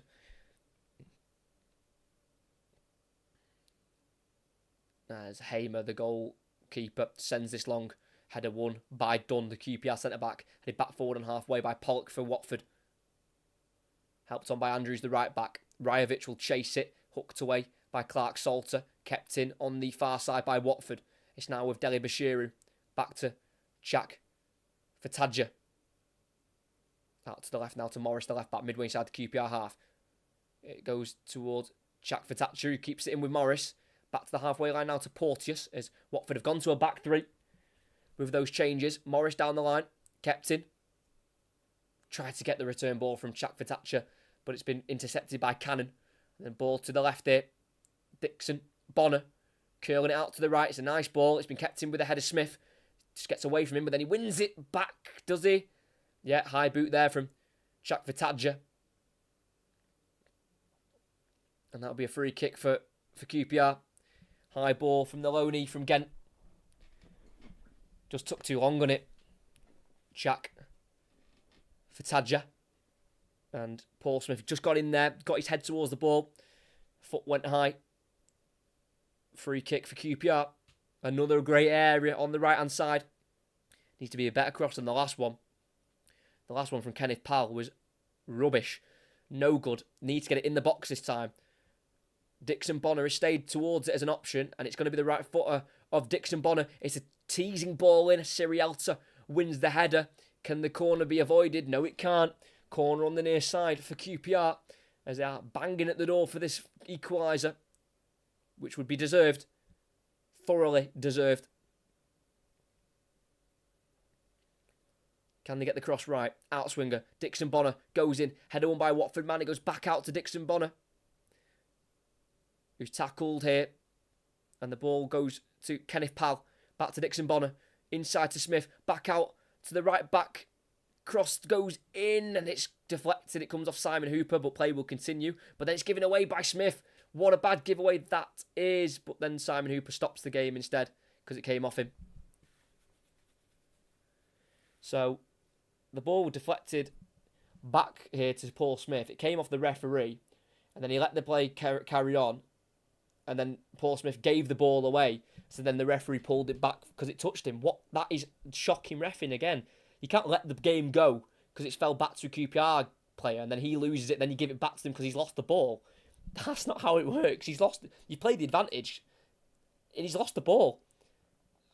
As Hamer, the goalkeeper, sends this long header won by Dunn, the QPR centre-back. Headed back forward and halfway by Pollock for Watford. Helped on by Andrews, the right-back. Rajovic will chase it. Hooked away by Clark Salter. Kept in on the far side by Watford. It's now with Deli Bashiru. Back to Chak for Tadja. Out to the left now to Morris, the left back, midway inside the QPR half. It goes towards Chak Fatacha, who keeps it in with Morris. Back to the halfway line now to Porteous, as Watford have gone to a back 3. With those changes, Morris down the line, kept in. Tried to get the return ball from Chak Fatacha, but it's been intercepted by Cannon. And then ball to the left here. Dixon, Bonner, curling it out to the right. It's a nice ball. It's been kept in with a header Smith. Just gets away from him, but then he wins it back, does he? Yeah, high boot there from Chak Fataja. And that'll be a free kick for QPR. High ball from the loanee from Ghent. Just took too long on it. Chak Fataja. And Paul Smith just got in there, got his head towards the ball. Foot went high. Free kick for QPR. Another great area on the right-hand side. Needs to be a better cross than the last one. The last one from Kenneth Powell was rubbish. No good. Needs to get it in the box this time. Dixon Bonner has stayed towards it as an option, and it's going to be the right footer of Dixon Bonner. It's a teasing ball in. Sirialta wins the header. Can the corner be avoided? No, it can't. Corner on the near side for QPR as they are banging at the door for this equaliser, which would be deserved. Thoroughly deserved. Can they get the cross right? Outswinger. Dixon Bonner goes in. Header won by Watford man. It goes back out to Dixon Bonner, who's tackled here. And the ball goes to Kenneth Powell. Back to Dixon Bonner. Inside to Smith. Back out to the right back. Cross goes in and it's deflected. It comes off Simon Hooper, but play will continue. But then it's given away by Smith. What a bad giveaway that is. But then Simon Hooper stops the game instead because it came off him. So the ball was deflected back here to Paul Smith. It came off the referee and then he let the play carry on. And then Paul Smith gave the ball away. So then the referee pulled it back because it touched him. That is shocking reffing again. You can't let the game go because it's fell back to a QPR player and then he loses it. Then you give it back to him because he's lost the ball. That's not how it works. You played the advantage and he's lost the ball.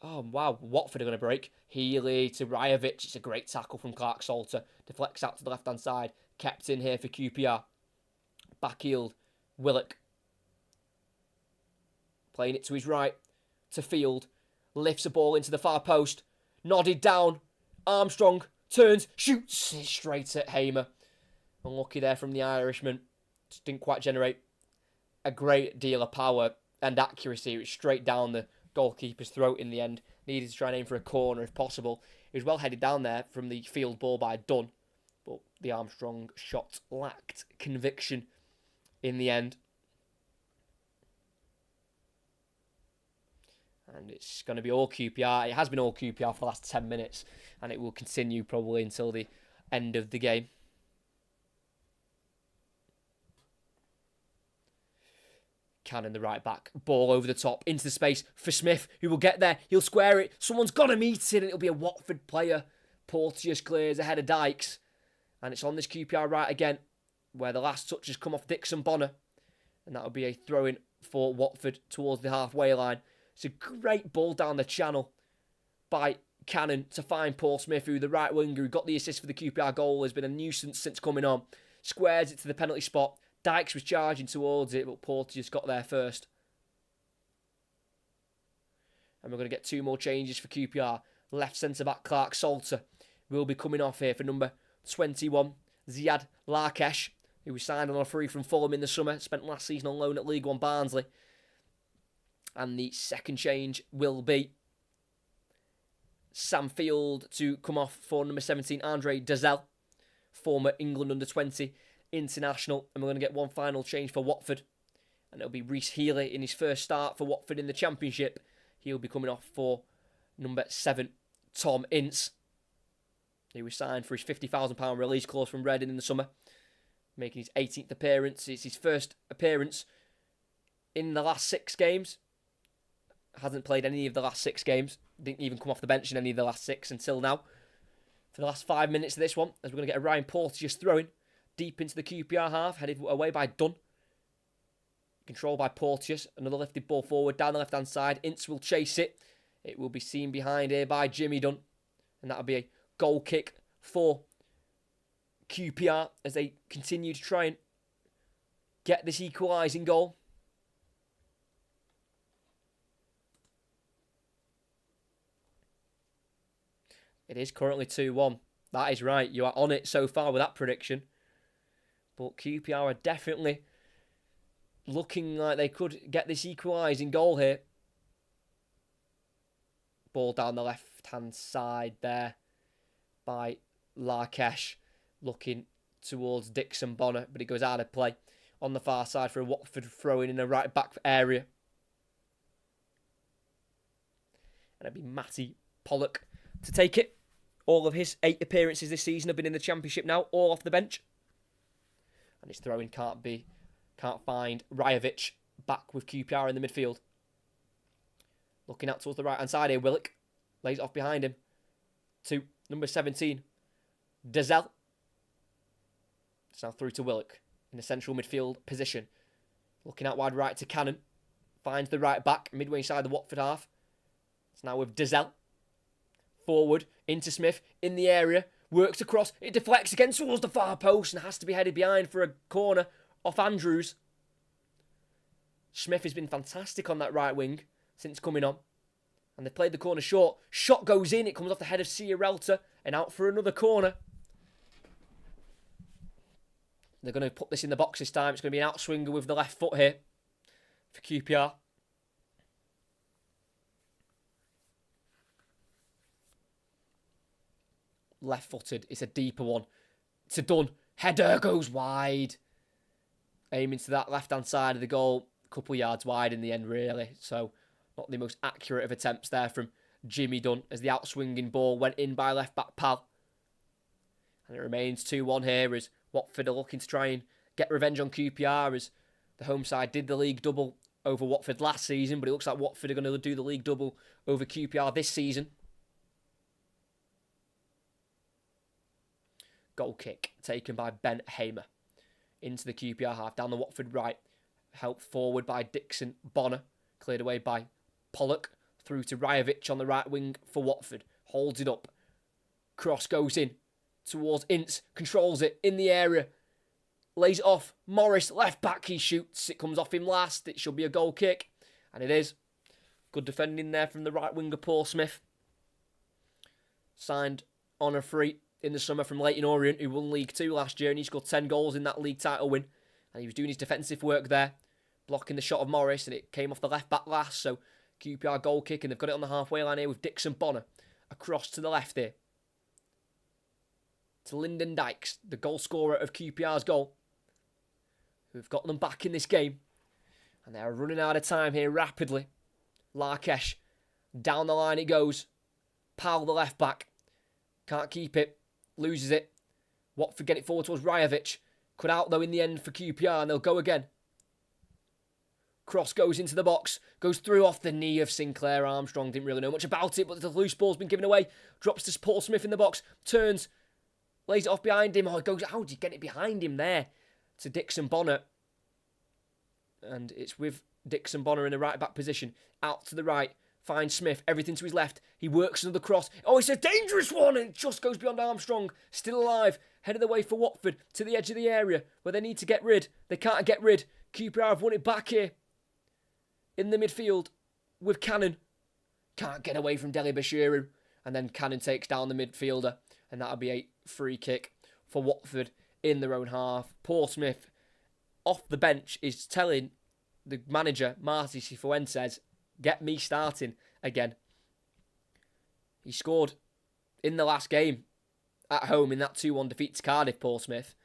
Oh, wow. Watford are going to break. Healy to Rajovic. It's a great tackle from Clark Salter. Deflects out to the left-hand side. Kept in here for QPR. Backheeled. Willock. Playing it to his right. To Field. Lifts a ball into the far post. Nodded down. Armstrong. Turns. Shoots straight at Hamer. Unlucky there from the Irishman. Just didn't quite generate a great deal of power and accuracy. It was straight down the goalkeeper's throat in the end. Needed to try and aim for a corner if possible. It was well headed down there from the field ball by Dunn. But the Armstrong shot lacked conviction in the end. And it's going to be all QPR. It has been all QPR for the last 10 minutes. And it will continue probably until the end of the game. Cannon, the right back. Ball over the top, into the space for Smith, who will get there. He'll square it. Someone's got to meet it, and it'll be a Watford player. Porteous clears ahead of Dykes. And it's on this QPR right again, where the last touch has come off Dixon Bonner. And that'll be a throw-in for Watford towards the halfway line. It's a great ball down the channel by Cannon to find Paul Smith, who the right winger who got the assist for the QPR goal has been a nuisance since coming on. Squares it to the penalty spot. Dykes was charging towards it, but Porteous got there first. And we're going to get two more changes for QPR. Left centre-back Clark Salter will be coming off here for number 21, Ziad Larkesh, who was signed on a free from Fulham in the summer, spent last season on loan at League One Barnsley. And the second change will be Sam Field to come off for number 17, Andre Dazelle, former England under-20 international. And we're going to get one final change for Watford. And it'll be Reece Healy in his first start for Watford in the Championship. He'll be coming off for number 7, Tom Ince. He was signed for his £50,000 release clause from Reading in the summer, making his 18th appearance. It's his first appearance in the last 6 games. Hasn't played any of the last 6 games. Didn't even come off the bench in any of the last 6 until now. For the last 5 minutes of this one, as we're going to get a Ryan Porteous throw-in deep into the QPR half, headed away by Dunn. Controlled by Porteous. Another lifted ball forward down the left-hand side. Ince will chase it. It will be seen behind here by Jimmy Dunn. And that'll be a goal kick for QPR as they continue to try and get this equalising goal. It is currently 2-1. That is right. You are on it so far with that prediction. But QPR are definitely looking like they could get this equalising goal here. Ball down the left-hand side there by Larkesh, looking towards Dixon Bonner, but it goes out of play on the far side for a Watford throw-in a right-back area. And it'll be Matty Pollock to take it. All of his 8 appearances this season have been in the Championship now, all off the bench. And his throw-in can't find Rajovic back with QPR in the midfield. Looking out towards the right-hand side here, Willock. Lays it off behind him to number 17, Dazelle. It's now through to Willock in the central midfield position. Looking out wide right to Cannon. Finds the right back, midway inside the Watford half. It's now with Dazelle. Forward, into Smith, in the area. Works across, it deflects again towards the far post and has to be headed behind for a corner off Andrews. Smith has been fantastic on that right wing since coming on. And they played the corner short. Shot goes in, it comes off the head of Sierralta and out for another corner. They're going to put this in the box this time. It's going to be an outswinger with the left foot here for QPR. Left-footed. It's a deeper one. It's a done. Header goes wide. Aiming to that left-hand side of the goal. A couple yards wide in the end, really. So, not the most accurate of attempts there from Jimmy Dunn as the outswinging ball went in by left-back Pal. And it remains 2-1 here as Watford are looking to try and get revenge on QPR as the home side did the league double over Watford last season, but it looks like Watford are going to do the league double over QPR this season. Goal kick taken by Ben Hamer into the QPR half, down the Watford right. Helped forward by Dixon Bonner. Cleared away by Pollock. Through to Rajovic on the right wing for Watford. Holds it up. Cross goes in towards Ince. Controls it in the area. Lays it off. Morris, left back, he shoots. It comes off him last. It should be a goal kick. And it is. Good defending there from the right winger, Paul Smith. Signed on a free in the summer from Leyton Orient, who won League 2 last year, and he scored 10 goals in that league title win. And he was doing his defensive work there, blocking the shot of Morris, and it came off the left back last. So QPR goal kick, and they've got it on the halfway line here with Dixon Bonner across to the left here. To Lyndon Dykes, the goal scorer of QPR's goal, who've got them back in this game. And they're running out of time here rapidly. Larkesh, down the line it goes. Powell, the left back, can't keep it. Loses it. Watford get it forward towards Rajovic. Cut out though in the end for QPR, and they'll go again. Cross goes into the box. Goes through off the knee of Sinclair Armstrong. Didn't really know much about it, but the loose ball's been given away. Drops to Paul Smith in the box. Turns. Lays it off behind him. Oh, it goes. How do you get it behind him there? To Dixon Bonner. And it's with Dixon Bonner in the right back position. Out to the right. Finds Smith, everything to his left. He works another cross. Oh, it's a dangerous one, and it just goes beyond Armstrong. Still alive, headed away for Watford to the edge of the area where they need to get rid. They can't get rid. QPR have won it back here in the midfield with Cannon. Can't get away from Deli Bashiru, and then Cannon takes down the midfielder, and that'll be a free kick for Watford in their own half. Paul Smith, off the bench, is telling the manager, Marty Cifuentes, get me starting again. He scored in the last game at home in that 2-1 defeat to Cardiff, Paul Smith.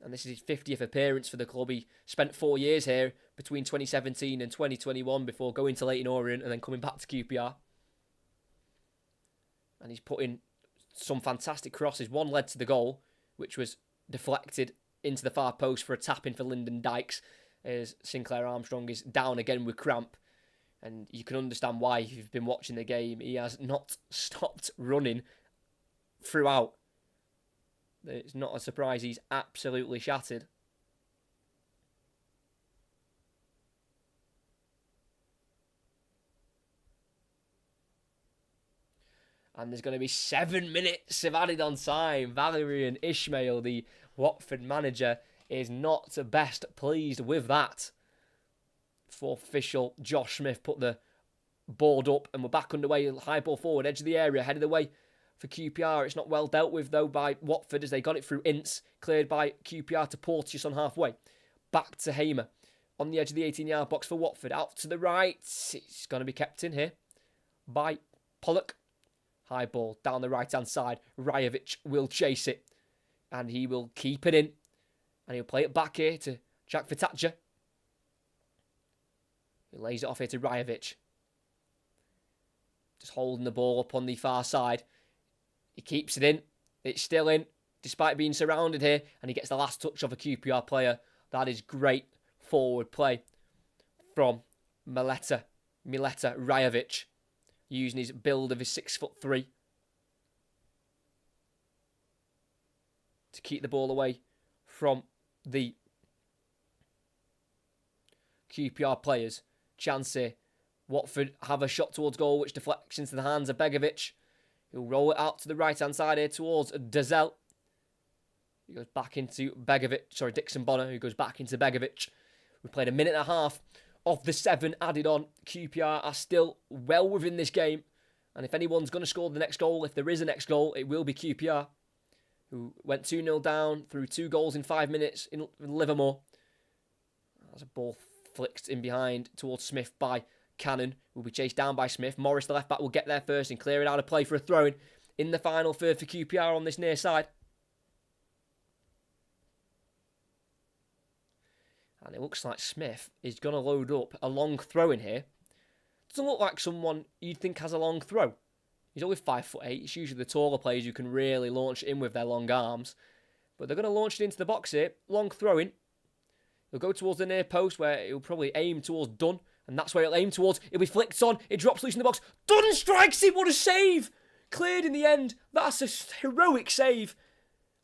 And this is his 50th appearance for the club. He spent 4 years here between 2017 and 2021 before going to Leyton Orient and then coming back to QPR. And he's put in some fantastic crosses. One led to the goal, which was deflected into the far post for a tap-in for Lyndon Dykes as Sinclair Armstrong is down again with cramp. And you can understand why if you've been watching the game. He has not stopped running throughout. It's not a surprise. He's absolutely shattered. And there's going to be 7 minutes of added on time. Valerian Ismail, the Watford manager, is not best pleased with that. Fourth official, Josh Smith, put the board up and we're back underway. High ball forward, edge of the area, headed away for QPR. It's not well dealt with, though, by Watford as they got it through Ince. Cleared by QPR to Porteous on halfway. Back to Hamer on the edge of the 18-yard box for Watford. Out to the right. It's going to be kept in here by Pollock. High ball down the right-hand side. Rajovic will chase it. And he will keep it in. And he'll play it back here to Jack Vitacja. He lays it off here to Rajovic. Just holding the ball up on the far side. He keeps it in. It's still in, despite being surrounded here. And he gets the last touch of a QPR player. That is great forward play from Maleta. Mileta Rajovic, using his build of his 6'3" to keep the ball away from the QPR players. Chance here. Watford have a shot towards goal, which deflects into the hands of Begovic. He'll roll it out to the right-hand side here towards Dazelle. He goes back into Dixon Bonner, who goes back into Begovic. We've played a minute and a half of the 7 added on. QPR are still well within this game. And if anyone's going to score the next goal, if there is a next goal, it will be QPR, who went 2-0 down through 2 goals in 5 minutes in Livermore. As a ball flicked in behind towards Smith by Cannon, who will be chased down by Smith. Morris, the left-back, will get there first and clear it out of play for a throw-in in the final third for QPR on this near side. And it looks like Smith is going to load up a long throw in here. Doesn't look like someone you'd think has a long throw. He's only 5'8". It's usually the taller players who can really launch it in with their long arms. But they're going to launch it into the box here. Long throw in. He'll go towards the near post where he'll probably aim towards Dunn. And that's where he'll aim towards. It'll be flicked on. It drops loose in the box. Dunn strikes it. What a save. Cleared in the end. That's a heroic save.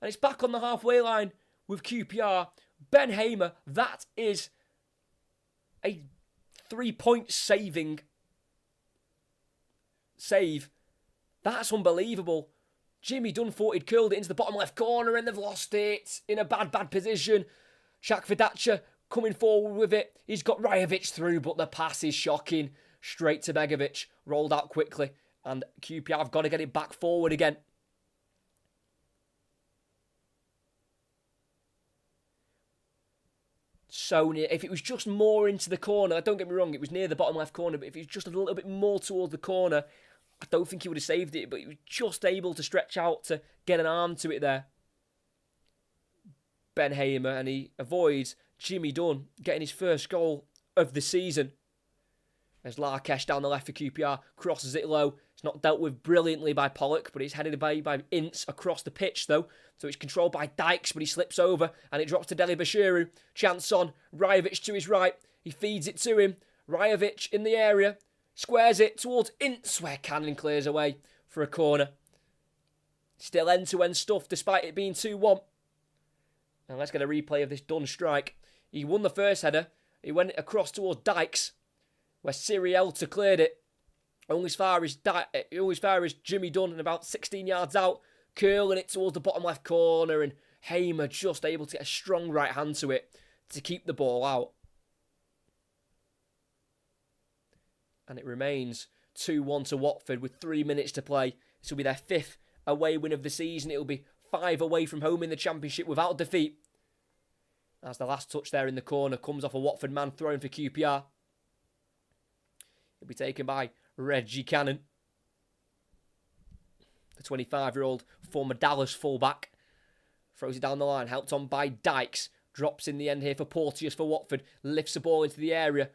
And it's back on the halfway line with QPR. Ben Hamer, that is a 3-point save. That's unbelievable. Jimmy Dunn thought he'd curled it into the bottom left corner and they've lost it in a bad position. Shaq Vidacha coming forward with it. He's got Rajovic through, but the pass is shocking. Straight to Begovic. Rolled out quickly. And QPR have got to get it back forward again. So near. If it was just more into the corner, don't get me wrong, it was near the bottom left corner, but if it was just a little bit more towards the corner, I don't think he would have saved it, but he was just able to stretch out to get an arm to it there. Ben Hamer, and he avoids Jimmy Dunn getting his first goal of the season. As Larkesh down the left for QPR, crosses it low. It's not dealt with brilliantly by Pollock, but it's headed by Ince across the pitch though. So it's controlled by Dykes, but he slips over and it drops to Deli Bashiru. Chance on, Rajovic to his right. He feeds it to him. Rajovic in the area, squares it towards Ince, where Cannon clears away for a corner. Still end-to-end stuff despite it being 2-1. And let's get a replay of this Dunn strike. He won the first header. He went across towards Dykes, where Sirielta cleared it. Only as far as Jimmy Dunn and about 16 yards out, curling it towards the bottom left corner, and Hamer just able to get a strong right hand to it to keep the ball out. And it remains 2-1 to Watford with 3 minutes to play. This will be their 5th away win of the season. It will be 5 away from home in the Championship without defeat. As the last touch there in the corner comes off a Watford man thrown for QPR. It'll be taken by Reggie Cannon. The 25-year-old former Dallas fullback. Throws it down the line, helped on by Dykes. Drops in the end here for Porteous for Watford. Lifts the ball into the area.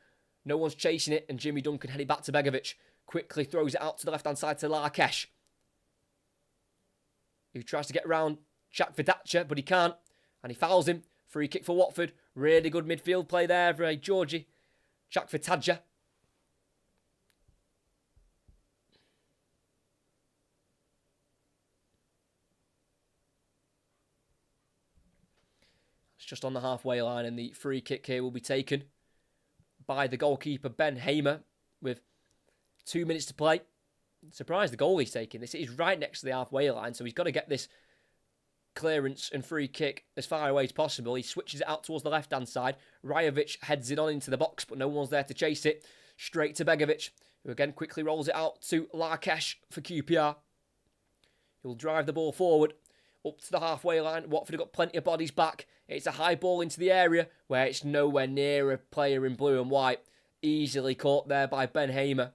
No one's chasing it, and Jimmy Dunn can head it back to Begovic. Quickly throws it out to the left-hand side to Larkesh, who tries to get around Shaq Vidacha, but he can't. And he fouls him. Free kick for Watford. Really good midfield play there for Georgie Shaq Vidacha. It's just on the halfway line, and the free kick here will be taken by the goalkeeper, Ben Hamer, with 2 minutes to play. Surprised the goal he's taking. This is right next to the halfway line, so he's got to get this clearance and free kick as far away as possible. He switches it out towards the left-hand side. Rajovic heads it on into the box, but no one's there to chase it. Straight to Begovic, who again quickly rolls it out to Larkesh for QPR. He'll drive the ball forward up to the halfway line. Watford have got plenty of bodies back. It's a high ball into the area where it's nowhere near a player in blue and white. Easily caught there by Ben Hamer.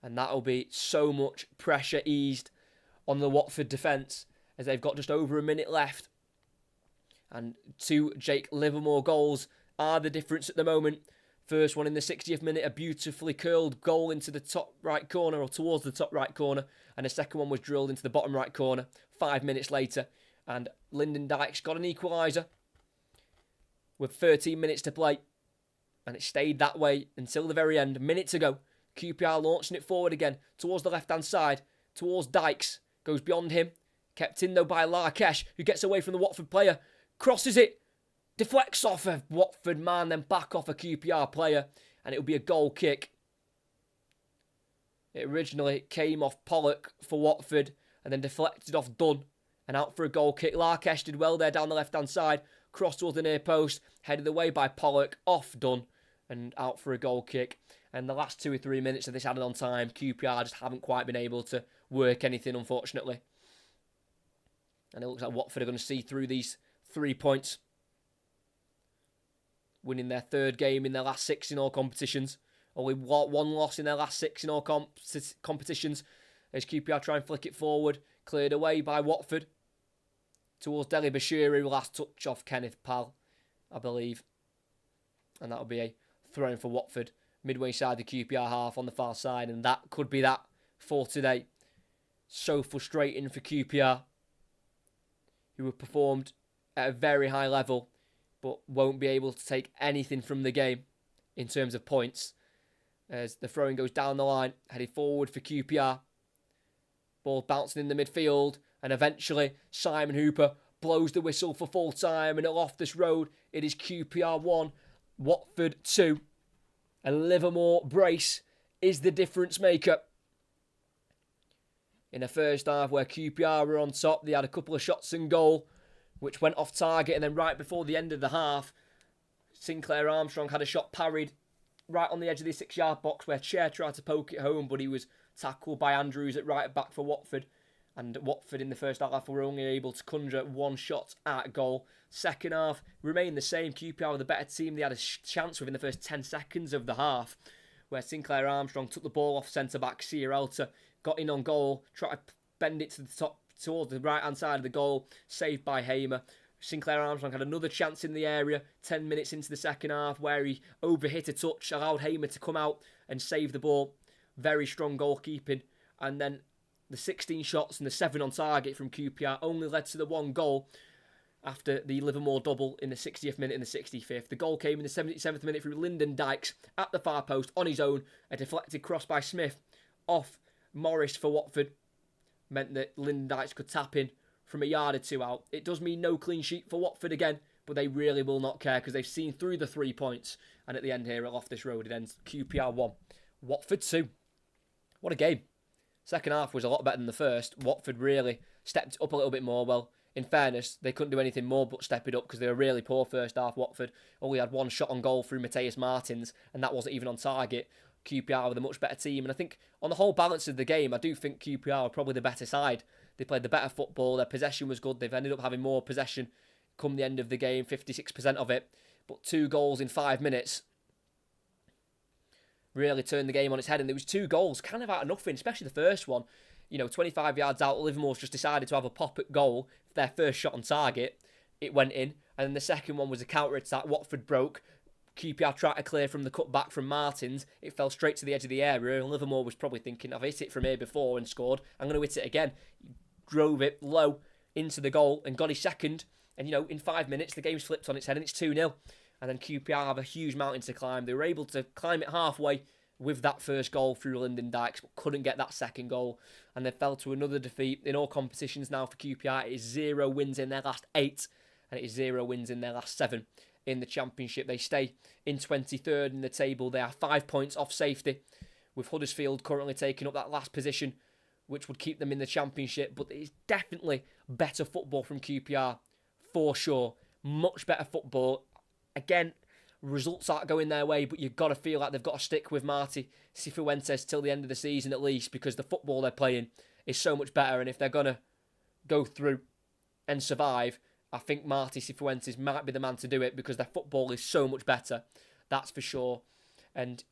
And that'll be so much pressure eased on the Watford defence as they've got just over a minute left. And 2 Jake Livermore goals are the difference at the moment. First one in the 60th minute, a beautifully curled goal into the top right corner, or towards the top right corner. And the second one was drilled into the bottom right corner 5 minutes later. And Lyndon Dykes got an equaliser with 13 minutes to play. And it stayed that way until the very end. A minute to go. QPR launching it forward again towards the left-hand side, towards Dykes. Goes beyond him. Kept in, though, by Larkesh, who gets away from the Watford player. Crosses it. Deflects off a Watford man, then back off a QPR player. And it'll be a goal kick. It originally came off Pollock for Watford and then deflected off Dunn and out for a goal kick. Larkesh did well there down the left-hand side. Crossed towards the near post. Headed away by Pollock. Off Dunn and out for a goal kick. And the last 2 or 3 minutes of this added on time, QPR just haven't quite been able to work anything, unfortunately. And it looks like Watford are going to see through these 3 points. Winning their third game in their last 6 in all competitions. Only one loss in their last 6 in all competitions. As QPR try and flick it forward. Cleared away by Watford. Towards Deli Bashiru. Last touch off Kenneth Pal, I believe. And that'll be a throw-in for Watford. Midway side the QPR half on the far side. And that could be that for today. So frustrating for QPR. Who have performed at a very high level. But won't be able to take anything from the game in terms of points. As the throwing goes down the line, headed forward for QPR. Ball bouncing in the midfield, and eventually Simon Hooper blows the whistle for full time. And at Loftus Road, it is QPR 1, Watford 2. A Livermore brace is the difference maker. In the first half, where QPR were on top, they had a couple of shots and goal, which went off target, and then right before the end of the half, Sinclair Armstrong had a shot parried right on the edge of the 6-yard box where Chair tried to poke it home, but he was tackled by Andrews at right back for Watford. And Watford in the first half were only able to conjure one shot at goal. Second half remained the same. QPR were the better team. They had a chance within the first 10 seconds of the half, where Sinclair Armstrong took the ball off centre-back Sierralta, got in on goal, tried to bend it to the top towards the right-hand side of the goal, saved by Hamer. Sinclair Armstrong had another chance in the area 10 minutes into the second half where he overhit a touch, allowed Hamer to come out and save the ball. Very strong goalkeeping. And then the 16 shots and the 7 on target from QPR only led to the 1 goal after the Livermore double in the 60th minute and the 65th. The goal came in the 77th minute through Lyndon Dykes at the far post on his own. A deflected cross by Smith off Morris for Watford meant that Lyndon Dykes could tap in from a yard or 2 out. It does mean no clean sheet for Watford again, but they really will not care because they've seen through the 3 points. And at the end here at Loftus Road, it ends QPR 1, Watford 2. What a game. Second half was a lot better than the first. Watford really stepped up a little bit more. Well, in fairness, they couldn't do anything more but step it up because they were really poor first half. Watford only had 1 shot on goal through Mateus Martins, and that wasn't even on target. QPR were the much better team, and I think on the whole balance of the game, I do think QPR are probably the better side. They played the better football, their possession was good, they've ended up having more possession come the end of the game, 56% of it, but 2 goals in 5 minutes really turned the game on its head, and there was 2 goals kind of out of nothing, especially the first one. 25 yards out, Livermore's just decided to have a pop at goal, their first shot on target, it went in, and then the second one was a counter-attack, Watford broke, QPR tried to clear from the cutback from Martins. It fell straight to the edge of the area, and Livermore was probably thinking, I've hit it from here before and scored. I'm going to hit it again. He drove it low into the goal and got his second. And, in 5 minutes, the game's flipped on its head and it's 2-0. And then QPR have a huge mountain to climb. They were able to climb it halfway with that first goal through Lyndon Dykes, but couldn't get that second goal. And they fell to another defeat in all competitions now for QPR. It is 0 wins in their last 8, and it is 0 wins in their last 7. In the Championship. They stay in 23rd in the table. They are 5 points off safety, with Huddersfield currently taking up that last position, which would keep them in the Championship. But it's definitely better football from QPR, for sure. Much better football. Again, results aren't going their way, but you've got to feel like they've got to stick with Marti Cifuentes till the end of the season at least, because the football they're playing is so much better. And if they're going to go through and survive, I think Marti Cifuentes might be the man to do it because their football is so much better. That's for sure. And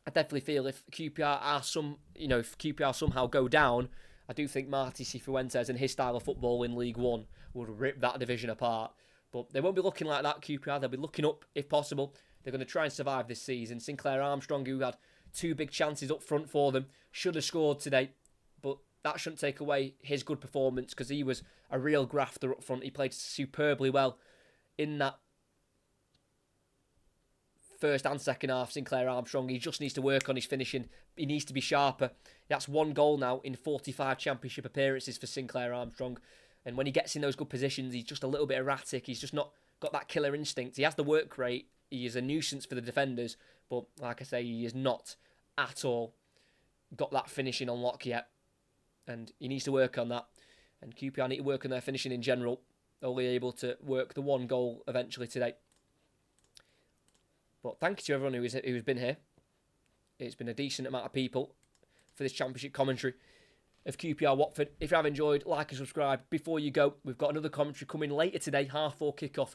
I definitely feel if QPR somehow go down, I do think Marti Cifuentes and his style of football in League One would rip that division apart. But they won't be looking like that, QPR. They'll be looking up if possible. They're going to try and survive this season. Sinclair Armstrong, who had 2 big chances up front for them, should have scored today. But that shouldn't take away his good performance because he was a real grafter up front. He played superbly well in that first and second half, Sinclair Armstrong. He just needs to work on his finishing. He needs to be sharper. That's 1 goal now in 45 championship appearances for Sinclair Armstrong. And when he gets in those good positions, he's just a little bit erratic. He's just not got that killer instinct. He has the work rate. He is a nuisance for the defenders. But like I say, he is not at all got that finishing on lock yet. And he needs to work on that. And QPR need to work on their finishing in general. Only able to work the 1 goal eventually today. But thank you to everyone who's been here. It's been a decent amount of people for this championship commentary of QPR Watford. If you have enjoyed, like and subscribe. Before you go, we've got another commentary coming later today, 4:30 kickoff.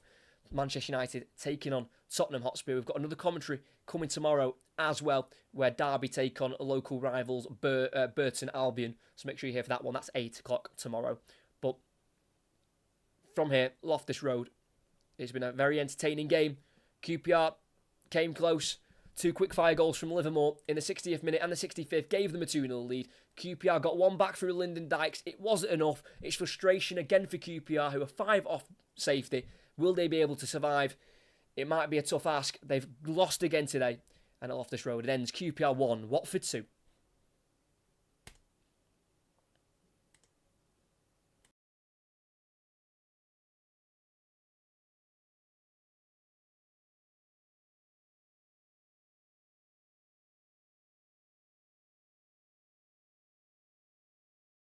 Manchester United taking on Tottenham Hotspur. We've got another commentary coming tomorrow as well, where Derby take on local rivals Burton Albion. So make sure you're here for that one. That's 8 o'clock tomorrow. But from here, Loftus Road, it's been a very entertaining game. QPR came close. 2 quick-fire goals from Livermore in the 60th minute and the 65th gave them a 2-0 lead. QPR got 1 back through Lyndon Dykes. It wasn't enough. It's frustration again for QPR, who are 5 off safety. Will they be able to survive? It might be a tough ask. They've lost again today. And at Loftus Road, it ends QPR 1, Watford 2.